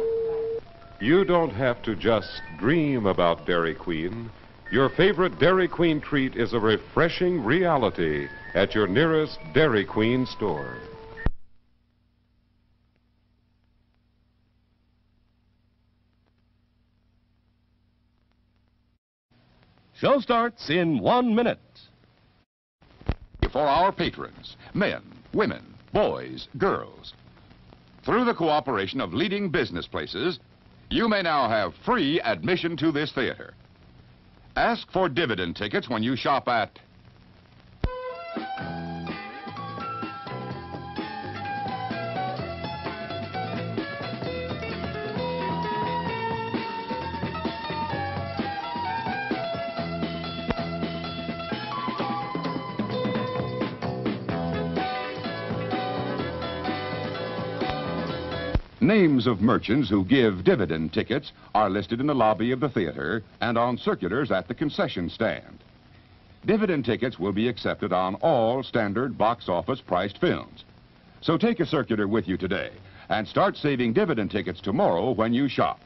You don't have to just dream about Dairy Queen. Your favorite Dairy Queen treat is a refreshing reality at your nearest Dairy Queen store. Show starts in 1 minute. For our patrons, men, women, boys, girls. Through the cooperation of leading business places, you may now have free admission to this theater. Ask for dividend tickets when you shop at Names of merchants who give dividend tickets are listed in the lobby of the theater and on circulars at the concession stand. Dividend tickets will be accepted on all standard box office priced films. So take a circular with you today and start saving dividend tickets tomorrow when you shop.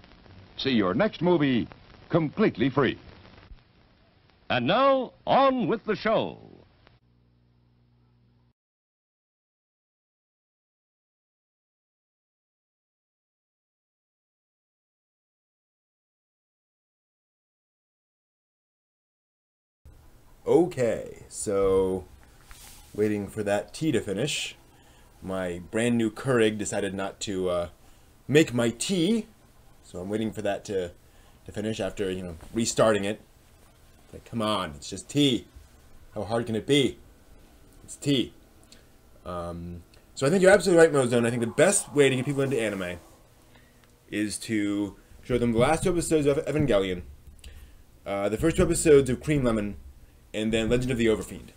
See your next movie completely free. And now, on with the show. Okay, so waiting for that tea to finish. My brand new Keurig decided not to make my tea, so I'm waiting for that to finish after, you know, restarting it. Like, come on, it's just tea. How hard can it be? It's tea. So I think you're absolutely right, Mozone. I think the best way to get people into anime is to show them the last 2 episodes of Evangelion, the first 2 episodes of Cream Lemon, and then Legend of the Overfiend.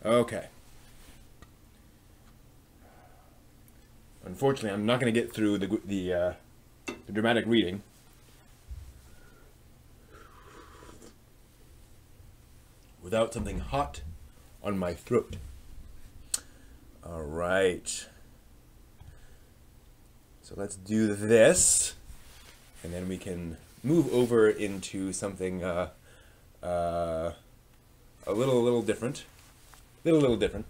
Okay. Unfortunately, I'm not going to get through the dramatic reading. Without something hot on my throat. All right. So let's do this, and then we can move over into something a little different. Little different.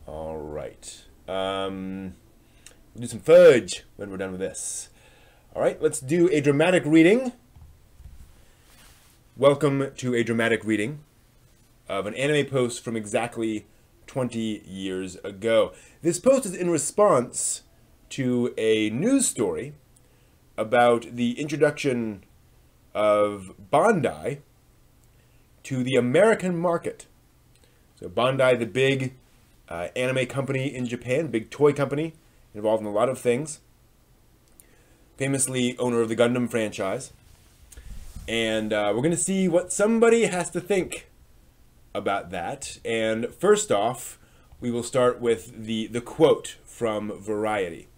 All right. We'll do some fudge when we're done with this. All right, let's do a dramatic reading. Welcome to a dramatic reading of an anime post from exactly 20 years ago. This post is in response to a news story about the introduction of Bandai to the American market. So Bandai, the big anime company in Japan, big toy company, involved in a lot of things. Famously owner of the Gundam franchise. And we're going to see what somebody has to think about that. And first off, we will start with the quote from Variety.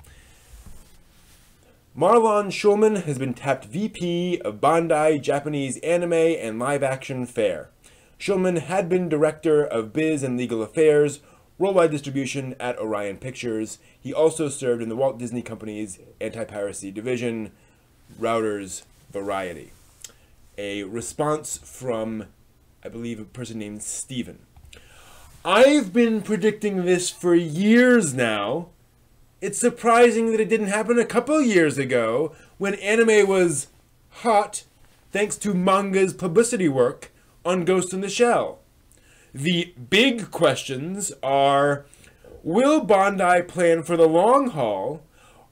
Marlon Schulman has been tapped VP of Bandai Japanese Anime and Live Action Fair. Schulman had been Director of Biz and Legal Affairs, Worldwide Distribution at Orion Pictures. He also served in the Walt Disney Company's Anti-Piracy Division. Reuters Variety. A response from, I believe, a person named Steven. I've been predicting this for years now. It's surprising that it didn't happen a couple years ago when anime was hot thanks to manga's publicity work on Ghost in the Shell. The big questions are, will Bandai plan for the long haul,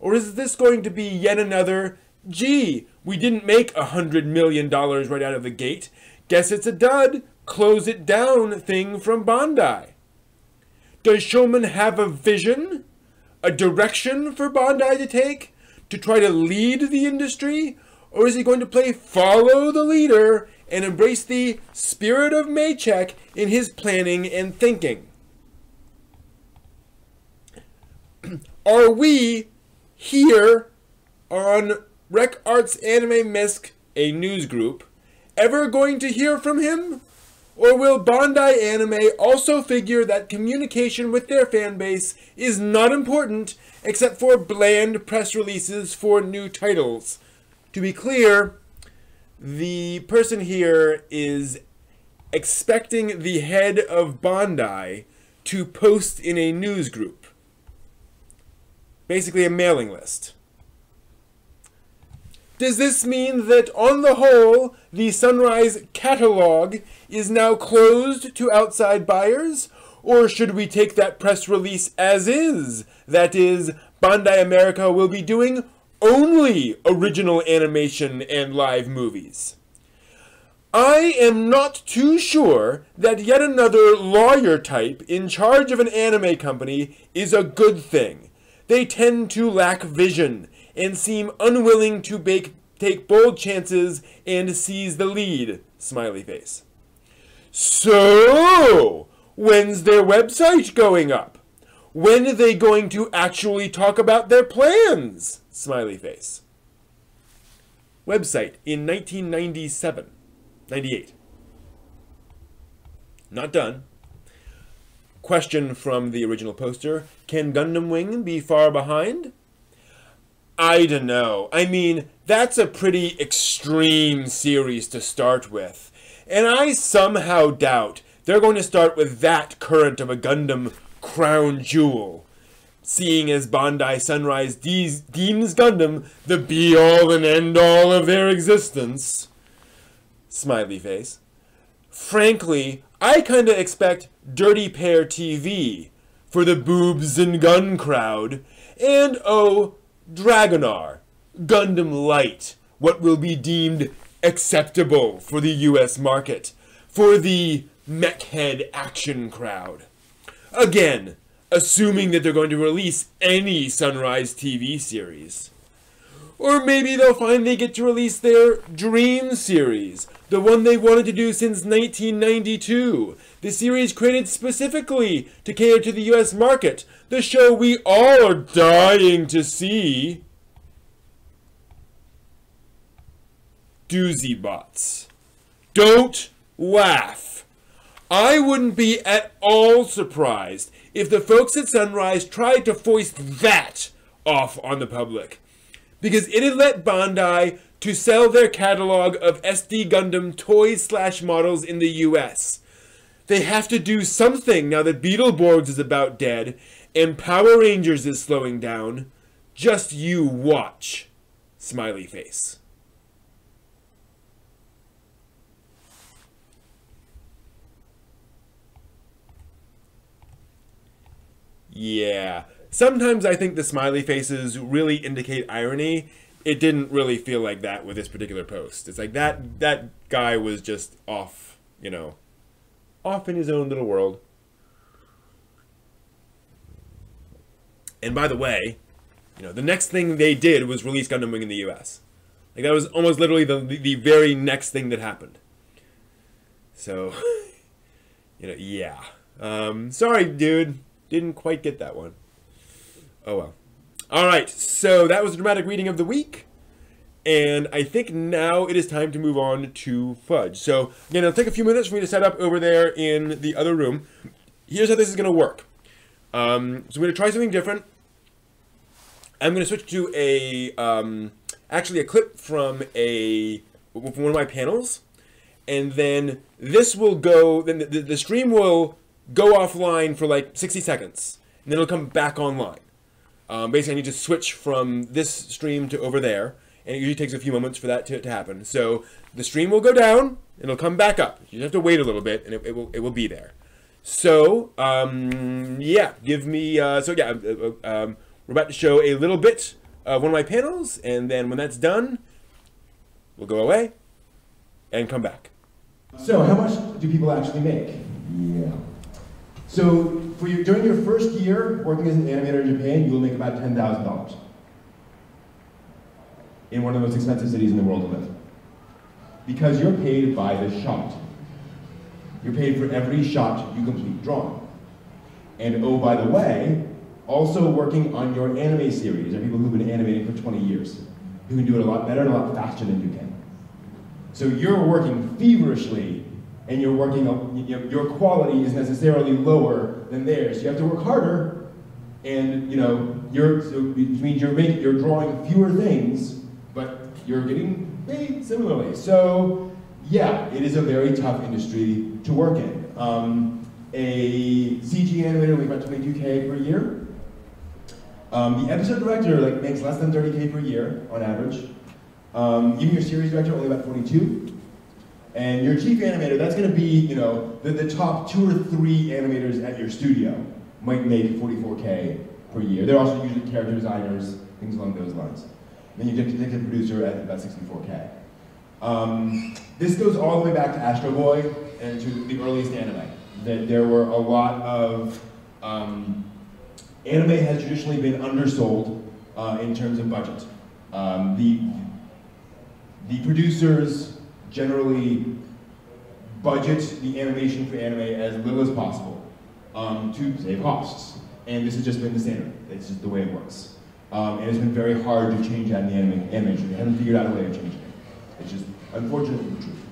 or is this going to be yet another, gee, we didn't make $100 million right out of the gate, guess it's a dud, close it down thing from Bandai? Does Schulman have a vision, a direction for Bandai to take, to try to lead the industry, or is he going to play follow the leader and embrace the spirit of Maycheck in his planning and thinking? Are we here on Rec Arts Anime Misc, a news group, ever going to hear from him? Or will Bandai Anime also figure that communication with their fan base is not important except for bland press releases for new titles? To be clear, the person here is expecting the head of Bandai to post in a news group. Basically a mailing list. Does this mean that, on the whole, the Sunrise catalog is now closed to outside buyers? Or should we take that press release as is? That is, Bandai America will be doing only original animation and live movies. I am not too sure that yet another lawyer type in charge of an anime company is a good thing. They tend to lack vision and seem unwilling to take bold chances and seize the lead. Smiley face. So, when's their website going up? When are they going to actually talk about their plans? Smiley face. Website in 1997. 98. Not done. Question from the original poster. Can Gundam Wing be far behind? I don't know. I mean, that's a pretty extreme series to start with. And I somehow doubt they're going to start with that current of a Gundam crown jewel. Seeing as Bandai Sunrise deems Gundam the be-all and end-all of their existence. Smiley face. Frankly, I kinda expect Dirty Pair TV for the boobs and gun crowd. And, oh, Dragonar. Gundam Light, what will be deemed acceptable for the US market, for the mech-head action crowd. Again, assuming that they're going to release any Sunrise TV series. Or maybe they'll finally get to release their Dream series, the one they wanted to do since 1992. The series created specifically to cater to the US market, the show we all are dying to see. Doozy bots. Don't laugh. I wouldn't be at all surprised if the folks at Sunrise tried to foist that off on the public, because it had let Bandai to sell their catalog of SD Gundam toys/models in the US. They have to do something now that Beetleborgs is about dead and Power Rangers is slowing down. Just you watch. Smiley face. Yeah. Sometimes I think the smiley faces really indicate irony. It didn't really feel like that with this particular post. It's like that guy was just off, you know, off in his own little world. And by the way, you know, the next thing they did was release Gundam Wing in the US. Like, that was almost literally the very next thing that happened. So, you know, yeah. Sorry, dude. Didn't quite get that one. Oh well. Alright, so that was the dramatic reading of the week. And I think now it is time to move on to Fudge. So, again, it'll take a few minutes for me to set up over there in the other room. Here's how this is going to work. So I'm going to try something different. I'm going to switch to a, actually a clip from one of my panels. And then this will go, then the stream will go offline for like 60 seconds, and then it'll come back online. Basically, I need to switch from this stream to over there, and it usually takes a few moments for that to happen. So the stream will go down, and it'll come back up. You have to wait a little bit, and it will be there. So, yeah, give me, we're about to show a little bit of one of my panels, and then when that's done, we'll go away and come back. So, how much do people actually make? Yeah. So, during your first year working as an animator in Japan, you will make about $10,000 in one of the most expensive cities in the world to live. Because you're paid by the shot. You're paid for every shot you complete drawing. And oh, by the way, also working on your anime series are people who've been animating for 20 years, who can do it a lot better and a lot faster than you can. So you're working feverishly, and you're working, your quality is necessarily lower than theirs. You have to work harder, and you know, which means you're drawing fewer things, but you're getting paid similarly. So yeah, it is a very tough industry to work in. A CG animator makes about $22K per year. The episode director makes less than $30K per year on average. Even your series director, only about 42. And your chief animator, that's going to be, you know, the top 2 or 3 animators at your studio might make $44K per year. They're also usually character designers, things along those lines. And then you get to the producer at about $64K. This goes all the way back to Astro Boy and to the earliest anime. That there were a lot of anime has traditionally been undersold in terms of budget. The producers generally budget the animation for anime as little as possible to save costs. And this has just been the standard. It's just the way it works. And it's been very hard to change that in the animation. They haven't figured out a way of changing it. It's just unfortunately the truth.